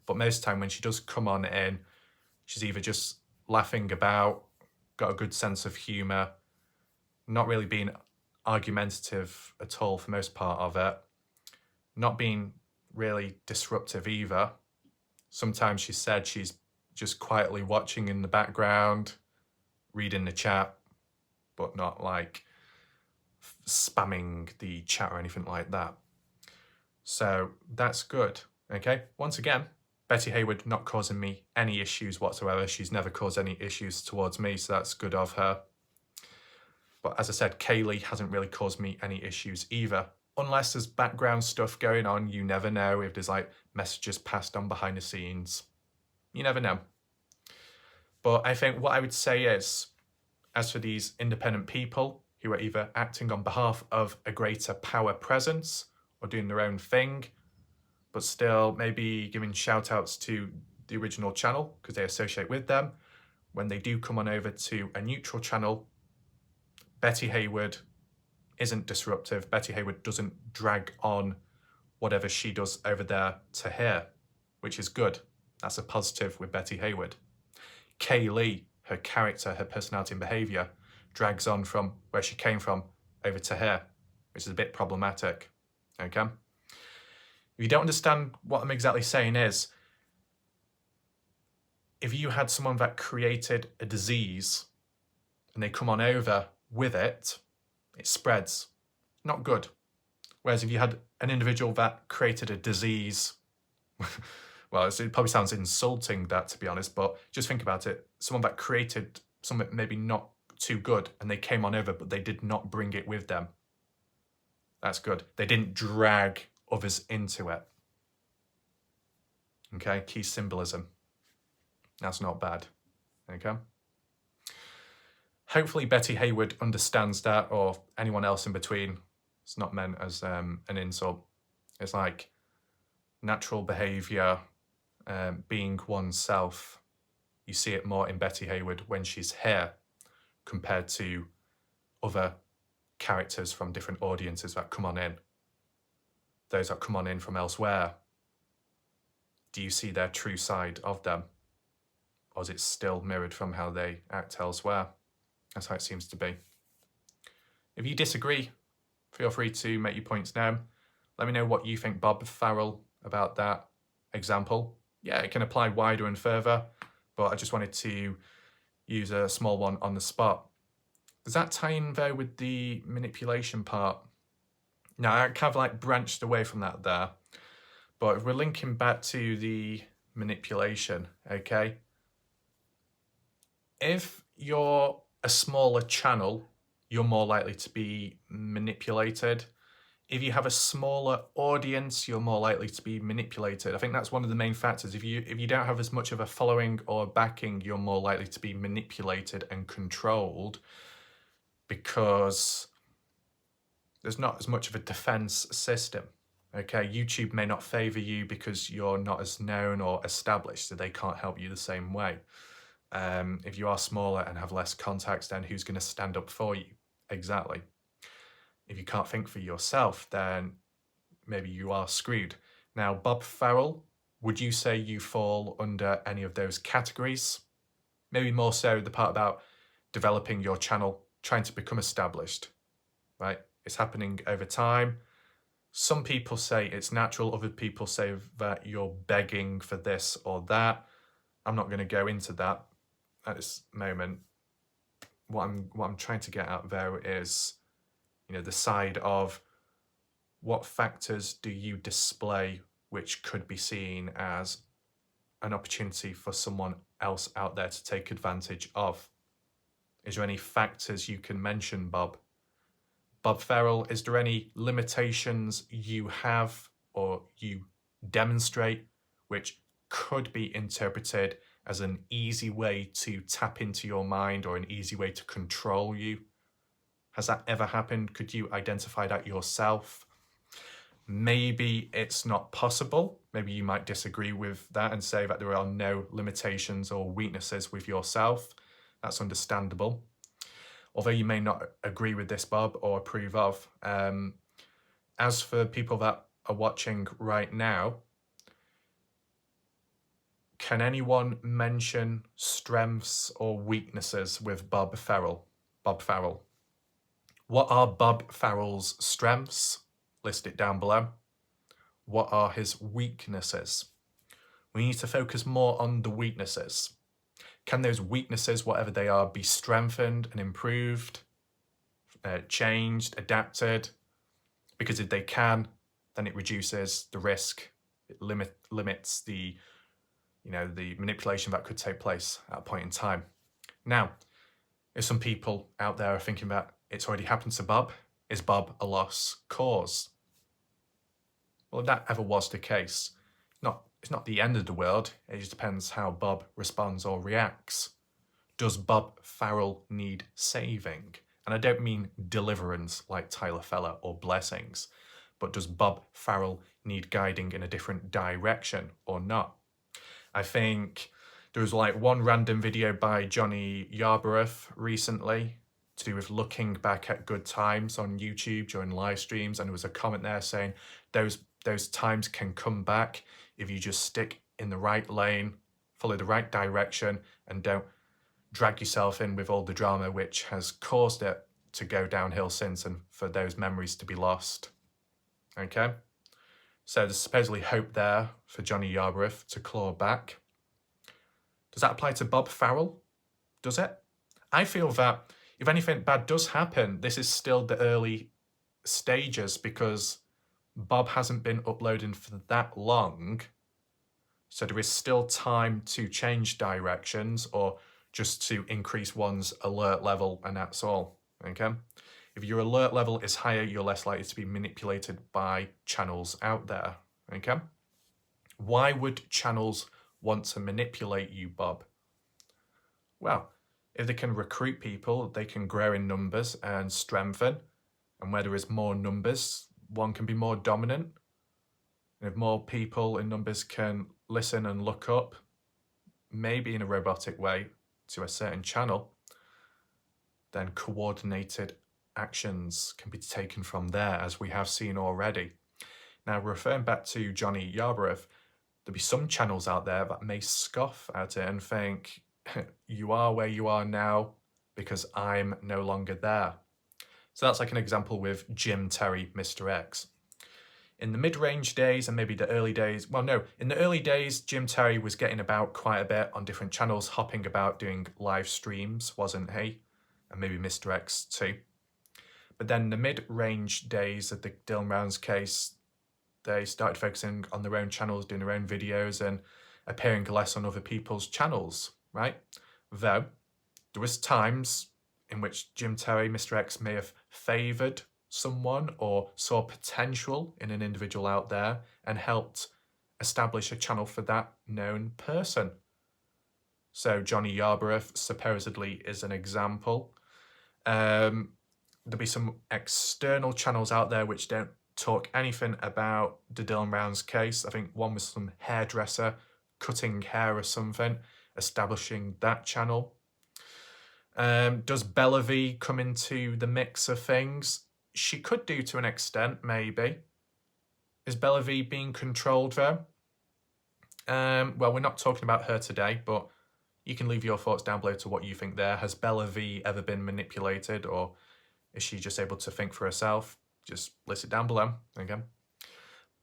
But most of the time when she does come on in, she's either just laughing about, got a good sense of humour, not really being argumentative at all for most part of it, not being really disruptive either. Sometimes she said she's just quietly watching in the background, reading the chat, but not like spamming the chat or anything like that. So that's good, okay? Once again, Betty Hayward not causing me any issues whatsoever. She's never caused any issues towards me, so that's good of her. But as I said, Kaylee hasn't really caused me any issues either. Unless there's background stuff going on, you never know if there's like messages passed on behind the scenes. You never know. But I think what I would say is, as for these independent people who are either acting on behalf of a greater power presence or doing their own thing, but still maybe giving shout outs to the original channel because they associate with them. When they do come on over to a neutral channel, Betty Haywood isn't disruptive. Betty Haywood doesn't drag on whatever she does over there to here, which is good. That's a positive with Betty Haywood. Kay Lee, her character, her personality and behaviour, drags on from where she came from over to here, which is a bit problematic. Okay? If you don't understand what I'm exactly saying is, if you had someone that created a disease and they come on over with it, it spreads. Not good. Whereas if you had an individual that created a disease, well, it probably sounds insulting that, to be honest, but just think about it. Someone that created something maybe not too good and they came on over, but they did not bring it with them. That's good. They didn't drag others into it. Okay, key symbolism. That's not bad. Okay. Hopefully Betty Haywood understands that, or anyone else in between. It's not meant as an insult. It's like natural behaviour, being oneself. You see it more in Betty Haywood when she's here compared to other characters from different audiences that come on in. Those that come on in from elsewhere, do you see their true side of them? Or is it still mirrored from how they act elsewhere? That's how it seems to be. If you disagree, feel free to make your points now. Let me know what you think, Bob Farrell, about that example. Yeah, it can apply wider and further, but I just wanted to use a small one on the spot. Does that tie in there with the manipulation part? Now, I kind of like branched away from that there, but if we're linking back to the manipulation, okay? If you're a smaller channel, you're more likely to be manipulated. If you have a smaller audience, you're more likely to be manipulated. I think that's one of the main factors. If you don't have as much of a following or backing, you're more likely to be manipulated and controlled because there's not as much of a defense system. Okay, YouTube may not favor you because you're not as known or established, so they can't help you the same way. If you are smaller and have less contacts, then who's going to stand up for you? Exactly. If you can't think for yourself, then maybe you are screwed. Now, Bob Farrell, would you say you fall under any of those categories? Maybe more so the part about developing your channel, trying to become established, right? It's happening over time. Some people say it's natural. Other people say that you're begging for this or that. I'm not going to go into that at this moment. What I'm trying to get at there is, the side of what factors do you display which could be seen as an opportunity for someone else out there to take advantage of. Is there any factors you can mention, Bob? Bob Farrell, is there any limitations you have or you demonstrate which could be interpreted as an easy way to tap into your mind or an easy way to control you? Has that ever happened? Could you identify that yourself? Maybe it's not possible. Maybe you might disagree with that and say that there are no limitations or weaknesses with yourself. That's understandable. Although you may not agree with this, Bob, or approve of. As for people that are watching right now, can anyone mention strengths or weaknesses with Bob Farrell? Bob Farrell. What are Bob Farrell's strengths? List it down below. What are his weaknesses? We need to focus more on the weaknesses. Can those weaknesses, whatever they are, be strengthened and improved, changed, adapted? Because if they can, then it reduces the risk. It limits the manipulation that could take place at a point in time. Now, if some people out there are thinking that it's already happened to Bob, is Bob a lost cause? Well, if that ever was the case, it's not the end of the world. It just depends how Bob responds or reacts. Does Bob Farrell need saving? And I don't mean deliverance like Tyler Feller or blessings, but does Bob Farrell need guiding in a different direction or not? I think there was like one random video by Johnny Yarborough recently to do with looking back at good times on YouTube during live streams, and there was a comment there saying those times can come back if you just stick in the right lane, follow the right direction, and don't drag yourself in with all the drama which has caused it to go downhill since, and for those memories to be lost. Okay, so there's supposedly hope there for Johnny Yarborough to claw back. Does that apply to Bob Farrell? Does it? I feel that if anything bad does happen, this is still the early stages, because Bob hasn't been uploading for that long. So there is still time to change directions or just to increase one's alert level, and that's all. Okay? If your alert level is higher, you're less likely to be manipulated by channels out there. Okay? Why would channels want to manipulate you, Bob? Well, if they can recruit people, they can grow in numbers and strengthen. And where there is more numbers, one can be more dominant. And if more people in numbers can listen and look up, maybe in a robotic way, to a certain channel, then coordinated actions can be taken from there, as we have seen already. Now, referring back to Johnny Yarborough, there'll be some channels out there that may scoff at it and think, you are where you are now because I'm no longer there. So that's like an example with Jim Terry, Mr. X. In the mid-range days and maybe the early days, well, no, in the early days, Jim Terry was getting about quite a bit on different channels, hopping about doing live streams, wasn't he? And maybe Mr. X too. But then the mid-range days of the Dylan Rounds case, they started focusing on their own channels, doing their own videos and appearing less on other people's channels, right? Though there was times in which Jim Terry, Mr. X, may have favoured someone or saw potential in an individual out there and helped establish a channel for that known person. So Johnny Yarborough supposedly is an example. There'll be some external channels out there which don't talk anything about the Dylan Rounds case. I think one was some hairdresser cutting hair or something, establishing that channel. Does Bella V come into the mix of things? She could do to an extent, maybe. Is Bella V being controlled though? Well, we're not talking about her today, but you can leave your thoughts down below to what you think there. Has Bella V ever been manipulated, or is she just able to think for herself? Just list it down below, okay?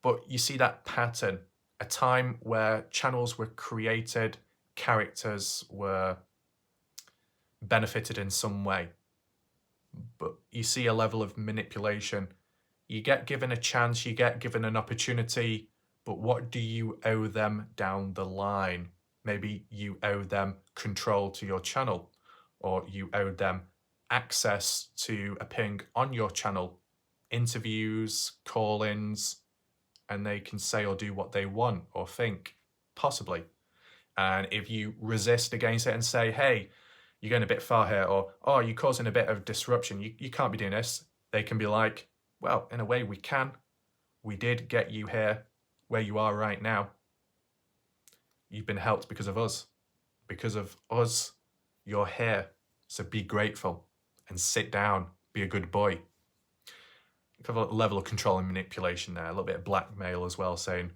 But you see that pattern, a time where channels were created, characters were benefited in some way. But you see a level of manipulation. You get given a chance, you get given an opportunity, but what do you owe them down the line? Maybe you owe them control to your channel, or you owe them access to appearing on your channel, interviews, call-ins, and they can say or do what they want or think, possibly. And if you resist against it and say, hey, you're going a bit far here, or, oh, you're causing a bit of disruption, you can't be doing this, they can be like, well, in a way we can. We did get you here where you are right now. You've been helped because of us. Because of us, you're here. So be grateful and sit down, be a good boy. A level of control and manipulation there, a little bit of blackmail as well, saying,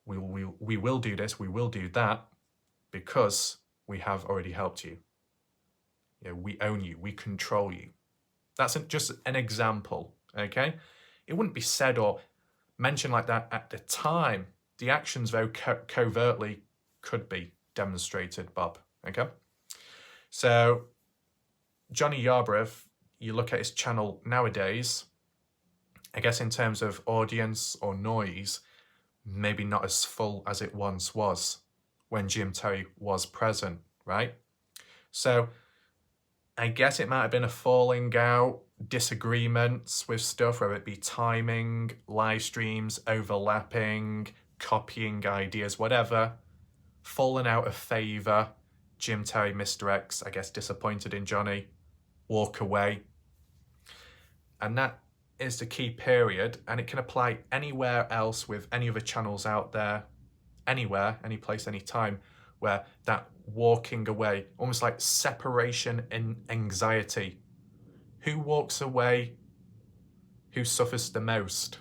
we will do this, we will do that, because we have already helped you. You know, we own you, we control you. That's just an example, okay? It wouldn't be said or mentioned like that at the time. The actions, though, covertly could be demonstrated, Bob, okay? So, Johnny Yarborough, you look at his channel nowadays, I guess in terms of audience or noise, maybe not as full as it once was when Jim Terry was present, right? So, I guess it might have been a falling out, disagreements with stuff, whether it be timing, live streams, overlapping, copying ideas, whatever. Fallen out of favour. Jim Terry, Mr. X, I guess disappointed in Johnny. Walk away. And that is the key period, and it can apply anywhere else with any other channels out there, anywhere, any place, any time, where that walking away, almost like separation and anxiety. Who walks away? Who suffers the most?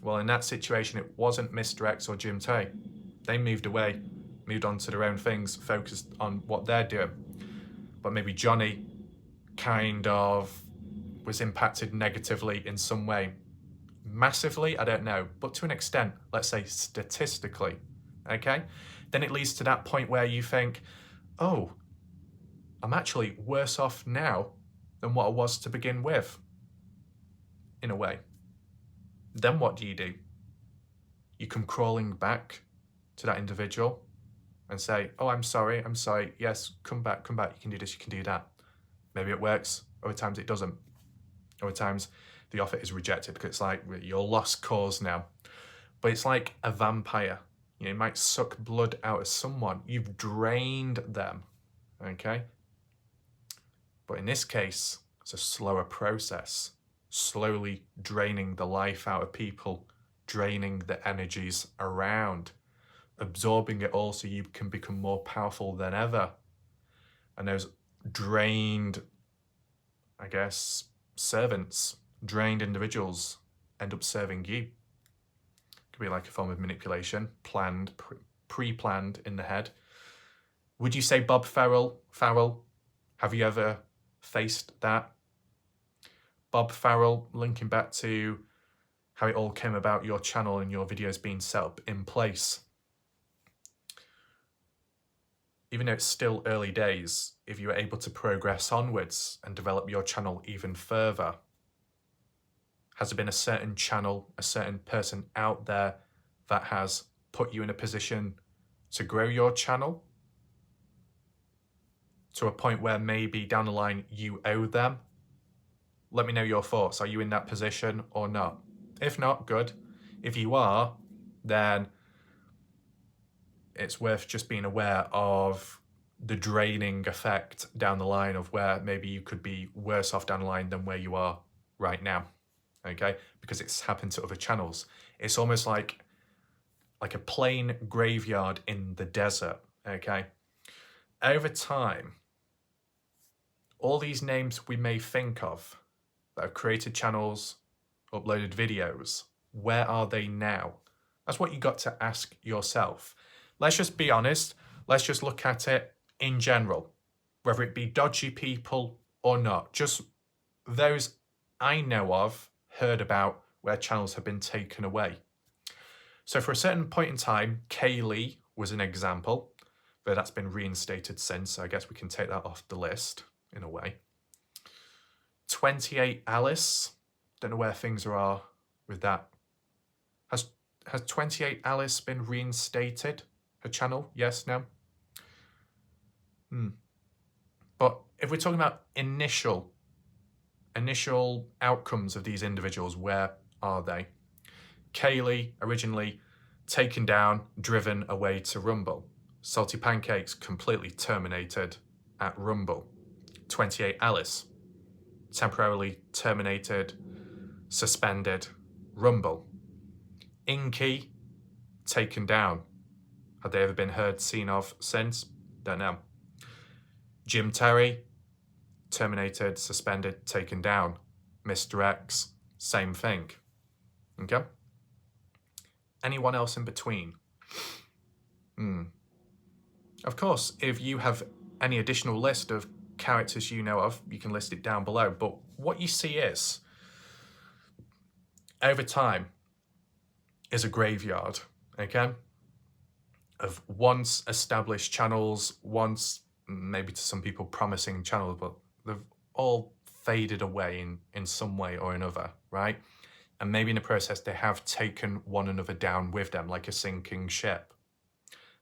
Well, in that situation, it wasn't Mr. X or Jim Tay. They moved away, moved on to their own things, focused on what they're doing. But maybe Johnny kind of was impacted negatively in some way. Massively, I don't know, but to an extent, let's say statistically, okay? Then it leads to that point where you think, oh, I'm actually worse off now than what I was to begin with, in a way. Then what do? You come crawling back to that individual and say, oh, I'm sorry, yes, come back, you can do this, you can do that. Maybe it works, other times it doesn't. Other times the offer is rejected because it's like, you're lost cause now. But it's like a vampire. You know, it might suck blood out of someone. You've drained them, okay? But in this case, it's a slower process, slowly draining the life out of people, draining the energies around, absorbing it all so you can become more powerful than ever. And those drained, I guess, servants, drained individuals end up serving you. Could be like a form of manipulation, planned, pre-planned in the head. Would you say Bob Farrell? Have you ever faced that? Bob Farrell, linking back to how it all came about, your channel and your videos being set up in place. Even though it's still early days, if you were able to progress onwards and develop your channel even further, has there been a certain channel, a certain person out there that has put you in a position to grow your channel to a point where maybe down the line you owe them? Let me know your thoughts. Are you in that position or not? If not, good. If you are, then it's worth just being aware of the draining effect down the line of where maybe you could be worse off down the line than where you are right now, okay? Because it's happened to other channels. It's almost like a plain graveyard in the desert, okay? Over time, all these names we may think of that have created channels, uploaded videos, where are they now? That's what you got to ask yourself. Let's just be honest. Let's just look at it in general, whether it be dodgy people or not. Just those I know of, heard about, where channels have been taken away. So for a certain point in time, Kaylee was an example, though that's been reinstated since, so I guess we can take that off the list in a way. 28 Alice, don't know where things are with that. Has 28 Alice been reinstated? Her channel? Yes, no? But if we're talking about initial outcomes of these individuals, where are they? Kaylee, originally taken down, driven away to Rumble. Salty Pancakes, completely terminated at Rumble. 28 Alice, temporarily terminated, suspended, Rumble. Inky, taken down. Have they ever been heard, seen of since? Don't know. Jim Terry, terminated, suspended, taken down. Mr. X, same thing. Okay? Anyone else in between? Of course, if you have any additional list of characters you know of, you can list it down below. But what you see is, over time, is a graveyard, okay? Of once established channels, once maybe to some people promising channels, but they've all faded away in some way or another, right? And maybe in the process they have taken one another down with them, like a sinking ship.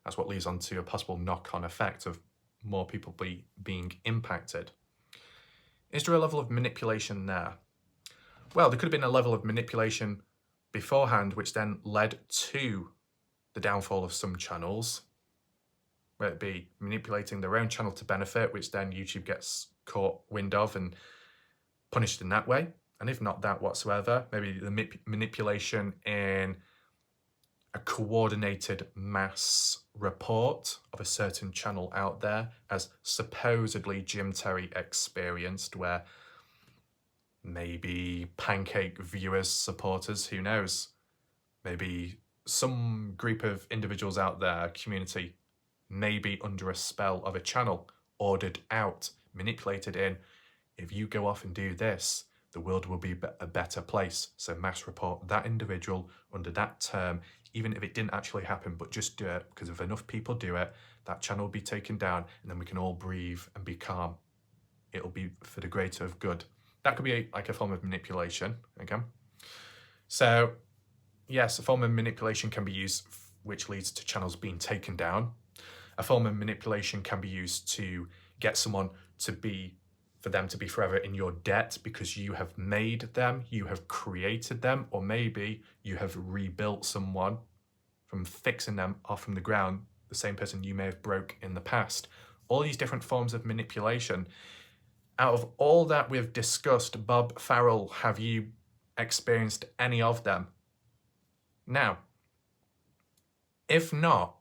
That's what leads on to a possible knock-on effect of more people being impacted. Is there a level of manipulation there? Well, there could have been a level of manipulation beforehand, which then led to the downfall of some channels, whether it be manipulating their own channel to benefit, which then YouTube gets caught wind of and punished in that way. And if not that whatsoever, maybe the manipulation in a coordinated mass report of a certain channel out there, as supposedly Jim Terry experienced, where maybe Pancake viewers, supporters, who knows, maybe some group of individuals out there, community, may be under a spell of a channel, ordered out, manipulated in, if you go off and do this, the world will be a better place. So mass report that individual under that term, even if it didn't actually happen, but just do it, because if enough people do it, that channel will be taken down, and then we can all breathe and be calm. It'll be for the greater of good. That could be like a form of manipulation, okay? So yes, a form of manipulation can be used which leads to channels being taken down. A form of manipulation can be used to get someone to be, for them to be forever in your debt because you have made them, you have created them, or maybe you have rebuilt someone from fixing them off from the ground, the same person you may have broke in the past. All these different forms of manipulation. Out of all that we've discussed, Bob Farrell, have you experienced any of them? Now, if not,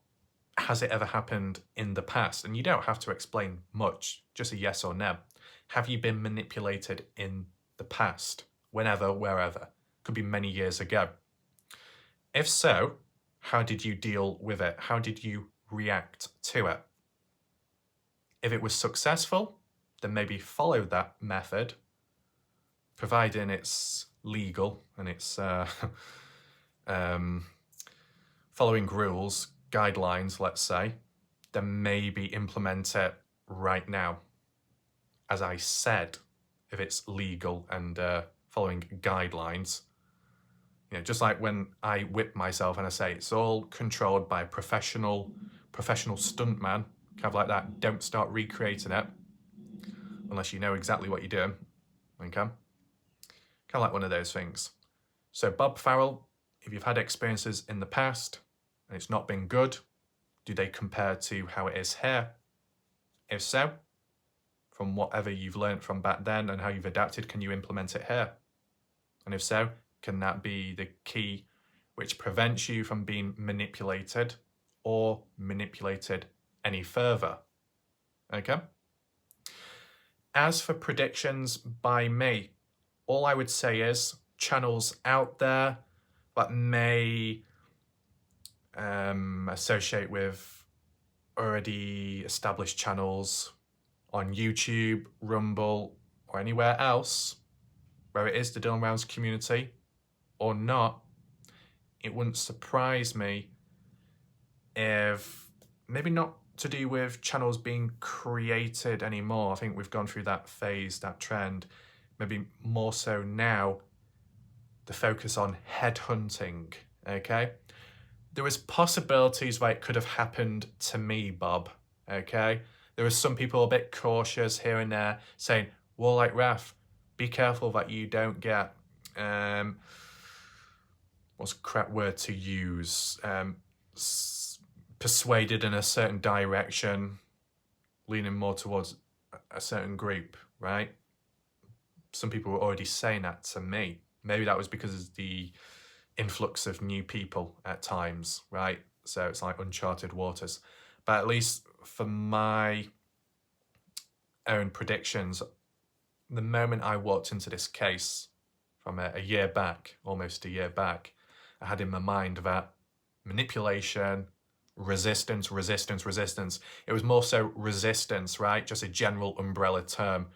has it ever happened in the past? And you don't have to explain much, just a yes or no. Have you been manipulated in the past? Whenever, wherever. Could be many years ago. If so, how did you deal with it? How did you react to it? If it was successful, then maybe follow that method, providing it's legal and it's following rules, guidelines, let's say, then maybe implement it right now. As I said, if it's legal and following guidelines, you know, just like when I whip myself and I say it's all controlled by a professional stuntman, kind of like that. Don't start recreating it unless you know exactly what you're doing. Okay, kind of like one of those things. So Bob Farrell, if you've had experiences in the past and it's not been good, do they compare to how it is here? If so, from whatever you've learned from back then and how you've adapted, can you implement it here? And if so, can that be the key which prevents you from being manipulated or manipulated any further? Okay. As for predictions by me, all I would say is channels out there that may associate with already established channels on YouTube, Rumble, or anywhere else where it is the Dylan Rounds community or not, it wouldn't surprise me if maybe not to do with channels being created anymore. I think we've gone through that phase, that trend. Maybe more so now, the focus on headhunting, okay? There was possibilities where it could have happened to me, Bob, okay? There was some people a bit cautious here and there saying, well, like Raf, be careful that you don't get, what's a correct word to use? Persuaded in a certain direction, leaning more towards a certain group, right? Some people were already saying that to me. Maybe that was because of the influx of new people at times, right? So it's like uncharted waters. But at least for my own predictions, the moment I walked into this case from a year back, almost a year back, I had in my mind that manipulation, resistance. It was more so resistance, right? Just a general umbrella term.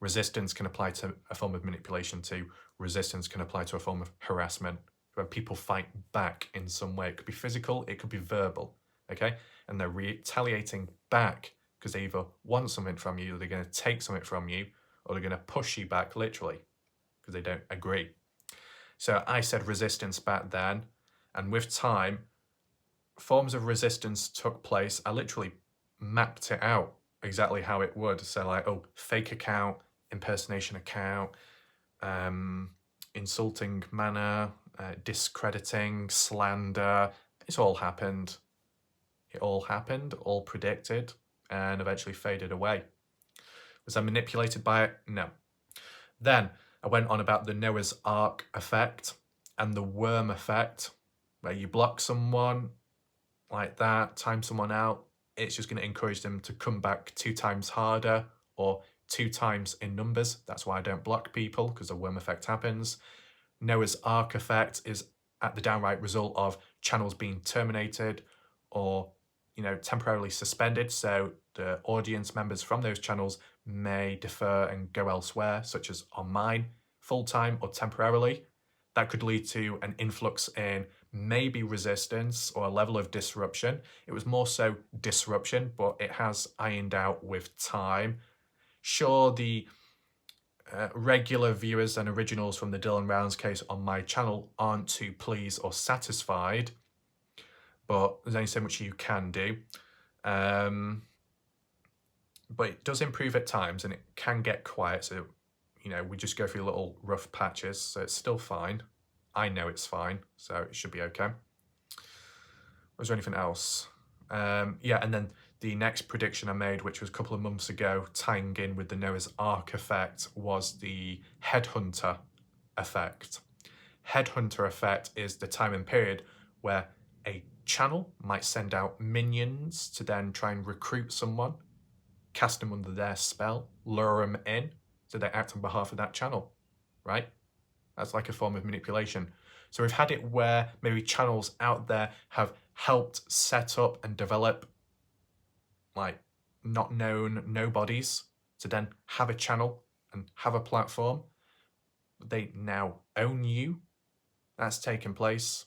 Resistance can apply to a form of manipulation too. Resistance can apply to a form of harassment, where people fight back in some way. It could be physical, it could be verbal, okay? And they're retaliating back because they either want something from you, or they're going to take something from you, or they're going to push you back literally because they don't agree. So I said resistance back then, and with time, forms of resistance took place. I literally mapped it out exactly how it would. So like, oh, fake account, impersonation account, insulting manner, discrediting, slander. It's all happened. It all happened, all predicted, and eventually faded away. Was I manipulated by it? No. Then I went on about the Noah's Ark effect and the worm effect, where you block someone like that, time someone out, it's just going to encourage them to come back 2 times harder or 2 times in numbers. That's why I don't block people, because the worm effect happens. Noah's Ark effect is at the downright result of channels being terminated or temporarily suspended, so the audience members from those channels may defer and go elsewhere, such as on mine, full-time or temporarily. That could lead to an influx in maybe resistance or a level of disruption. It was more so disruption, but it has ironed out with time. Sure, the regular viewers and originals from the Dylan Rounds case on my channel aren't too pleased or satisfied, but there's only so much you can do. But it does improve at times, and it can get quiet, so we just go through little rough patches, so it's still fine. I know it's fine, so it should be okay. Was there anything else? Yeah, and then the next prediction I made, which was a couple of months ago, tying in with the Noah's Ark effect, was the headhunter effect. Headhunter effect is the time and period where a channel might send out minions to then try and recruit someone, cast them under their spell, lure them in, so they act on behalf of that channel, right? That's like a form of manipulation. So we've had it where maybe channels out there have helped set up and develop like not known nobodies to then have a channel and have a platform. They now own you. That's taken place.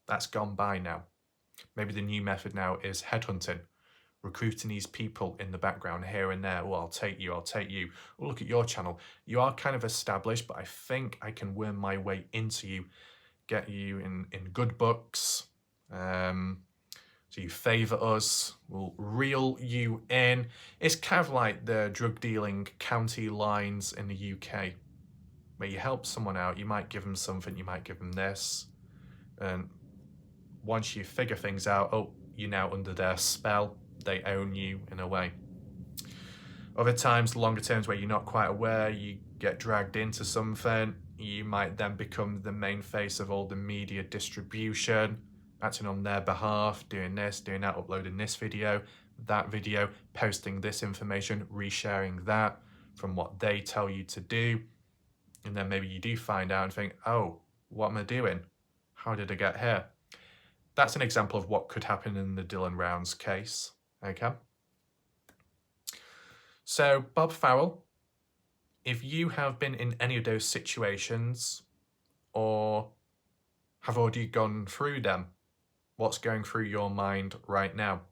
That's gone by now. Maybe the new method now is headhunting, recruiting these people in the background here and there. Well, I'll take you. Oh, look at your channel. You are kind of established, but I think I can worm my way into you, get you in good books. So you favour us, we'll reel you in. It's kind of like the drug dealing county lines in the UK, where you help someone out, you might give them something, you might give them this. And once you figure things out, oh, you're now under their spell, they own you in a way. Other times, longer terms where you're not quite aware, you get dragged into something, you might then become the main face of all the media distribution, acting on their behalf, doing this, doing that, uploading this video, that video, posting this information, resharing that from what they tell you to do. And then maybe you do find out and think, oh, what am I doing? How did I get here? That's an example of what could happen in the Dylan Rounds case, okay? So, Bob Farrell, if you have been in any of those situations or have already gone through them, what's going through your mind right now?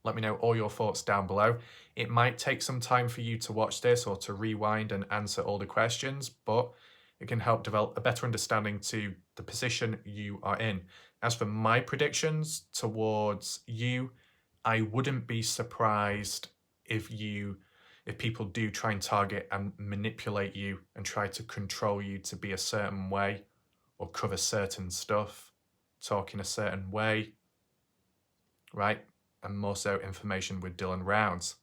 Let me know all your thoughts down below. It might take some time for you to watch this or to rewind and answer all the questions, but it can help develop a better understanding to the position you are in. As for my predictions towards you, I wouldn't be surprised if people do try and target and manipulate you and try to control you to be a certain way or cover certain stuff, talk in a certain way, right? And more so information with Dylan Rounds.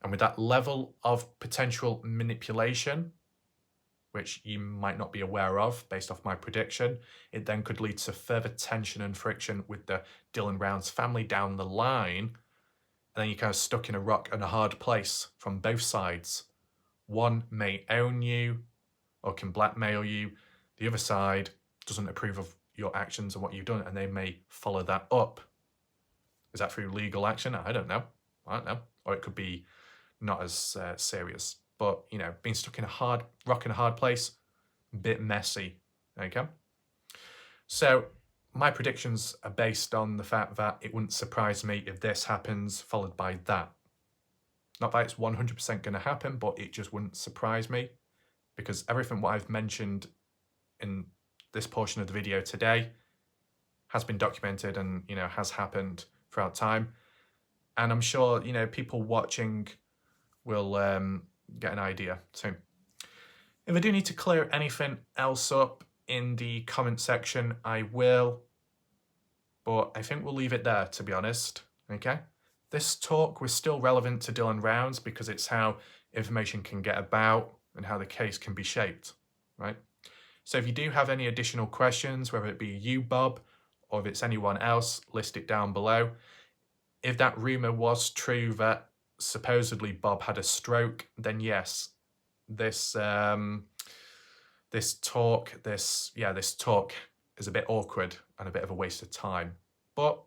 And with that level of potential manipulation, which you might not be aware of based off my prediction, it then could lead to further tension and friction with the Dylan Rounds family down the line. And then you're kind of stuck in a rock and a hard place from both sides. One may own you or can blackmail you. The other side doesn't approve of your actions and what you've done, and they may follow that up. Is that through legal action? I don't know. Or it could be not as serious. But, being stuck in a rock in a hard place, a bit messy, okay? So my predictions are based on the fact that it wouldn't surprise me if this happens, followed by that. Not that it's 100% going to happen, but it just wouldn't surprise me, because everything what I've mentioned in this portion of the video today has been documented and, has happened throughout time. And I'm sure, people watching will get an idea too. If I do need to clear anything else up in the comment section, I will. But I think we'll leave it there, to be honest, okay? This talk was still relevant to Dylan Rounds because it's how information can get about and how the case can be shaped, right? So if you do have any additional questions, whether it be you, Bob, or if it's anyone else, list it down below. If that rumor was true that supposedly Bob had a stroke, then yes, this talk is a bit awkward and a bit of a waste of time. But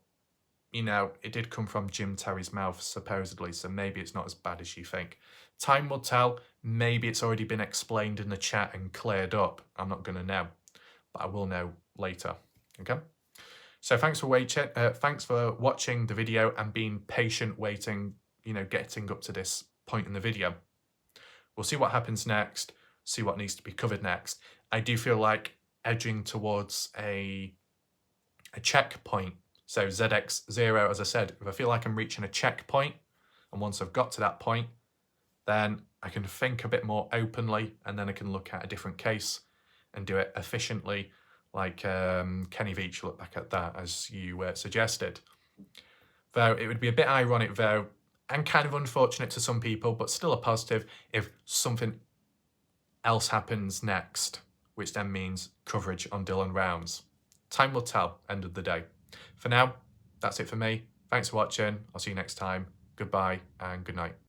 you know, it did come from Jim Terry's mouth, supposedly, so maybe it's not as bad as you think. Time will tell. Maybe it's already been explained in the chat and cleared up. I'm not going to know, but I will know later. Okay? So thanks for watching the video and being patient, waiting, you know, getting up to this point in the video. We'll see what happens next, see what needs to be covered next. I do feel like edging towards a checkpoint. So ZX0, as I said, if I feel like I'm reaching a checkpoint, and once I've got to that point, then I can think a bit more openly, and then I can look at a different case and do it efficiently, like Kenny Veach looked back at that, as you suggested. Though it would be a bit ironic, though, and kind of unfortunate to some people, but still a positive, if something else happens next, which then means coverage on Dylan rounds. Time will tell, end of the day. For now, that's it for me. Thanks for watching. I'll see you next time. Goodbye and good night.